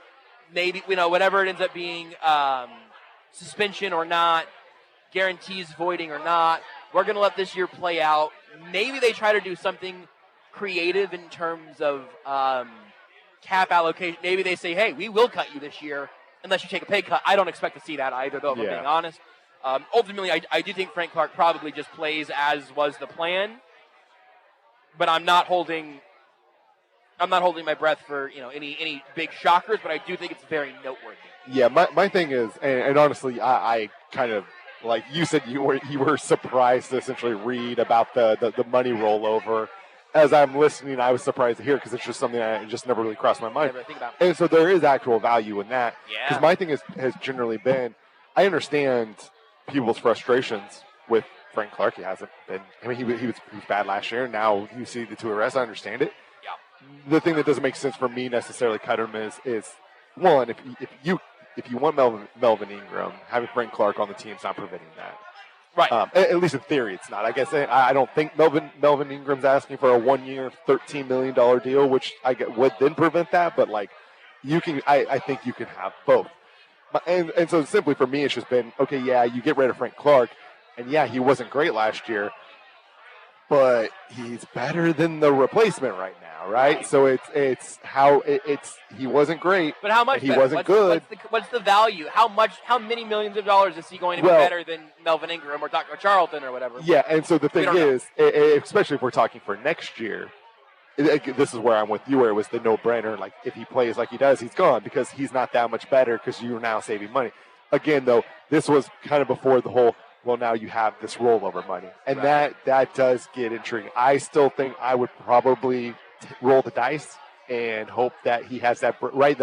maybe, whatever it ends up being, suspension or not, guarantees voiding or not, we're going to let this year play out. Maybe they try to do something creative in terms of cap allocation. Maybe they say, hey, we will cut you this year unless you take a pay cut. I don't expect to see that either, though, if I'm being honest. Ultimately, I do think Frank Clark probably just plays as was the plan, but I'm not holding my breath for any big shockers, but I do think it's very noteworthy.
Yeah, my thing is, and honestly, I kind of, like you said, you were surprised to essentially read about the money rollover. As I'm listening, I was surprised to hear because it's just something that just never really crossed my mind.
Never think about.
And so there is actual value in that.
Yeah.
Because my thing has generally been, I understand people's frustrations with Frank Clark. He hasn't been. I mean, he was bad last year. Now you see the two arrests. I understand it. The thing that doesn't make sense for me necessarily cut him is one, if you want Melvin Ingram, having Frank Clark on the team is not preventing that.
Right.
At least in theory, it's not. I guess I don't think Melvin Ingram's asking for a 1-year, $13 million deal, which would then prevent that. But like, you can. I think you can have both. And so simply for me, it's just been okay. Yeah, you get rid of Frank Clark, and yeah, he wasn't great last year. but he's better than the replacement right now, right? So it's he wasn't great,
but how much
he
better?
wasn't good.
What's the value? How many millions of dollars is he going to be better than Melvin Ingram or Dr. Charlton or whatever?
Yeah, and so the thing is, especially if we're talking for next year, this is where I'm with you, where it was the no-brainer. Like, if he plays like he does, he's gone because he's not that much better because you're now saving money. Again, though, this was kind of before the whole, well, now you have this rollover money. And that does get intriguing. I still think I would probably roll the dice and hope that he has that reward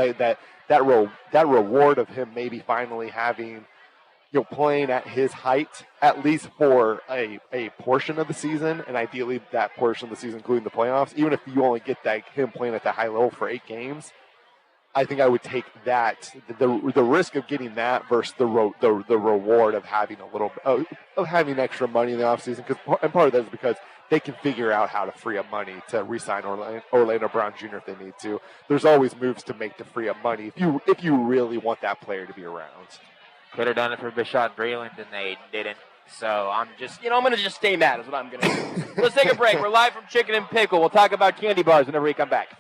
of him maybe finally having, playing at his height, at least for a portion of the season, and ideally that portion of the season, including the playoffs. Even if you only get him playing at that high level for 8 games, I think I would take that, the risk of getting that versus the reward of having a little of having extra money in the offseason. And part of that is because they can figure out how to free up money to re-sign Orlando Brown Jr. if they need to. There's always moves to make to free up money if you really want that player to be around.
Could have done it for Bashad Breeland, and they didn't. So I'm just,
I'm going to just stay mad is what I'm going to do. Let's take a break. We're live from Chicken N Pickle. We'll talk about candy bars whenever we come back.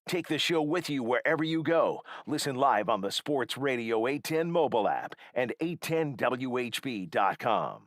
Take the show with you wherever you go. Listen live on the Sports Radio 810 mobile app and 810WHB.com.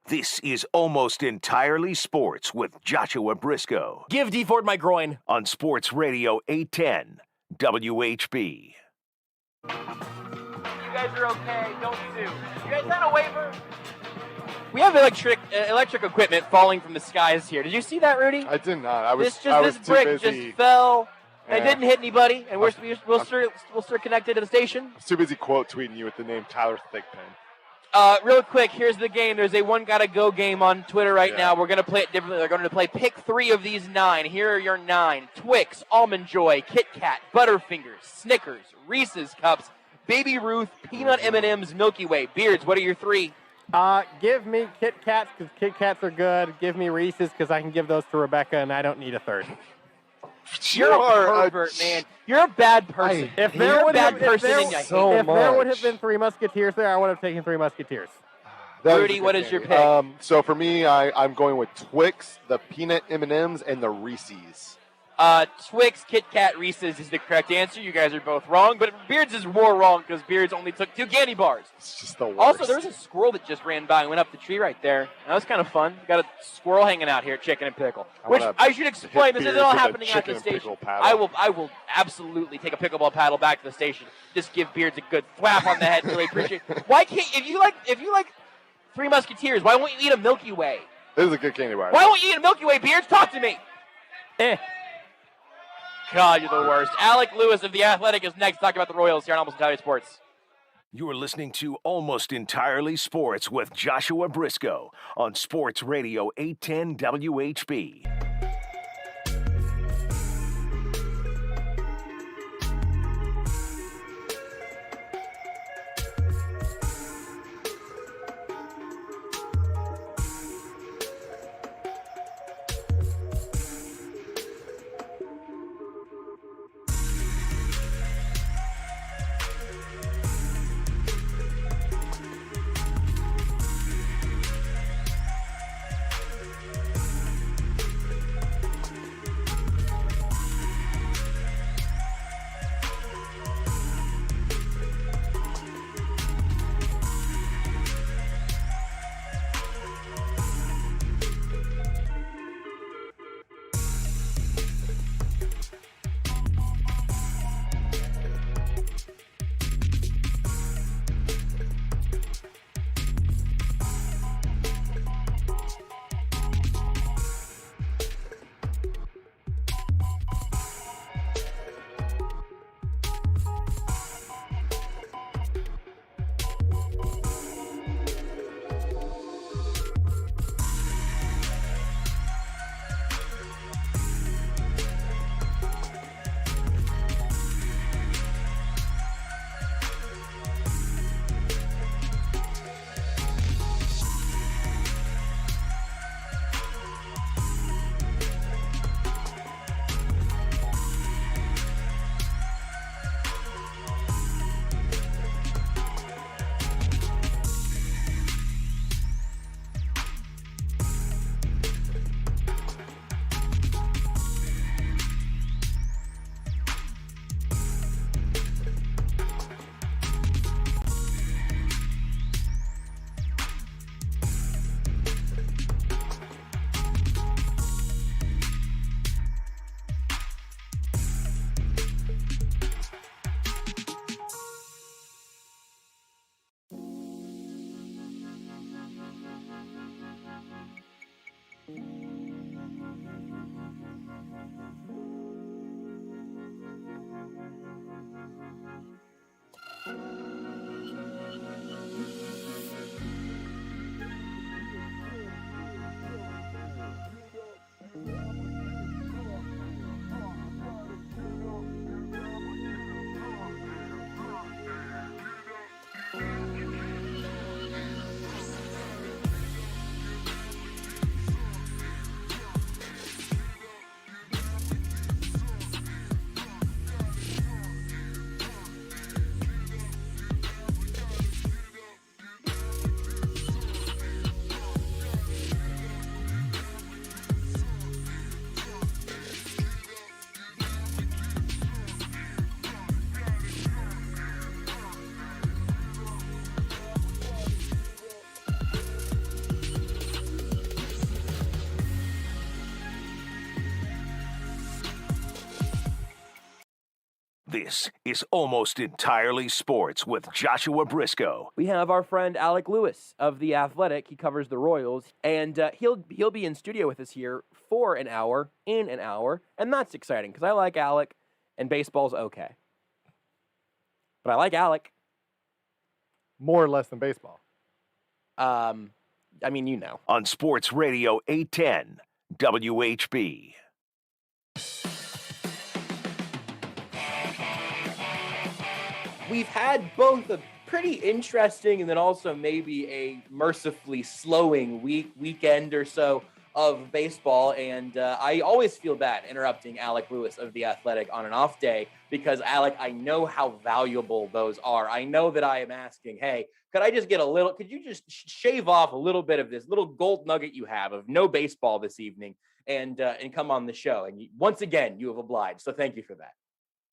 This is Almost Entirely Sports with Joshua Brisco.
Give D Ford my groin.
On Sports Radio 810 WHB.
You guys are okay. Don't sue. You guys had a waiver? We have electric equipment falling from the skies here. Did you see that, Rudy?
I did not. I was
this
too
brick
busy.
just fell. And it didn't hit anybody, and we'll still connected to the station.
I was too busy quote tweeting you with the name Tyler Thigpen.
Real quick, here's the game. There's a one gotta go game on Twitter right now. We're gonna play it differently. They're going to play pick 3 of these 9. Here are your 9: Twix, Almond Joy, Kit Kat, Butterfingers, Snickers, Reese's Cups, Baby Ruth, Peanut M&Ms, Milky Way. Beards, what are your 3?
Give me Kit Kats because Kit Kats are good. Give me Reese's because I can give those to Rebecca and I don't need a third.
You're a pervert, man. You're a bad person.
If there would have been 3 Musketeers there, I would have taken 3 Musketeers.
Rudy, what is your pick?
So for me, I'm going with Twix, the peanut M&Ms, and the Reese's.
Twix, Kit Kat, Reese's is the correct answer. You guys are both wrong, but Beards is more wrong because Beards only took 2 candy bars.
It's just the worst.
Also, there was a squirrel that just ran by and went up the tree right there. That was kind of fun. We got a squirrel hanging out here at Chicken and Pickle, which I should explain. This isn't all happening at the station. I will absolutely take a pickleball paddle back to the station. Just give Beards a good thwap on the head. Really appreciate it. Why can't if you like 3 Musketeers? Why won't you eat a Milky Way?
This is a good candy bar.
Why won't you eat a Milky Way, Beards? Talk to me. God, you're the worst. Alec Lewis of The Athletic is next. Talk about the Royals here on Almost Entirely Sports.
You are listening to Almost Entirely Sports with Joshua Brisco on Sports Radio 810 WHB. This is Almost Entirely Sports with Joshua Brisco.
We have our friend Alec Lewis of The Athletic. He covers the Royals, and he'll be in studio with us here for an hour, and that's exciting because I like Alec, and baseball's okay. But I like Alec.
More or less than baseball.
I mean, you know.
On Sports Radio 810 WHB.
We've had both a pretty interesting and then also maybe a mercifully slowing weekend or so of baseball, and I always feel bad interrupting Alec Lewis of The Athletic on an off day because, Alec, I know how valuable those are. I know that I am asking, hey, could you just shave off a little bit of this little gold nugget you have of no baseball this evening and come on the show? And once again, you have obliged, so thank you for that.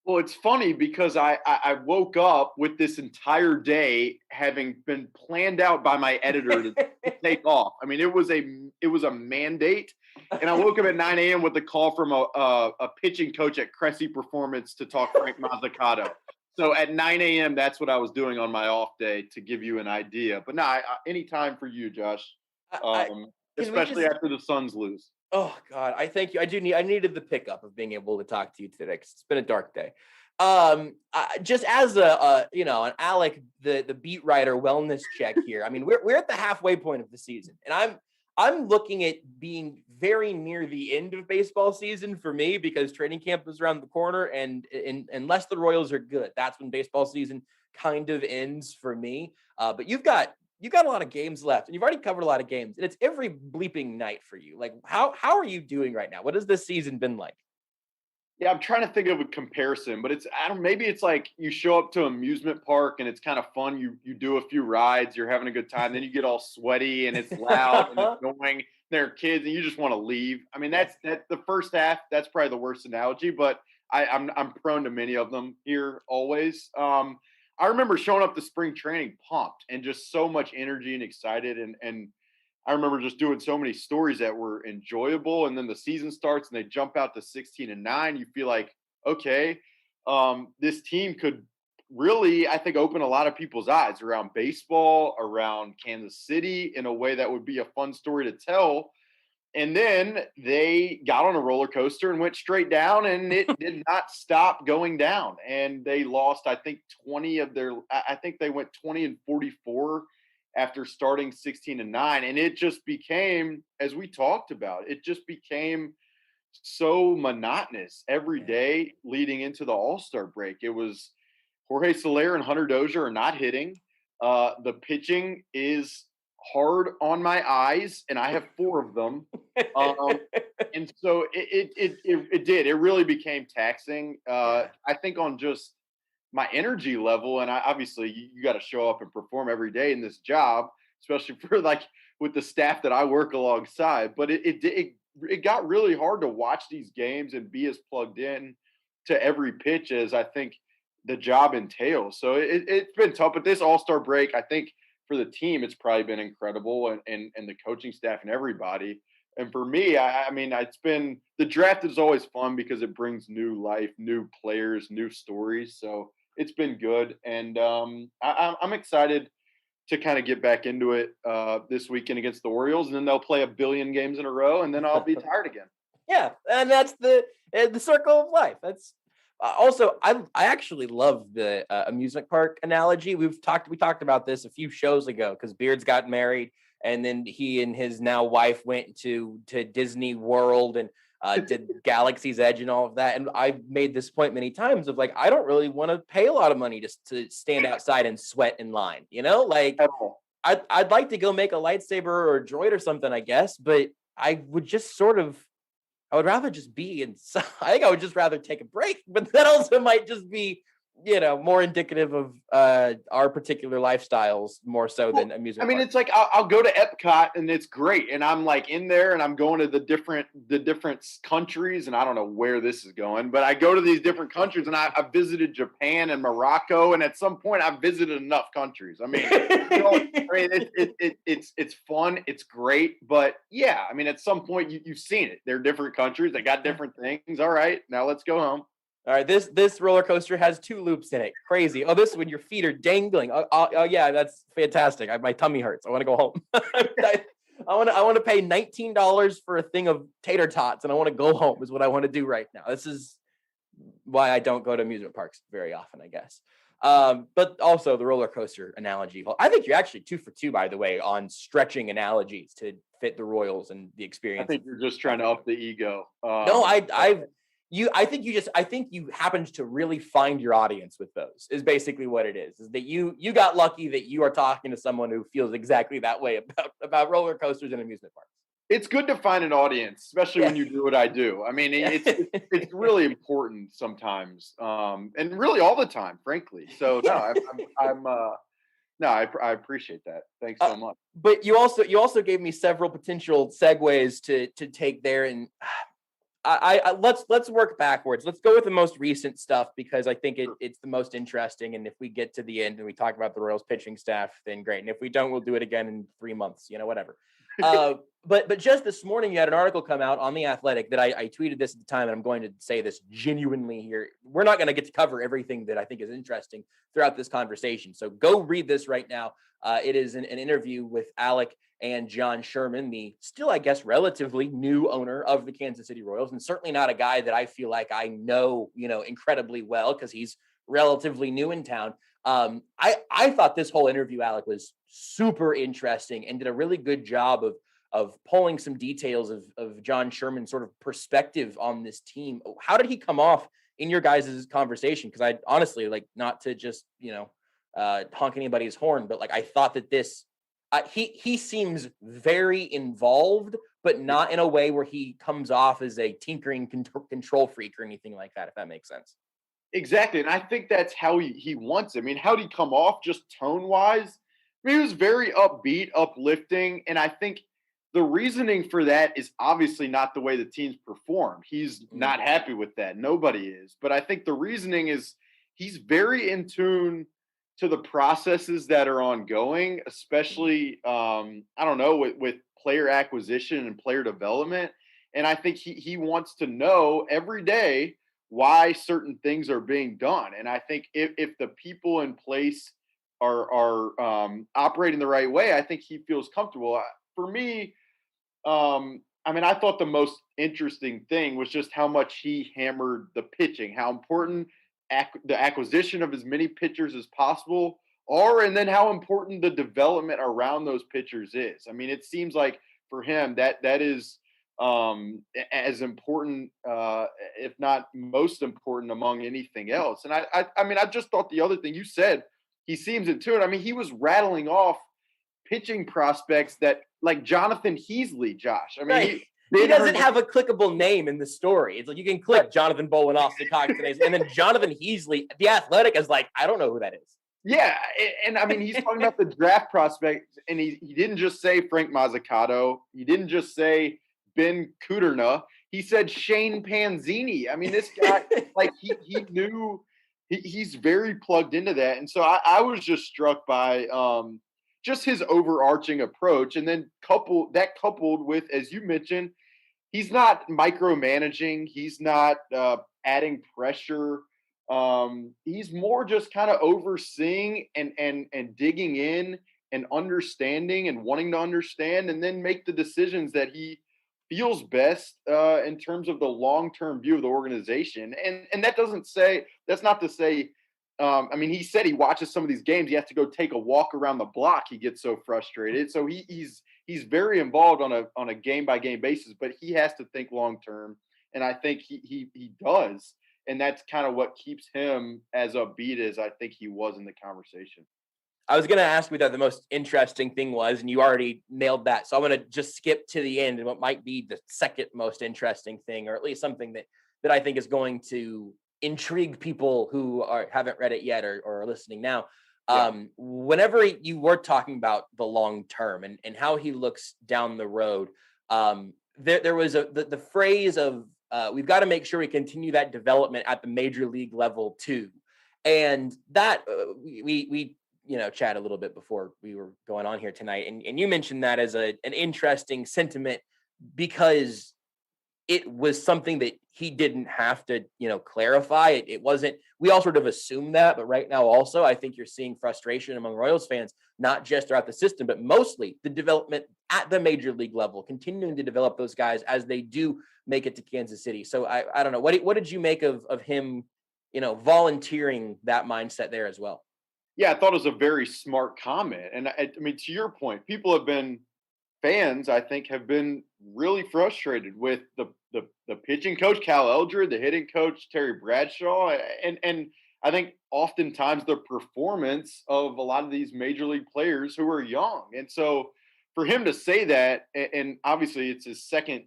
Well, it's funny because I woke up with this entire day having been planned out by my editor to take off. I mean, it was a mandate, and I woke up at 9 a.m. with a call from a pitching coach at Cressy Performance to talk Frank Mazzucato. So at 9 a.m., that's what I was doing on my off day, to give you an idea. But no, any time for you, Josh, especially after the Suns lose.
Oh God, I thank you. I needed the pickup of being able to talk to you today because it's been a dark day. Just as an Alec, the beat writer wellness check here. I mean, we're at the halfway point of the season, and I'm looking at being very near the end of baseball season for me because training camp is around the corner, and unless the Royals are good, that's when baseball season kind of ends for me. But you've got a lot of games left, and you've already covered a lot of games, and it's every bleeping night for you. Like, how are you doing right now? What has this season been like?
Yeah, I'm trying to think of a comparison, but maybe it's like you show up to an amusement park and it's kind of fun. You do a few rides, you're having a good time, then you get all sweaty and it's loud and it's annoying. There are kids and you just want to leave. I mean, that's the first half. That's probably the worst analogy, but I'm prone to many of them here always. I remember showing up to spring training pumped and just so much energy and excited. And I remember just doing so many stories that were enjoyable. And then the season starts and they jump out to 16-9. You feel like, okay, this team could really, I think, open a lot of people's eyes around baseball, around Kansas City in a way that would be a fun story to tell. And then they got on a roller coaster and went straight down, and it did not stop going down. And they lost, I think, I think they went 20-44 after starting 16-9. And it just became, as we talked about, it just became so monotonous every day leading into the All-Star break. It was Jorge Soler and Hunter Dozier are not hitting. The pitching is hard on my eyes, and I have 4 of them. And so it really became taxing. I think on just my energy level, and obviously you got to show up and perform every day in this job, especially for with the staff that I work alongside. But it got really hard to watch these games and be as plugged in to every pitch as I think the job entails. So it's been tough. But this All-Star break, I think, for the team, it's probably been incredible, and the coaching staff and everybody. And for me, I mean, it's been, the draft is always fun because it brings new life, new players, new stories. So it's been good. And I'm excited to kind of get back into it this weekend against the Orioles, and then they'll play 1 billion games in a row, and then I'll be tired again.
Yeah, and that's the circle of life. That's also, I actually love the amusement park analogy. We talked about this a few shows ago because Beards got married, and then he and his now wife went to Disney World and did Galaxy's Edge and all of that. And I've made this point many times of I don't really want to pay a lot of money just to stand outside and sweat in line. I'd like to go make a lightsaber or a droid or something, I guess, but I would just I would rather just be inside. I think I would just rather take a break, but that also might just be, more indicative of our particular lifestyles more so than amusement.
I mean,
park.
it's like I'll go to Epcot and it's great, and I'm in there and I'm going to the different countries, and I don't know where this is going, but I go to these different countries, and I visited Japan and Morocco, and at some point I've visited enough countries. I mean, it's fun, it's great, but yeah, I mean, at some point you've seen it. They're different countries, they got different things. All right, now let's go home.
All right, this roller coaster has 2 loops in it. Crazy. Oh, this when your feet are dangling. Oh yeah, that's fantastic. My tummy hurts. I want to go home. I want to pay $19 for a thing of tater tots, and I want to go home. Is what I want to do right now. This is why I don't go to amusement parks very often, I guess. But also the roller coaster analogy. I think you're actually 2 for 2, by the way, on stretching analogies to fit the Royals and the experience.
I think you're just trying to up the ego.
No, I think you happened to really find your audience with those. Is basically what it is. Is that you got lucky that you are talking to someone who feels exactly that way about roller coasters and amusement parks.
It's good to find an audience, especially when you do what I do. I mean, it's really important sometimes, and really all the time, frankly. So no, I appreciate that. Thanks so much.
But you also gave me several potential segues to take there, and let's work backwards. Let's go with the most recent stuff because I think it's the most interesting. And if we get to the end and we talk about the Royals pitching staff, then great. And if we don't, we'll do it again in 3 months. Whatever. But just this morning, you had an article come out on The Athletic that I tweeted this at the time, and I'm going to say this genuinely here. We're not going to get to cover everything that I think is interesting throughout this conversation. So go read this right now. It is an interview with Alec and John Sherman, the still, I guess, relatively new owner of the Kansas City Royals, and certainly not a guy that I feel like I know, incredibly well because he's relatively new in town. I thought this whole interview, Alec, was super interesting and did a really good job of pulling some details of John Sherman's sort of perspective on this team. How did he come off in your guys' conversation? Because I honestly, not to just, honk anybody's horn, but I thought that this, he seems very involved, but not in a way where he comes off as a tinkering control freak or anything like that, if that makes sense.
Exactly. And I think that's how he wants it. I mean, how did he come off just tone-wise? I mean, he was very upbeat, uplifting, and I think the reasoning for that is obviously not the way the team's performed. He's not happy with that. Nobody is. But I think the reasoning is he's very in tune to the processes that are ongoing, especially, with player acquisition and player development. And I think he wants to know every day why certain things are being done. And I think if the people in place are operating the right way, I think he feels comfortable. For me, I thought the most interesting thing was just how much he hammered the pitching, how important the acquisition of as many pitchers as possible are, and then how important the development around those pitchers is. I mean, it seems like for him that is as important, if not most important, among anything else. And I just thought the other thing you said, he seems into it. I mean, he was rattling off pitching prospects that like Jonathan Heasley, Josh. I mean,
right. He doesn't have a clickable name in the story. It's like you can click Jonathan Bolinoff, and then Jonathan Heasley, The Athletic, is like, I don't know who that is.
Yeah, and I mean, he's talking about the draft prospects, and he didn't just say Frank Mazzucato. He didn't just say Ben Kudrna. He said Shane Panzini. I mean, this guy, he knew he's very plugged into that. And so I was just struck by just his overarching approach. And then coupled with, as you mentioned, he's not micromanaging. He's not adding pressure. He's more just kind of overseeing and digging in and understanding and wanting to understand and then make the decisions that he feels best in terms of the long-term view of the organization. And that's not to say, he said he watches some of these games. He has to go take a walk around the block. He gets so frustrated. So he's very involved on a game-by-game basis, but he has to think long-term. And I think he does. And that's kind of what keeps him as upbeat as I think he was in the conversation.
I was going to ask you what the most interesting thing was, and you already nailed that. So I'm going to just skip to the end and what might be the second most interesting thing, or at least something that I think is going to intrigue people who haven't read it yet or are listening now. Yeah. Whenever you were talking about the long term and how he looks down the road, there was the phrase of we've got to make sure we continue that development at the major league level too, and that we chat a little bit before we were going on here tonight, and you mentioned that as an interesting sentiment because it was something that he didn't have to, clarify it. It wasn't, we all sort of assumed that, but right now also, I think you're seeing frustration among Royals fans, not just throughout the system, but mostly the development at the major league level, continuing to develop those guys as they do make it to Kansas City. So I don't know. What did you make of him, volunteering that mindset there as well?
Yeah, I thought it was a very smart comment. And I mean, to your point, fans, I think, have been really frustrated with the pitching coach, Cal Eldred, the hitting coach, Terry Bradshaw. And I think oftentimes the performance of a lot of these major league players who are young. And so for him to say that, and obviously it's his second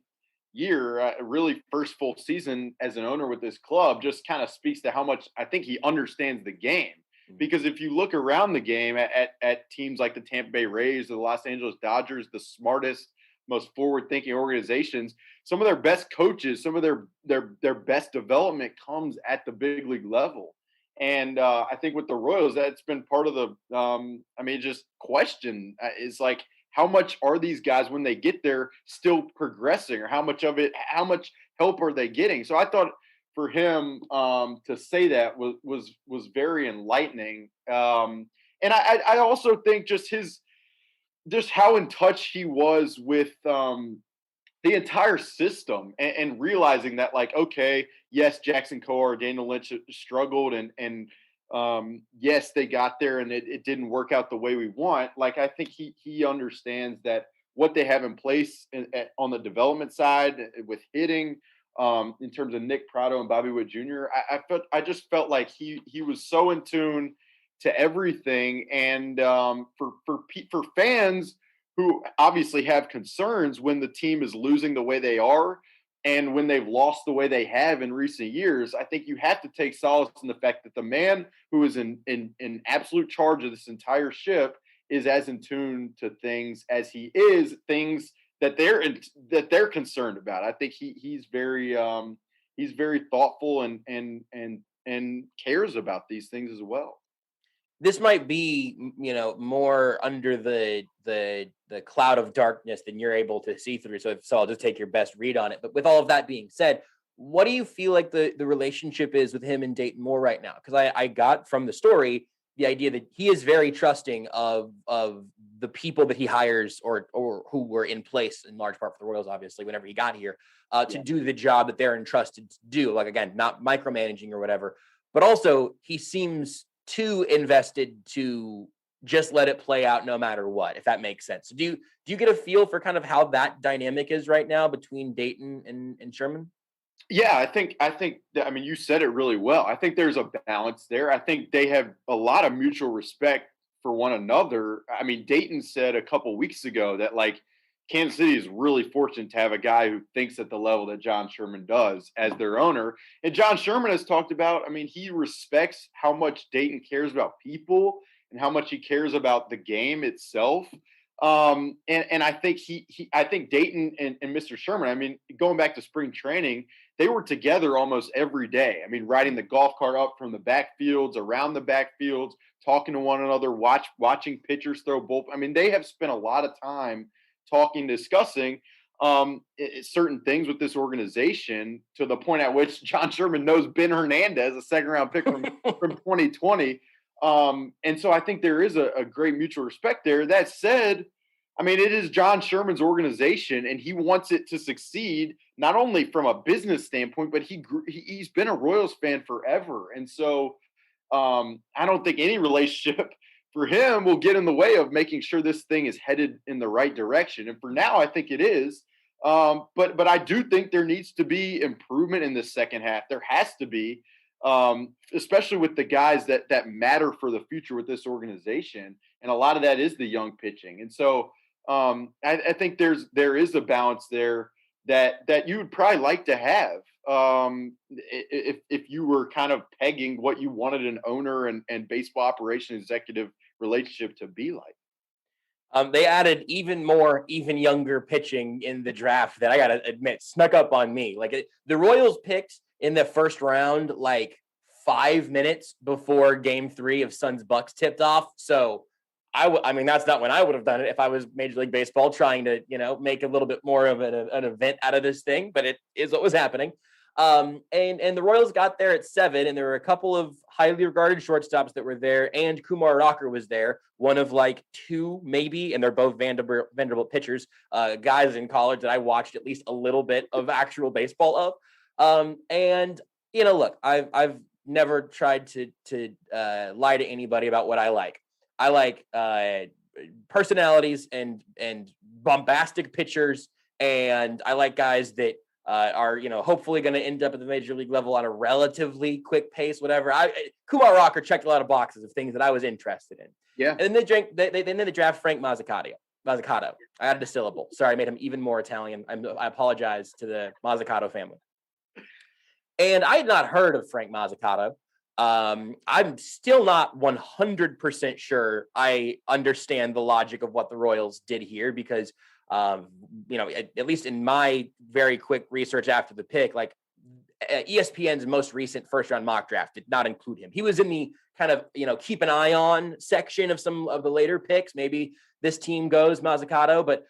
year, really first full season as an owner with this club, just kind of speaks to how much I think he understands the game. Because if you look around the game at teams like the Tampa Bay Rays or the Los Angeles Dodgers, the smartest, most forward-thinking organizations, some of their best coaches, some of their best development comes at the big league level. And I think with the Royals, that's been part of the, just question is like, how much are these guys when they get there still progressing, or how much help are they getting? So I thought, for him to say that was very enlightening, and I also think just how in touch he was with the entire system, and realizing that, like, okay, yes, Jackson Kowar, Daniel Lynch struggled, and yes, they got there and it didn't work out the way we want. Like, I think he understands that what they have in place on the development side with hitting. In terms of Nick Prado and Bobby Witt Jr., I just felt like he was so in tune to everything, and for fans who obviously have concerns when the team is losing the way they are, and when they've lost the way they have in recent years, I think you have to take solace in the fact that the man who is in absolute charge of this entire ship is as in tune to things as he is things that they're concerned about. I think he's very thoughtful and cares about these things as well.
This might be, more under the cloud of darkness than you're able to see through. So I'll just take your best read on it. But with all of that being said, what do you feel like the relationship is with him and Dayton Moore right now? Because I got from the story the idea that he is very trusting of the people that he hires or who were in place in large part for the Royals, obviously, whenever he got here, to do the job that they're entrusted to do. Like, again, not micromanaging or whatever, but also he seems too invested to just let it play out no matter what, if that makes sense. Do you get a feel for kind of how that dynamic is right now between Dayton and Sherman?
Yeah, I think that, you said it really well. I think there's a balance there. I think they have a lot of mutual respect for one another. Dayton said a couple weeks ago that, like, Kansas City is really fortunate to have a guy who thinks at the level that John Sherman does as their owner. And John Sherman has talked about, he respects how much Dayton cares about people and how much he cares about the game itself. And I think I think Dayton and Mr. Sherman, going back to spring training, they were together almost every day. Riding the golf cart up from the backfields, around the backfields, talking to one another, watching pitchers throw bull. They have spent a lot of time talking, discussing certain things with this organization, to the point at which John Sherman knows Ben Hernandez, a second-round pick from 2020. And so I think there is a great mutual respect there. That said, it is John Sherman's organization, and he wants it to succeed, not only from a business standpoint, but he's been a Royals fan forever. And so I don't think any relationship for him will get in the way of making sure this thing is headed in the right direction. And for now, I think it is. But I do think there needs to be improvement in the second half. There has to be, especially with the guys that matter for the future with this organization. And a lot of that is the young pitching. And so I think there is a balance there that you would probably like to have if you were kind of pegging what you wanted an owner and baseball operation executive relationship to be like.
They added even younger pitching in the draft that, I gotta admit, snuck up on me. Like, the Royals picked in the first round like 5 minutes before Game 3 of Suns Bucks tipped off. So that's not when I would have done it if I was Major League Baseball trying to make a little bit more of an event out of this thing. But it is what was happening. And the Royals got there at 7, and there were a couple of highly regarded shortstops that were there, and Kumar Rocker was there, one of like 2 maybe, and they're both Vanderbilt pitchers, guys in college that I watched at least a little bit of actual baseball of. And look, I've never tried to lie to anybody about what I like. I like personalities and bombastic pitchers, and I like guys that are hopefully going to end up at the major league level on a relatively quick pace, whatever. Kumar Rocker checked a lot of boxes of things that I was interested in.
Yeah.
And then they draft Frank Mazzucato. I added a syllable. Sorry, I made him even more Italian. I apologize to the Mazzucato family. And I had not heard of Frank Mazzucato. I'm still not 100% sure I understand the logic of what the Royals did here because at least in my very quick research after the pick, like ESPN's most recent first round mock draft did not include him. He was in the kind of, keep an eye on section of some of the later picks. Maybe this team goes Mazzucato, but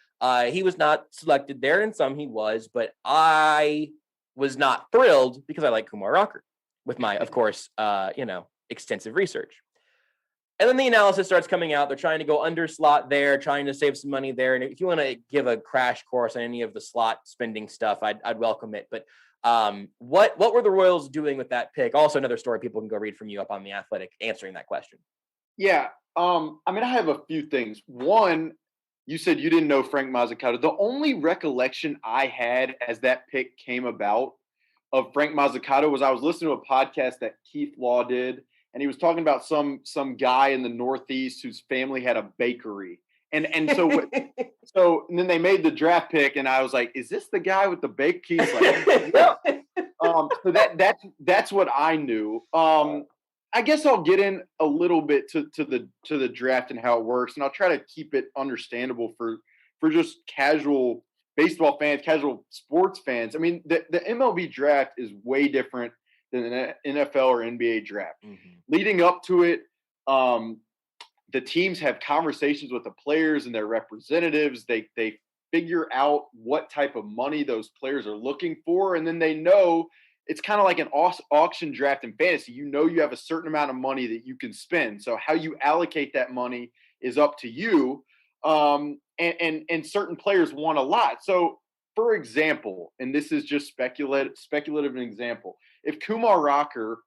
he was not selected there, and some he was, but I was not thrilled because I like Kumar Rocker with my, of course, extensive research. And then the analysis starts coming out. They're trying to go under slot there, trying to save some money there. And if you want to give a crash course on any of the slot spending stuff, I'd welcome it. But what were the Royals doing with that pick? Also, another story people can go read from you up on The Athletic answering that question.
Yeah. I have a few things. One, you said you didn't know Frank Mazzucato. The only recollection I had as that pick came about of Frank Mazzucato was I was listening to a podcast that Keith Law did. And he was talking about some guy in the Northeast whose family had a bakery. And so and then they made the draft pick, and I was like, is this the guy with the bake? He's like, yeah. So that's what I knew. I guess I'll get in a little bit to the draft and how it works, and I'll try to keep it understandable for just casual baseball fans, casual sports fans. I mean, the MLB draft is way different than an NFL or NBA draft. Mm-hmm. Leading up to it, the teams have conversations with the players and their representatives. They figure out what type of money those players are looking for, and then they know it's kind of like an auction draft in fantasy. You have a certain amount of money that you can spend. So how you allocate that money is up to you. And certain players want a lot. So, for example, and this is just speculative an example, if Kumar Rocker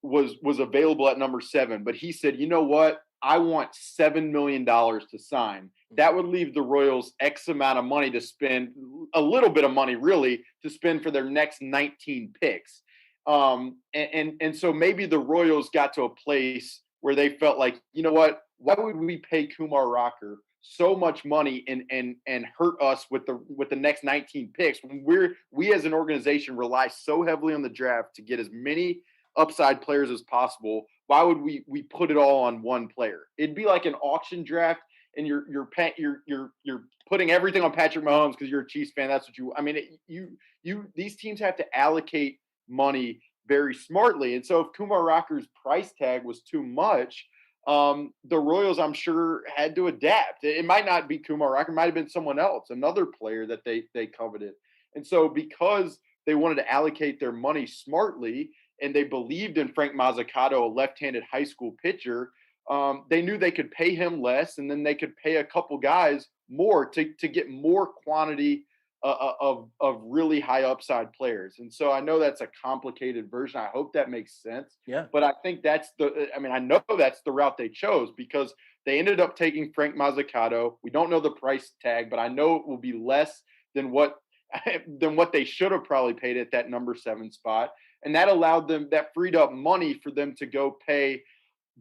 was available at number 7, but he said, you know what, I want $7 million to sign, that would leave the Royals X amount of money to spend, a little bit of money really, to spend for their next 19 picks. And so maybe the Royals got to a place where they felt like, you know what, why would we pay Kumar Rocker so much money and hurt us with the next 19 picks when we as an organization rely so heavily on the draft to get as many upside players as possible? Why would we put it all on one player? It'd be like an auction draft, and you're putting everything on Patrick Mahomes because you're a Chiefs fan. That's what these teams have to allocate money very smartly. And so if Kumar Rocker's price tag was too much, the Royals, I'm sure, had to adapt. It might not be Kumar Rocker, it might have been someone else, another player that they coveted. And so because they wanted to allocate their money smartly and they believed in Frank Mazzucato, a left-handed high school pitcher, they knew they could pay him less, and then they could pay a couple guys more to get more quantity of really high upside players. And so I know that's a complicated version. I hope that makes sense.
Yeah.
But I think I know that's the route they chose because they ended up taking Frank Mazzucato. We don't know the price tag, but I know it will be less than what they should have probably paid at that number 7 spot. And that freed up money for them to go pay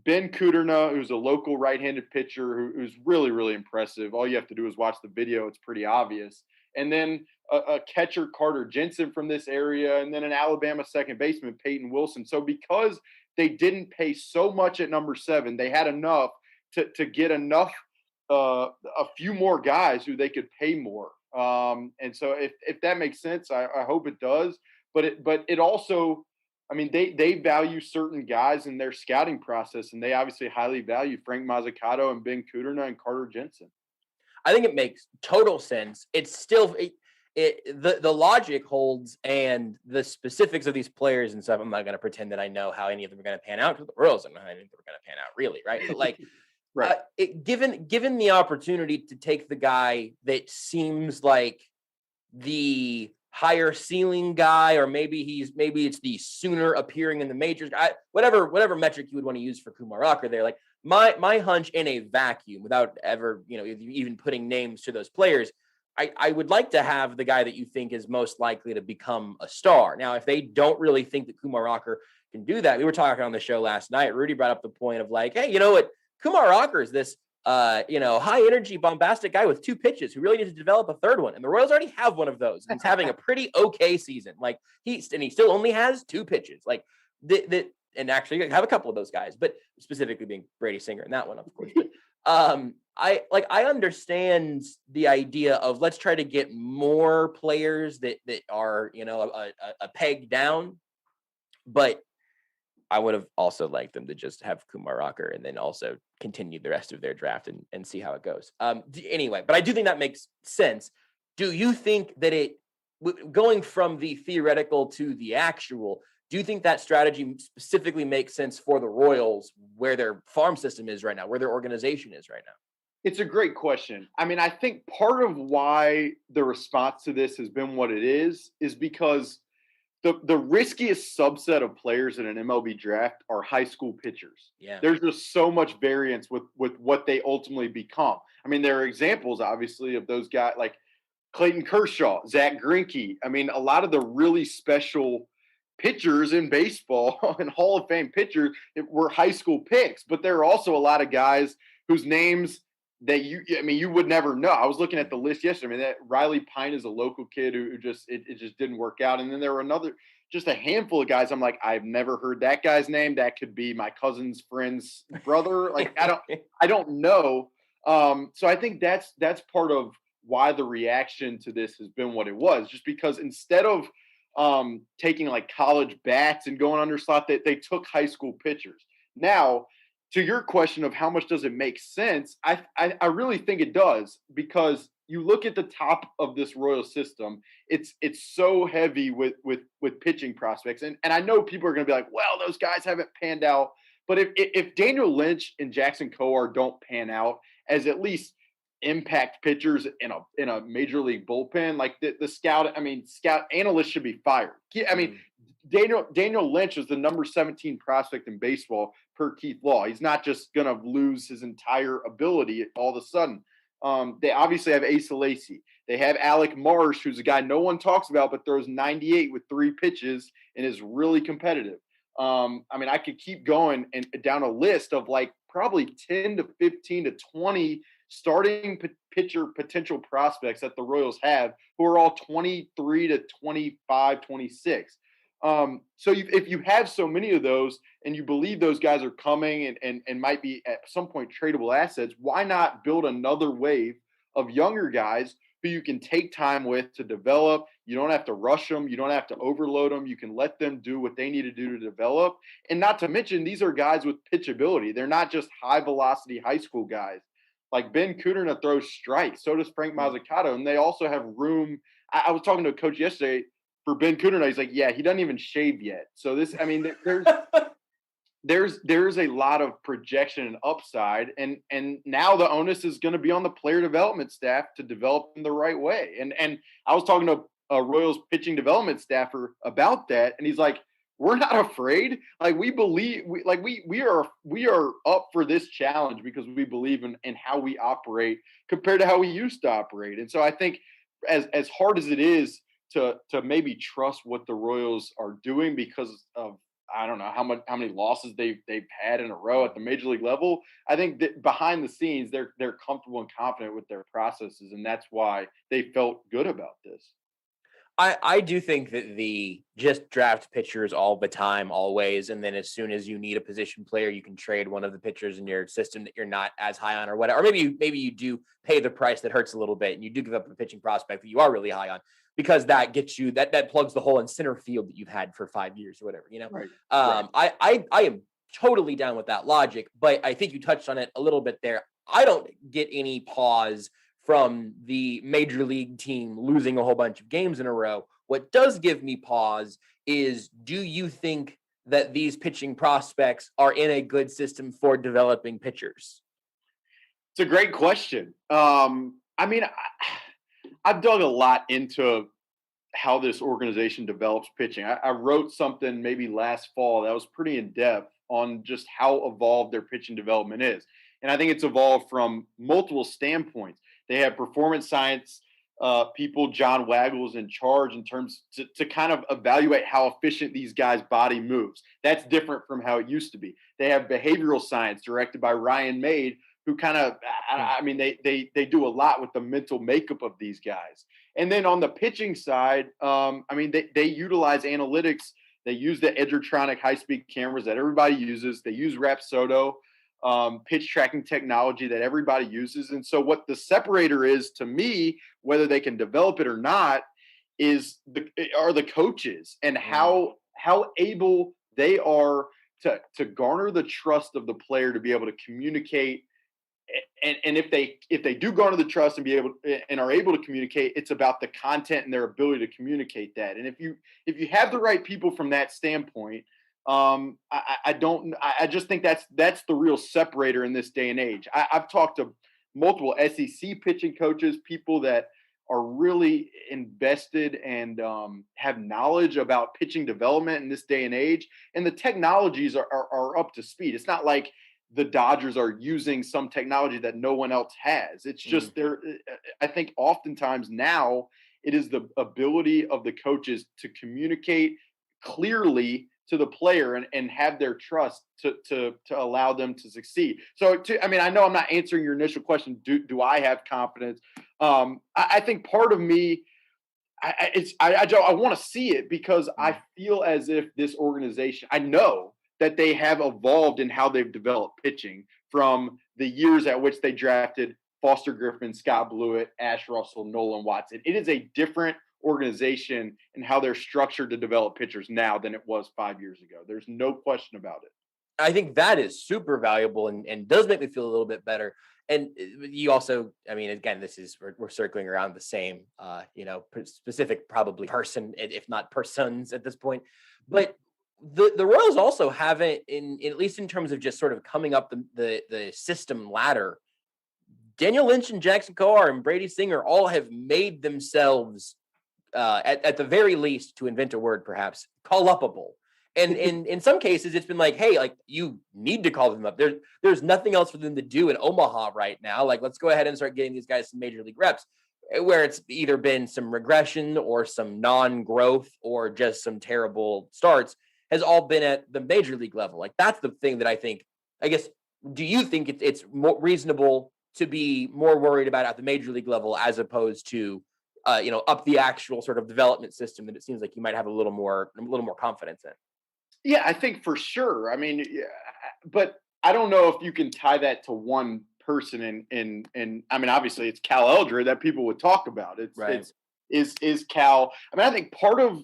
Ben Kudrna, who's a local right-handed pitcher who's really, really impressive. All you have to do is watch the video. It's pretty obvious. And then a catcher, Carter Jensen, from this area, and then an Alabama second baseman, Peyton Wilson. So because they didn't pay so much at number 7, they had enough to get enough, a few more guys who they could pay more. And so if that makes sense, I hope it does. But it also, I mean, they value certain guys in their scouting process, and they obviously highly value Frank Mazzucato and Ben Kudrna and Carter Jensen.
I think it makes total sense. It's still the logic holds, and the specifics of these players and stuff. I'm not going to pretend that I know how any of them are going to pan out, because the Royals don't know how any of them are going to pan out, really, right? But like, given the opportunity to take the guy that seems like the higher ceiling guy, or maybe it's the sooner appearing in the majors, whatever metric you would want to use for Kumar Rocker there. Like my hunch in a vacuum, without ever even putting names to those players, I would like to have the guy that you think is most likely to become a star. Now, if they don't really think that Kumar Rocker can do that, we were talking on the show last night. Rudy brought up the point of like, hey, you know what? Kumar Rocker is this, high energy, bombastic guy with 2 pitches who really needs to develop a third one. And the Royals already have one of those. And he's having a pretty okay season. Like he still only has 2 pitches. Like and actually I have a couple of those guys, but specifically being Brady Singer in that one, of course. But I understand the idea of let's try to get more players that are, a peg down, but I would have also liked them to just have Kumar Rocker and then also continue the rest of their draft and see how it goes. Anyway, but I do think that makes sense. Do you think that going from the theoretical to the actual, do you think that strategy specifically makes sense for the Royals, where their farm system is right now, where their organization is right now?
It's a great question. I mean, I think part of why the response to this has been what it is because the riskiest subset of players in an MLB draft are high school pitchers.
Yeah.
There's just so much variance with what they ultimately become. I mean, there are examples, obviously, of those guys like Clayton Kershaw, Zach Greinke. I mean, a lot of the really special pitchers in baseball and Hall of Fame pitchers were high school picks, but there are also a lot of guys whose names that you would never know. I was looking at the list yesterday. I mean, that Riley Pine is a local kid who just it just didn't work out. And then there were just a handful of guys. I'm like, I've never heard that guy's name. That could be my cousin's friend's brother. Like, I don't know. So I think that's part of why the reaction to this has been what it was, just because instead of taking like college bats and going under slot, they took high school pitchers. Now, to your question of how much does it make sense, I really think it does, because you look at the top of this Royal system, it's so heavy with pitching prospects. And I know people are going to be like, well, those guys haven't panned out. But if Daniel Lynch and Jackson Kowar don't pan out as at least impact pitchers in a major league bullpen, like the scout analysts should be fired. I mean, Daniel Lynch is the number 17 prospect in baseball per Keith Law. He's not just going to lose his entire ability all of a sudden. They obviously have Asa Lacy. They have Alec Marsh, who's a guy no one talks about, but throws 98 with 3 pitches and is really competitive. I could keep going and down a list of like probably 10 to 15 to 20 starting pitcher potential prospects that the Royals have, who are all 23 to 25, 26. So if you have so many of those and you believe those guys are coming and might be at some point tradable assets, why not build another wave of younger guys who you can take time with to develop? You don't have to rush them. You don't have to overload them. You can let them do what they need to do to develop. And not to mention, these are guys with pitchability. They're not just high velocity high school guys. Like Ben Kudrna throws strikes. So does Frank Mazzucato. And they also have room. I was talking to a coach yesterday for Ben Kudrna. He's like, yeah, he doesn't even shave yet. So there's a lot of projection and upside. And now the onus is going to be on the player development staff to develop them the right way. And I was talking to a Royals pitching development staffer about that. And he's like, we're not afraid. Like we believe, we are up for this challenge because we believe in how we operate compared to how we used to operate. And so I think as hard as it is to maybe trust what the Royals are doing because of, I don't know how many losses they've had in a row at the major league level, I think that behind the scenes they're comfortable and confident with their processes, and that's why they felt good about this.
I do think that the just draft pitchers all the time, always, and then as soon as you need a position player, you can trade one of the pitchers in your system that you're not as high on or whatever. Or maybe you do pay the price that hurts a little bit, and you do give up a pitching prospect that you are really high on, because that gets you that plugs the hole in center field that you've had for 5 years or whatever. Right. I am totally down with that logic, but I think you touched on it a little bit there. I don't get any pause from the major league team losing a whole bunch of games in a row. What does give me pause is, do you think that these pitching prospects are in a good system for developing pitchers?
It's a great question. I've dug a lot into how this organization develops pitching. I wrote something maybe last fall that was pretty in depth on just how evolved their pitching development is. And I think it's evolved from multiple standpoints. They have performance science people, John Waggle's in charge in terms to kind of evaluate how efficient these guys' body moves. That's different from how it used to be. They have behavioral science directed by Ryan Maid, who kind of, they do a lot with the mental makeup of these guys. And then on the pitching side, they utilize analytics. They use the Edgertronic high-speed cameras that everybody uses. They use Rapsodo, pitch tracking technology that everybody uses. And so what the separator is to me, whether they can develop it or not, are the coaches and how able they are to garner the trust of the player to be able to communicate. And if they do garner the trust and are able to communicate, it's about the content and their ability to communicate that. And if you have the right people from that standpoint, I just think that's the real separator in this day and age. I've talked to multiple SEC pitching coaches, people that are really invested and have knowledge about pitching development in this day and age, and the technologies are up to speed. It's not like the Dodgers are using some technology that no one else has. It's just I think oftentimes now it is the ability of the coaches to communicate clearly to the player and have their trust to allow them to succeed. So I know I'm not answering your initial question. Do I have confidence? I think part of me, I want to see it because I feel as if this organization, I know that they have evolved in how they've developed pitching from the years at which they drafted Foster Griffin, Scott Blewett, Ash Russell, Nolan Watson. It is a different organization and how they're structured to develop pitchers now than it was 5 years ago. There's no question about it.
I think that is super valuable and does make me feel a little bit better. And you also, again, we're circling around the same, specific probably person, if not persons at this point. But the Royals also haven't, at least in terms of just sort of coming up the system ladder, Daniel Lynch and Jackson Kowar and Brady Singer all have made themselves, at the very least, to invent a word perhaps, call-upable. And in some cases, it's been like, hey, like, you need to call them up. There's nothing else for them to do in Omaha right now. Like, let's go ahead and start getting these guys some major league reps, where it's either been some regression or some non-growth or just some terrible starts, has all been at the major league level. Like, that's the thing that I guess, do you think it's more reasonable to be more worried about at the major league level as opposed to, up the actual sort of development system that it seems like you might have a little more confidence in?
Yeah, I think for sure. But I don't know if you can tie that to one person. And obviously it's Cal Eldred that people would talk about. Is Cal. I think part of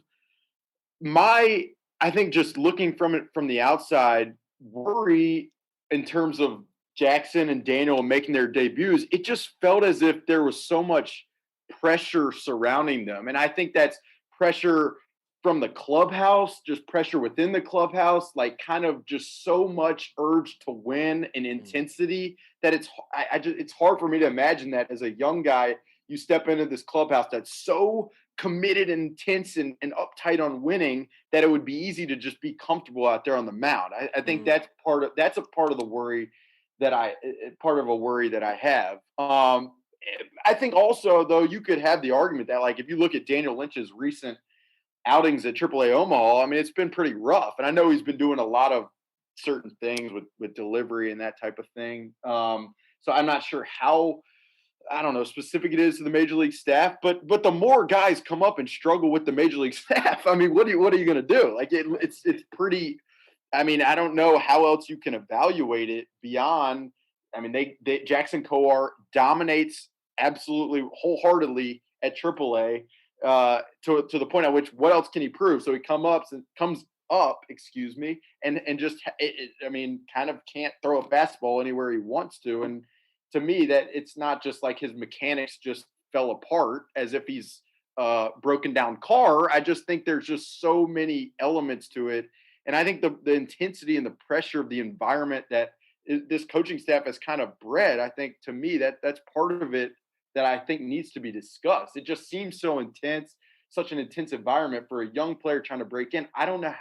I think just looking from the outside, worry in terms of Jackson and Daniel making their debuts, it just felt as if there was so much pressure surrounding them. And I think that's pressure from the clubhouse, just pressure within the clubhouse, like kind of just so much urge to win and intensity that it's hard for me to imagine that as a young guy, you step into this clubhouse that's so committed and intense and uptight on winning that it would be easy to just be comfortable out there on the mound. I think that's a part of the worry that I have. I think also, though, you could have the argument that, like, if you look at Daniel Lynch's recent outings at AAA Omaha, it's been pretty rough. And I know he's been doing a lot of certain things with delivery and that type of thing. So I'm not sure how, specific it is to the major league staff, but the more guys come up and struggle with the major league staff, what are you going to do? Like, it's pretty, I don't know how else you can evaluate it beyond, Jackson Kowar dominates absolutely wholeheartely at AAA, to the point at which what else can he prove? So he comes up, and just kind of can't throw a fastball anywhere he wants to. And to me that it's not just like his mechanics just fell apart as if he's broken down car. I just think there's just so many elements to it. And I think the intensity and the pressure of the environment that this coaching staff has kind of bred, I think to me that's part of it that I think needs to be discussed. It just seems so intense, such an intense environment for a young player trying to break in. I don't know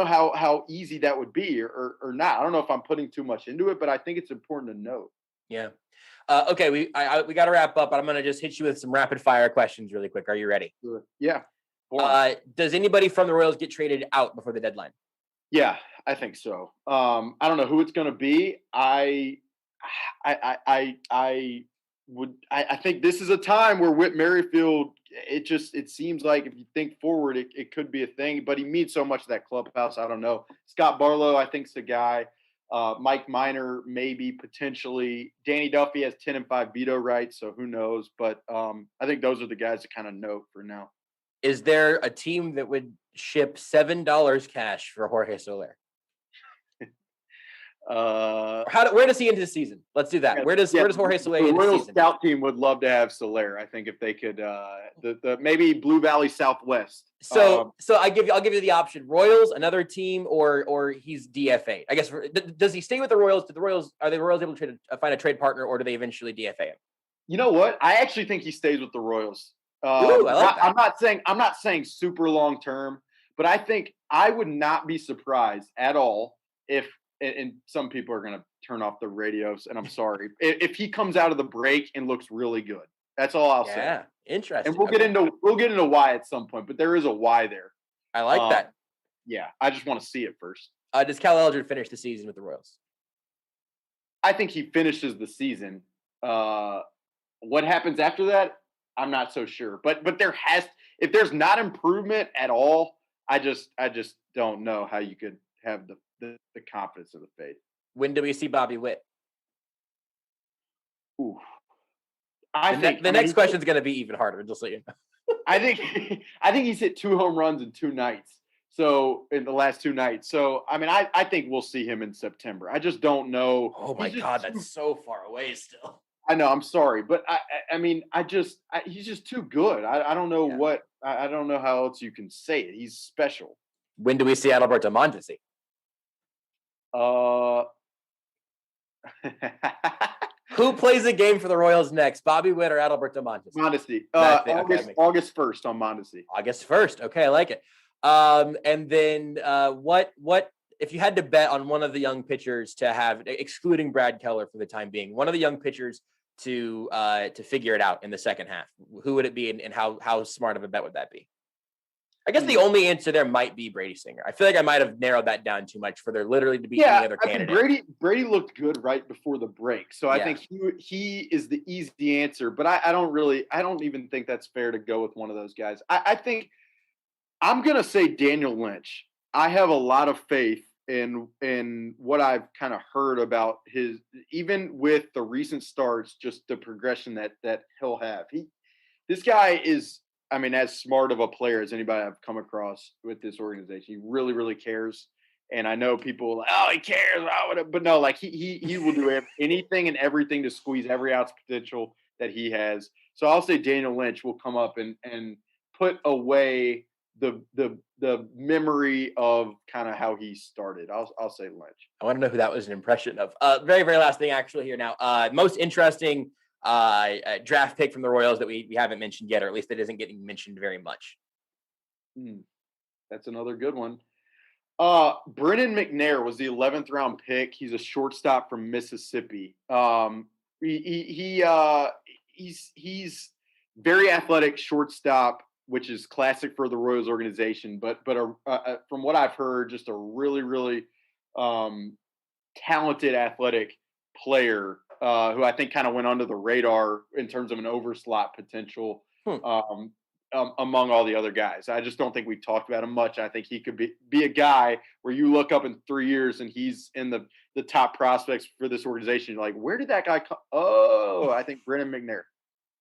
how easy that would be or not. I don't know if I'm putting too much into it, but I think it's important to note.
Yeah. Okay, we got to wrap up, but I'm going to just hit you with some rapid fire questions really quick. Are you ready?
Yeah.
Does anybody from the Royals get traded out before the deadline?
Yeah, I think so. I don't know who it's going to be. I think this is a time where Whit Merrifield, it seems like if you think forward, it could be a thing, but he means so much to that clubhouse. I don't know. Scott Barlow, I think, is the guy. Mike Minor, maybe, potentially. Danny Duffy has 10-5 veto rights, so who knows? But I think those are the guys to kind of note for now.
Is there a team that would ship $7 cash for Jorge Soler? Where does he end his season? Let's do that. Where does Jorge Soler end his season?
The Royal Scout team would love to have Soler. I think if they could, maybe Blue Valley Southwest.
So I'll give you the option: Royals, another team, or he's DFA. I guess does he stay with the Royals? Are the Royals able to find a trade partner, or do they eventually DFA him?
You know what? I actually think he stays with the Royals.
Ooh, I like that.
I'm not saying super long term, but I think I would not be surprised at all if. And some people are going to turn off the radios, and I'm sorry. If he comes out of the break and looks really good, that's all I'll say.
Yeah, interesting.
And we'll get into why at some point, but there is a why there.
I like that.
Yeah, I just want to see it first.
Does Cal Eldred finish the season with the Royals?
I think he finishes the season. What happens after that, I'm not so sure. But if there's not improvement at all, I just don't know how you could have the confidence of the faith.
When do we see Bobby Witt?
Ooh.
The next question is going to be even harder, just so you know.
I think he's hit 2 home runs in 2 nights. So in the last 2 nights. So I mean, I think we'll see him in September. I just don't know.
Oh my God, that's so far away still.
I know. I'm sorry, but I mean, he's just too good. I don't know what. I don't know how else you can say it. He's special.
When do we see Adalberto Mondesi? Who plays the game for the Royals next? Bobby Witt or Adalberto Mondesi?
Mondesi. August 1st on Mondesi.
August 1st. Okay, I like it. And then what if you had to bet on one of the young pitchers to have, excluding Brad Keller for the time being, one of the young pitchers to figure it out in the second half, who would it be, and how smart of a bet would that be? I guess the only answer there might be Brady Singer. I feel like I might have narrowed that down too much for there literally to be any other candidate.
I mean, Brady looked good right before the break, so I think he is the easy answer. But I don't even think that's fair to go with one of those guys. I think I'm gonna say Daniel Lynch. I have a lot of faith in what I've kind of heard about his, even with the recent starts, just the progression that he'll have. This guy is, I mean, as smart of a player as anybody I've come across with this organization. He really, really cares. And I know people are like, oh, he cares. But no, like he will do anything and everything to squeeze every ounce potential that he has. So I'll say Daniel Lynch will come up and put away the memory of kind of how he started. I'll say Lynch.
I want to know who that was an impression of. Very, very last thing actually here now. Most interesting draft pick from the Royals that we haven't mentioned yet, or at least it isn't getting mentioned very much.
That's another good one. Brennan McNair was the 11th round pick. He's a shortstop from Mississippi. He's very athletic shortstop, which is classic for the Royals organization. But from what I've heard, just a really, really talented athletic player. Who I think kind of went under the radar in terms of an overslot potential among all the other guys. I just don't think we talked about him much. I think he could be a guy where you look up in 3 years and he's in the top prospects for this organization. You're like, where did that guy come? Oh, I think Brennan McNair.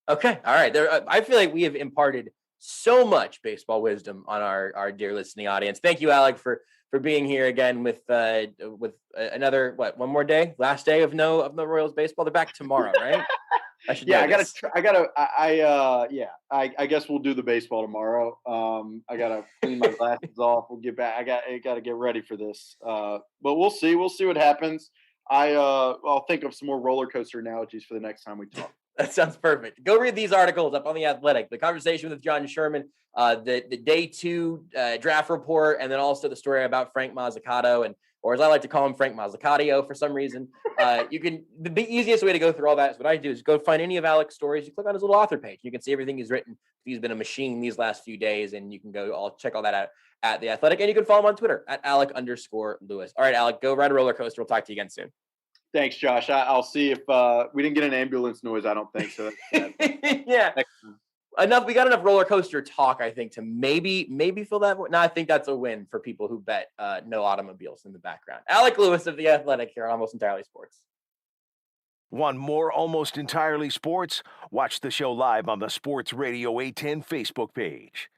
Okay. All right. I feel like we have imparted so much baseball wisdom on our dear listening audience. Thank you, Alec, for for being here again with another one more day, last day of no Royals baseball. They're back tomorrow, right? I should.
Yeah, I guess we'll do the baseball tomorrow. I gotta clean my glasses off. We'll get back. I gotta get ready for this. But we'll see. We'll see what happens. I'll think of some more roller coaster analogies for the next time we talk.
That sounds perfect. Go read these articles up on The Athletic. The conversation with John Sherman, the day 2 draft report, and then also the story about Frank Mazzucato, or as I like to call him, Frank Mazzucatio for some reason. The easiest way to go through all that is what I do is go find any of Alec's stories. You click on his little author page. You can see everything he's written. He's been a machine these last few days, and you can check all that out at The Athletic. And you can follow him on Twitter at Alec_Lewis. All right, Alec, go ride a roller coaster. We'll talk to you again soon.
Thanks, Josh. I'll see if we didn't get an ambulance noise. I don't think so.
Yeah. Enough. We got enough roller coaster talk, I think, to maybe fill that. No, I think that's a win for people who bet no automobiles in the background. Alec Lewis of The Athletic here on Almost Entirely Sports.
Want more Almost Entirely Sports? Watch the show live on the Sports Radio 810 Facebook page.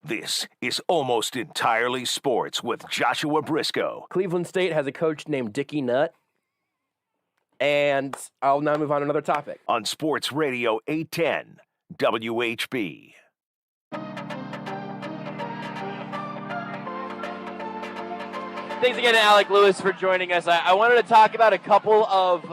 This is Almost Entirely Sports with Joshua Brisco.
Cleveland State has a coach named Dickie Nutt. And I'll now move on to another topic.
On Sports Radio 810 WHB.
Thanks again to Alec Lewis for joining us. I wanted to talk about a couple of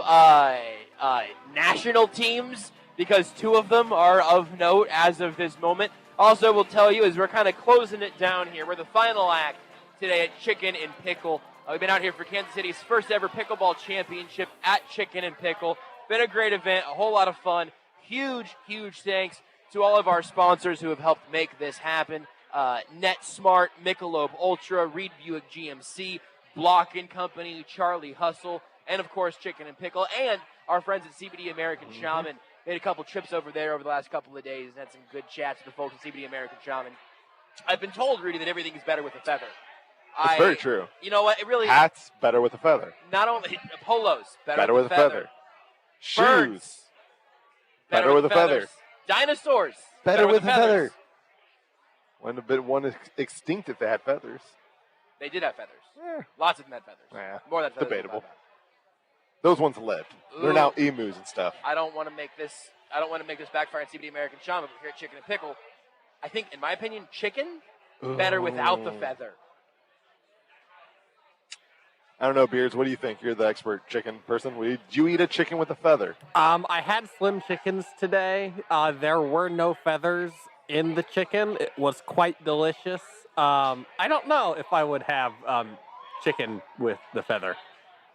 national teams because two of them are of note as of this moment. Also, we'll tell you as we're kind of closing it down here, we're the final act today at Chicken N Pickle. We've been out here for Kansas City's first ever pickleball championship at Chicken N Pickle. Been a great event, a whole lot of fun. Huge thanks to all of our sponsors who have helped make this happen. NetSmart, Michelob Ultra, Reed Buick GMC, Block & Company, Charlie Hustle, and of course Chicken N Pickle, and our friends at CBD American Shaman. Made a couple trips over there over the last couple of days and had some good chats with the folks at CBD American Shaman. I've been told, Rudy, that everything is better with a feather.
It's very true.
You know what? It really
hats better with a feather.
Not only polos
better with a feather. Shoes
Birds,
better with a feather.
Dinosaurs
Better with a
feathers.
feather. Wouldn't have been one extinct if they had feathers.
They did have feathers. Lots of them had feathers.
Yeah,
more than feathers.
debatable. Those ones lived. They're now emus and stuff.
I don't want to make this backfire on CBD American Shaman, but here at Chicken N Pickle, I think, in my opinion, chicken better without the feather.
I don't know, Beards. What do you think? You're the expert chicken person. Would you eat a chicken with a feather?
I had slim chickens today. There were no feathers in the chicken. It was quite delicious. I don't know if I would have chicken with the feather.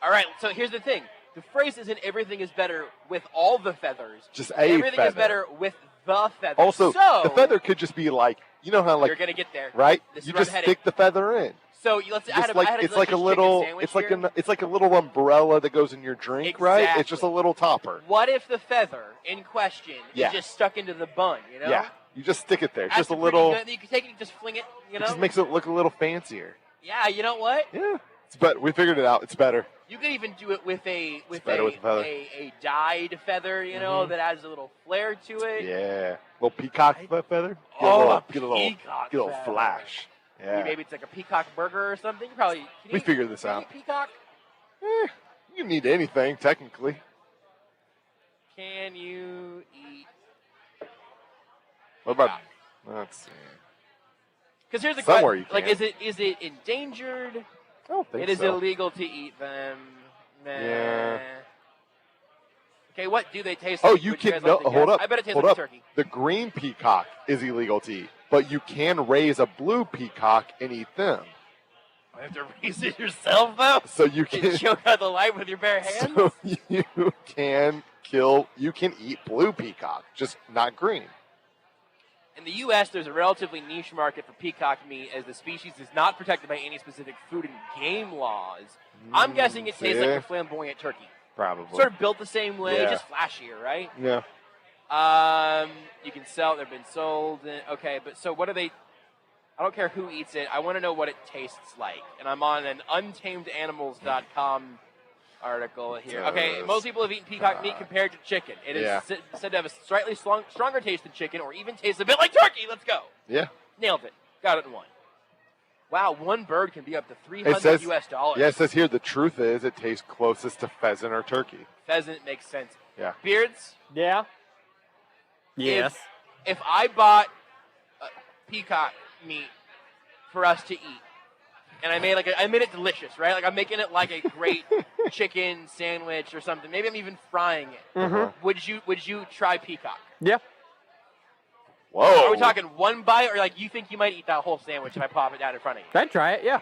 All right, so here's the thing. The phrase isn't everything is better with all the feathers.
Just
everything
feather.
is better with the feather.
Also,
so,
the feather could just be like, you know how like
you're gonna get there,
right?
This
You
is where
just
I'm
stick
headed.
the feather in.
So let's. I had a
It's like a little. It's like it's like a little umbrella that goes in your drink, right? It's just a little topper.
What if the feather in question is just stuck into the bun? You know.
Yeah. You just stick it there. It's
That's
just a little.
Good. You can take it and just fling it. You know.
It just makes it look a little fancier.
Yeah. You know what?
Yeah. But we figured it out. It's better.
You could even do it with a
a
dyed feather, you know, that adds a little flair to it.
Yeah. Little peacock feather. Get a little flash. Yeah.
Maybe it's like a peacock burger or something.
We figured this out.
Peacock.
You can eat anything technically.
Can you eat?
What about? Let's see.
Because here's the
Somewhere
question:
you can.
like, is it endangered?
I don't think
It is
so.
illegal to eat them. Nah.
Yeah.
Okay, what do they taste
Oh,
like?
you
Would
can
guys
no.
like to
Hold
guess?
up.
I bet it tastes
Hold
like
up.
a turkey.
The green peacock is illegal to eat, but you can raise a blue peacock and eat them.
You have to raise it yourself, though.
So you
And
can
choke out the light with your bare hands.
So you can kill. You can eat blue peacock, just not green.
In the U.S., there's a relatively niche market for peacock meat, as the species is not protected by any specific food and game laws. I'm guessing it tastes like a flamboyant turkey.
Probably.
Sort of built the same way,
Yeah.
just flashier, right?
Yeah.
You can sell. They've been sold. Okay, but so what are they? I don't care who eats it. I want to know what it tastes like. And I'm on an untamedanimals.com article here. Okay, most people have eaten peacock meat compared to chicken. It is said to have a slightly stronger taste than chicken, or even tastes a bit like turkey. Let's go.
Yeah.
Nailed it. Got it in one. Wow, one bird can be up to $300 US.
Yeah, it says here the truth is it tastes closest to pheasant or turkey.
Pheasant makes sense.
Yeah.
Beards?
Yeah. Yes.
If I bought peacock meat for us to eat, and I made it delicious, right? Like I'm making it like a great chicken sandwich or something. Maybe I'm even frying it.
Mm-hmm.
Would you try peacock?
Yeah.
Whoa.
Are we talking one bite, or like you think you might eat that whole sandwich if I pop it down in front of you?
I'd try it. Yeah.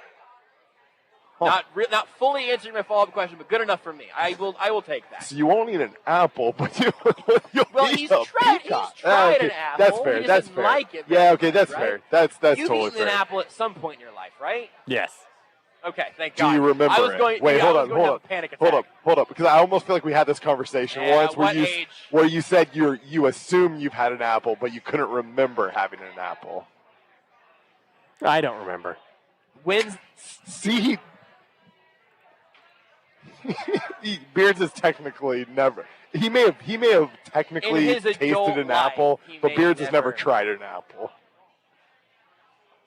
Not fully answering my follow-up question, but good enough for me. I will take that.
So you won't eat an apple, but you'll
Well,
eat
he's
a
tried
peacock.
an apple.
That's fair.
He
That's
doesn't
fair.
like it
Yeah.
very
Okay. That's
much,
fair.
right?
That's
You've
totally
eaten
fair.
an apple at some point in your life, right?
Yes.
Okay, thank
Do
God.
you remember
I was
it?
going,
Wait,
yeah,
hold
I
on,
was going to
hold
have a panic attack.
Hold up, because I almost feel like we had this conversation once
what age?
where you said you assume you've had an apple, but you couldn't remember having an apple.
I don't remember.
When's
See, Beards is technically never. He may have technically
In his
tasted
adult
an
life,
apple,
he
but
may
Beards has never
never-
tried an apple.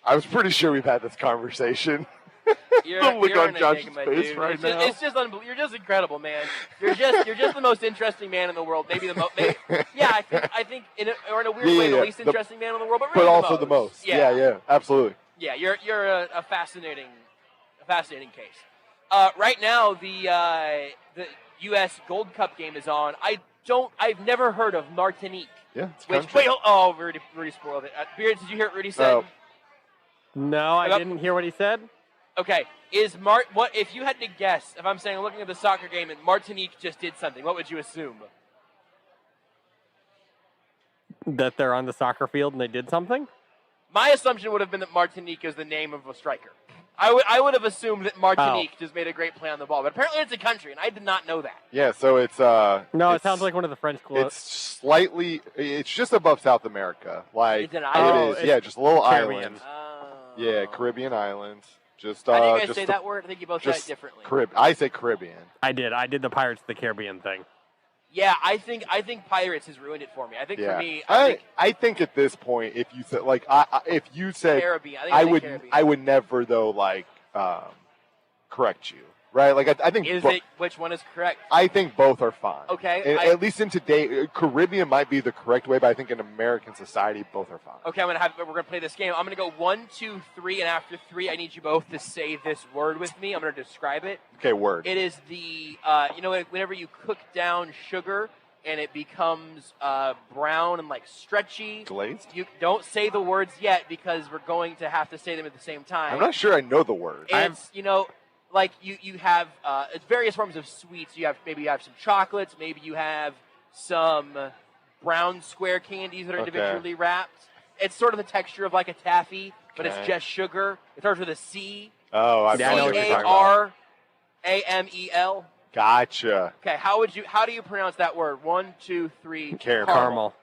I was pretty sure we've had this conversation.
You're,
the look
you're
on
an
Josh's
enigma,
face
dude.
right
it's
now.
Just, it's just unbelievable. You're just incredible, man. You're just the most interesting man in the world. Maybe the most. Yeah, I think in a weird way, the least interesting man in the world, but really
also the most. Yeah, absolutely.
Yeah, you're a fascinating case. Right now, the U.S. Gold Cup game is on. I've never heard of Martinique.
Yeah,
Rudy spoiled it. Beards, did you hear what Rudy said?
No, I didn't hear what he said.
Okay, what if you had to guess? If I'm saying looking at the soccer game and Martinique just did something, what would you assume?
That they're on the soccer field and they did something?
My assumption would have been that Martinique is the name of a striker. I would have assumed that Martinique just made a great play on the ball, but apparently it's a country, and I did not know that.
Yeah, so it's
no, it sounds like one of the French clubs.
It's just above South America, like
it's an island.
it is. Yeah, just a little
Caribbean.
island. Yeah, Caribbean islands. Just
how do you guys
just
say that word? I think you both say it differently.
I say Caribbean.
I did the Pirates of the Caribbean thing.
Yeah, I think Pirates has ruined it for me. I think for me,
I think at this point, if you said if you said
Caribbean,
I would never though correct you, right? Like I think
which one is correct?
I think both are fine.
Okay,
at least in today, Caribbean might be the correct way, but I think in American society, both are fine.
Okay, we're gonna play this game. I'm gonna go 1, 2, 3, and after 3, I need you both to say this word with me. I'm gonna describe it.
Okay, word.
It is the whenever you cook down sugar and it becomes brown and like stretchy.
Glazed?
You don't say the words yet because we're going to have to say them at the same time.
I'm not sure I know the word.
It's like you have it's various forms of sweets. Maybe you have some chocolates. Maybe you have some brown square candies that are individually wrapped. It's sort of the texture of like a taffy, but it's just sugar. It starts with a C.
Oh, I know what you're talking about.
Caramel.
Gotcha.
Okay, how do you pronounce that word? 1, 2, 3.
Caramel.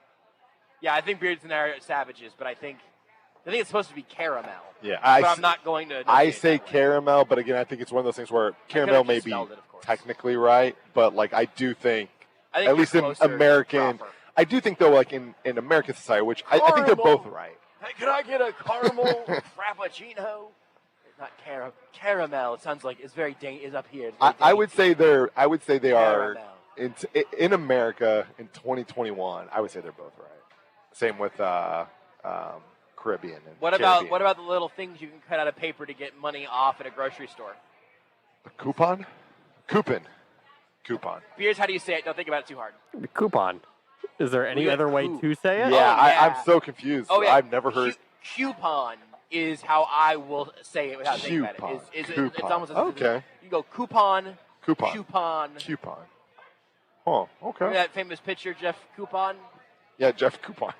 Yeah, I think Beards and I are savages, but I think it's supposed to be caramel.
Yeah,
I'm not going to.
I say caramel, but again, I think it's one of those things where caramel may be technically right, but like I do think at least in American, I do think though, like in American society, which I think they're both right.
Hey, can I get a caramel frappuccino? Not caramel. It sounds like it's very is up here.
I would say they are in America in 2021. I would say they're both right. Same with Caribbean. And
what about the little things you can cut out of paper to get money off at a grocery store?
A coupon.
Beers, how do you say it? Don't think about it too hard.
Coupon. Is there any other way to say it?
Yeah, I'm so confused.
Oh, yeah.
I've never heard.
Coupon is how I will say it without thinking about it. It's almost as
okay.
You go coupon.
Huh, okay.
Remember that famous pitcher, Jeff Coupon?
Yeah, Jeff Coupon.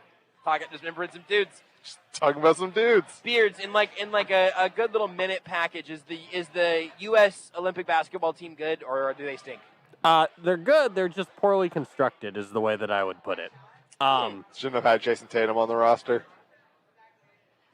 Just remembering some dudes.
Just talking about some dudes.
Beards, in a good little minute package, is the U.S. Olympic basketball team good, or do they stink?
They're good. They're just poorly constructed is the way that I would put it.
Shouldn't have had Jason Tatum on the roster.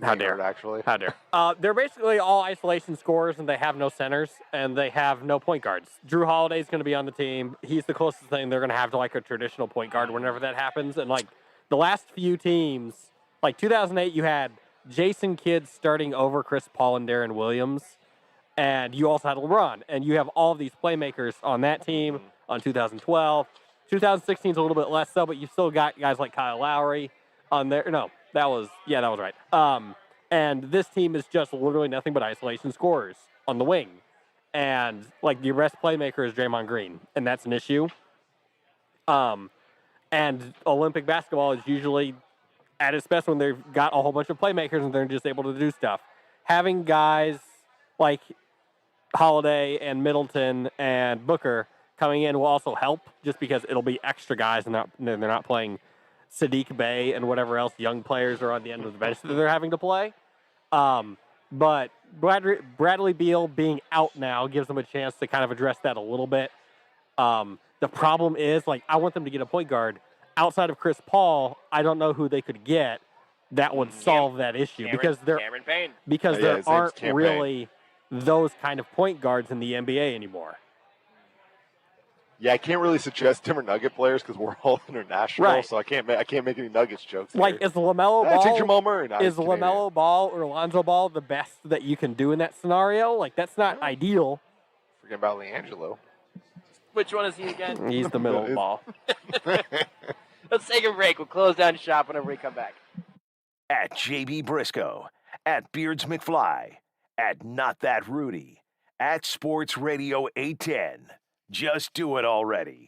How dare,
actually.
How dare. They're basically all isolation scorers, and they have no centers, and they have no point guards. Drew Holiday's going to be on the team. He's the closest thing they're going to have to, like, a traditional point guard whenever that happens. And, like, the last few teams, like 2008, you had Jason Kidd starting over Chris Paul and Darren Williams, and you also had LeBron. And you have all of these playmakers on that team on 2012. 2016 is a little bit less so, but you still got guys like Kyle Lowry on there. No. That was right. And this team is just literally nothing but isolation scorers on the wing. And, like, the best playmaker is Draymond Green, and that's an issue. And Olympic basketball is usually at its best when they've got a whole bunch of playmakers and they're just able to do stuff. Having guys like Holiday and Middleton and Booker coming in will also help, just because it'll be extra guys and they're not playing Sadiq Bey and whatever else young players are on the end of the bench that they're having to play. But Bradley Beal being out now gives them a chance to kind of address that a little bit. The problem is, like, I want them to get a point guard. Outside of Chris Paul, I don't know who they could get that would solve that issue, because there aren't really those kind of point guards in the NBA anymore.
Yeah, I can't really suggest different Nugget players because we're all international,
Right.
so I can't make any Nuggets jokes.
Like,
here.
is LaMelo Ball?
Take Jamal Murray. No,
Is LaMelo Ball or Lonzo Ball the best that you can do in that scenario? Like, that's not ideal.
Forget about LiAngelo.
Which one is he again?
He's the middle ball.
Let's take a break. We'll close down shop whenever we come back.
At JB Brisco, at Beards McFly, at Not That Rudy, at Sports Radio 810. Just do it already.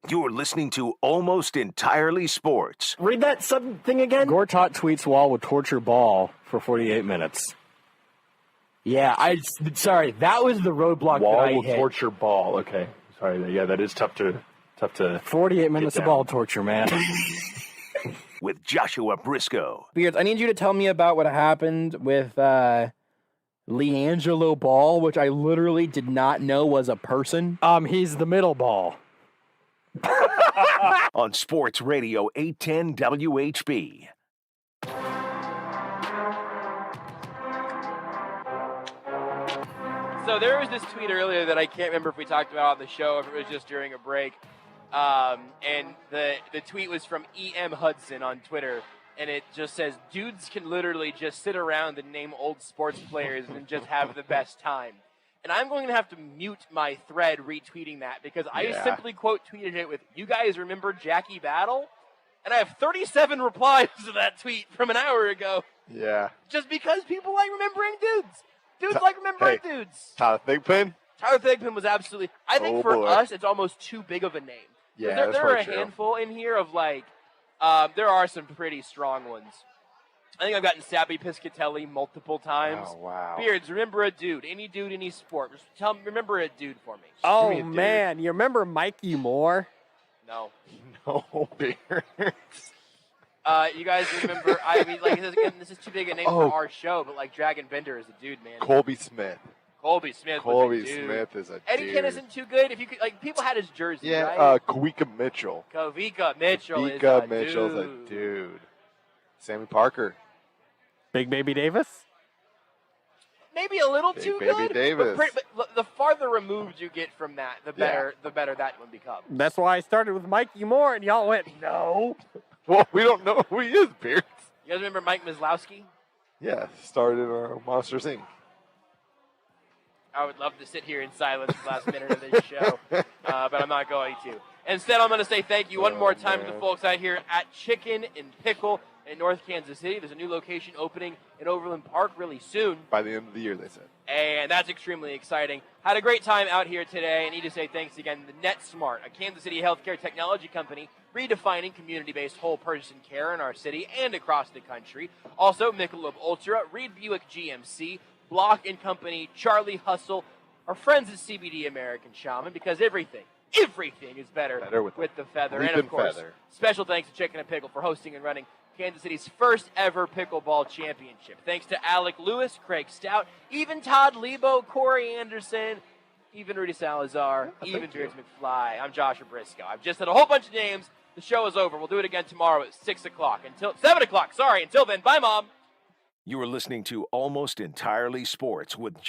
You're listening to Almost Entirely Sports.
Read that thing again. Gortat tweets Wall would torture Ball for 48 minutes.
Yeah, sorry, that was the roadblock
Wall
that I
will
hit.
torture Ball. Okay, sorry. Yeah, that is tough to
48 minutes of ball torture, man.
With Joshua Brisco.
Beards, I need you to tell me about what happened with LiAngelo Ball, which I literally did not know was a person.
He's the middle ball.
On Sports Radio 810 WHB.
So there was this tweet earlier that I can't remember if we talked about on the show, if it was just during a break. And the tweet was from E.M. Hudson on Twitter, and it just says, dudes can literally just sit around and name old sports players and just have the best time. And I'm going to have to mute my thread retweeting that because I simply quote tweeted it with, you guys remember Jackie Battle? And I have 37 replies to that tweet from an hour ago.
Yeah.
Just because people like remembering dudes. Dudes like remembering dudes.
Tyler Thigpen?
Tyler Thigpen was absolutely... I think for us, it's almost too big of a name.
Yeah,
there are a handful in here of, like... there are some pretty strong ones.
I think I've gotten Sabby Piscatelli multiple times.
Oh, wow.
Beards, remember a dude. Any dude, any sport. Just remember a dude for me.
Oh, man. You remember Mikey Moore?
No.
No, Beards.
You guys remember, this is too big a name for our show, but like Dragon Bender is a dude, man.
Colby Smith.
Colby Smith
Colby
was a dude.
Smith is a
Eddie
dude.
Ken isn't too good. If you could, people had his jersey,
Yeah,
right?
Kawika Mitchell.
Kawika Mitchell's
a dude. Sammy Parker.
Big Baby Davis?
Maybe a little
Big
too
Baby
good.
Davis.
But the farther removed you get from that, the better that one becomes.
That's why I started with Mikey Moore, and y'all went, no.
Well, we don't know who he is, Beards.
You guys remember Mike Mislowski?
Yeah, started in Monsters, Inc.
I would love to sit here in silence for the last minute of this show, but I'm not going to. Instead, I'm going to say thank you one more time to the folks out here at Chicken N Pickle in North Kansas City. There's a new location opening in Overland Park really soon.
By the end of the year, they said.
And that's extremely exciting. Had a great time out here today. I need to say thanks again to NetSmart, a Kansas City healthcare technology company redefining community-based whole-person care in our city and across the country. Also, Michelob Ultra, Reed Buick GMC, Block & Company, Charlie Hustle, our friends at CBD American Shaman, because everything is better with the feather. And, of course, special thanks to Chicken N Pickle for hosting and running Kansas City's first ever pickleball championship. Thanks to Alec Lewis, Craig Stout, even Todd Lebo, Corey Anderson, even Rudy Salazar, even Beards McFly. I'm Joshua Brisco. I've just said a whole bunch of names. The show is over. We'll do it again tomorrow at 7 o'clock. Sorry. Until then, bye, Mom.
You are listening to Almost Entirely Sports with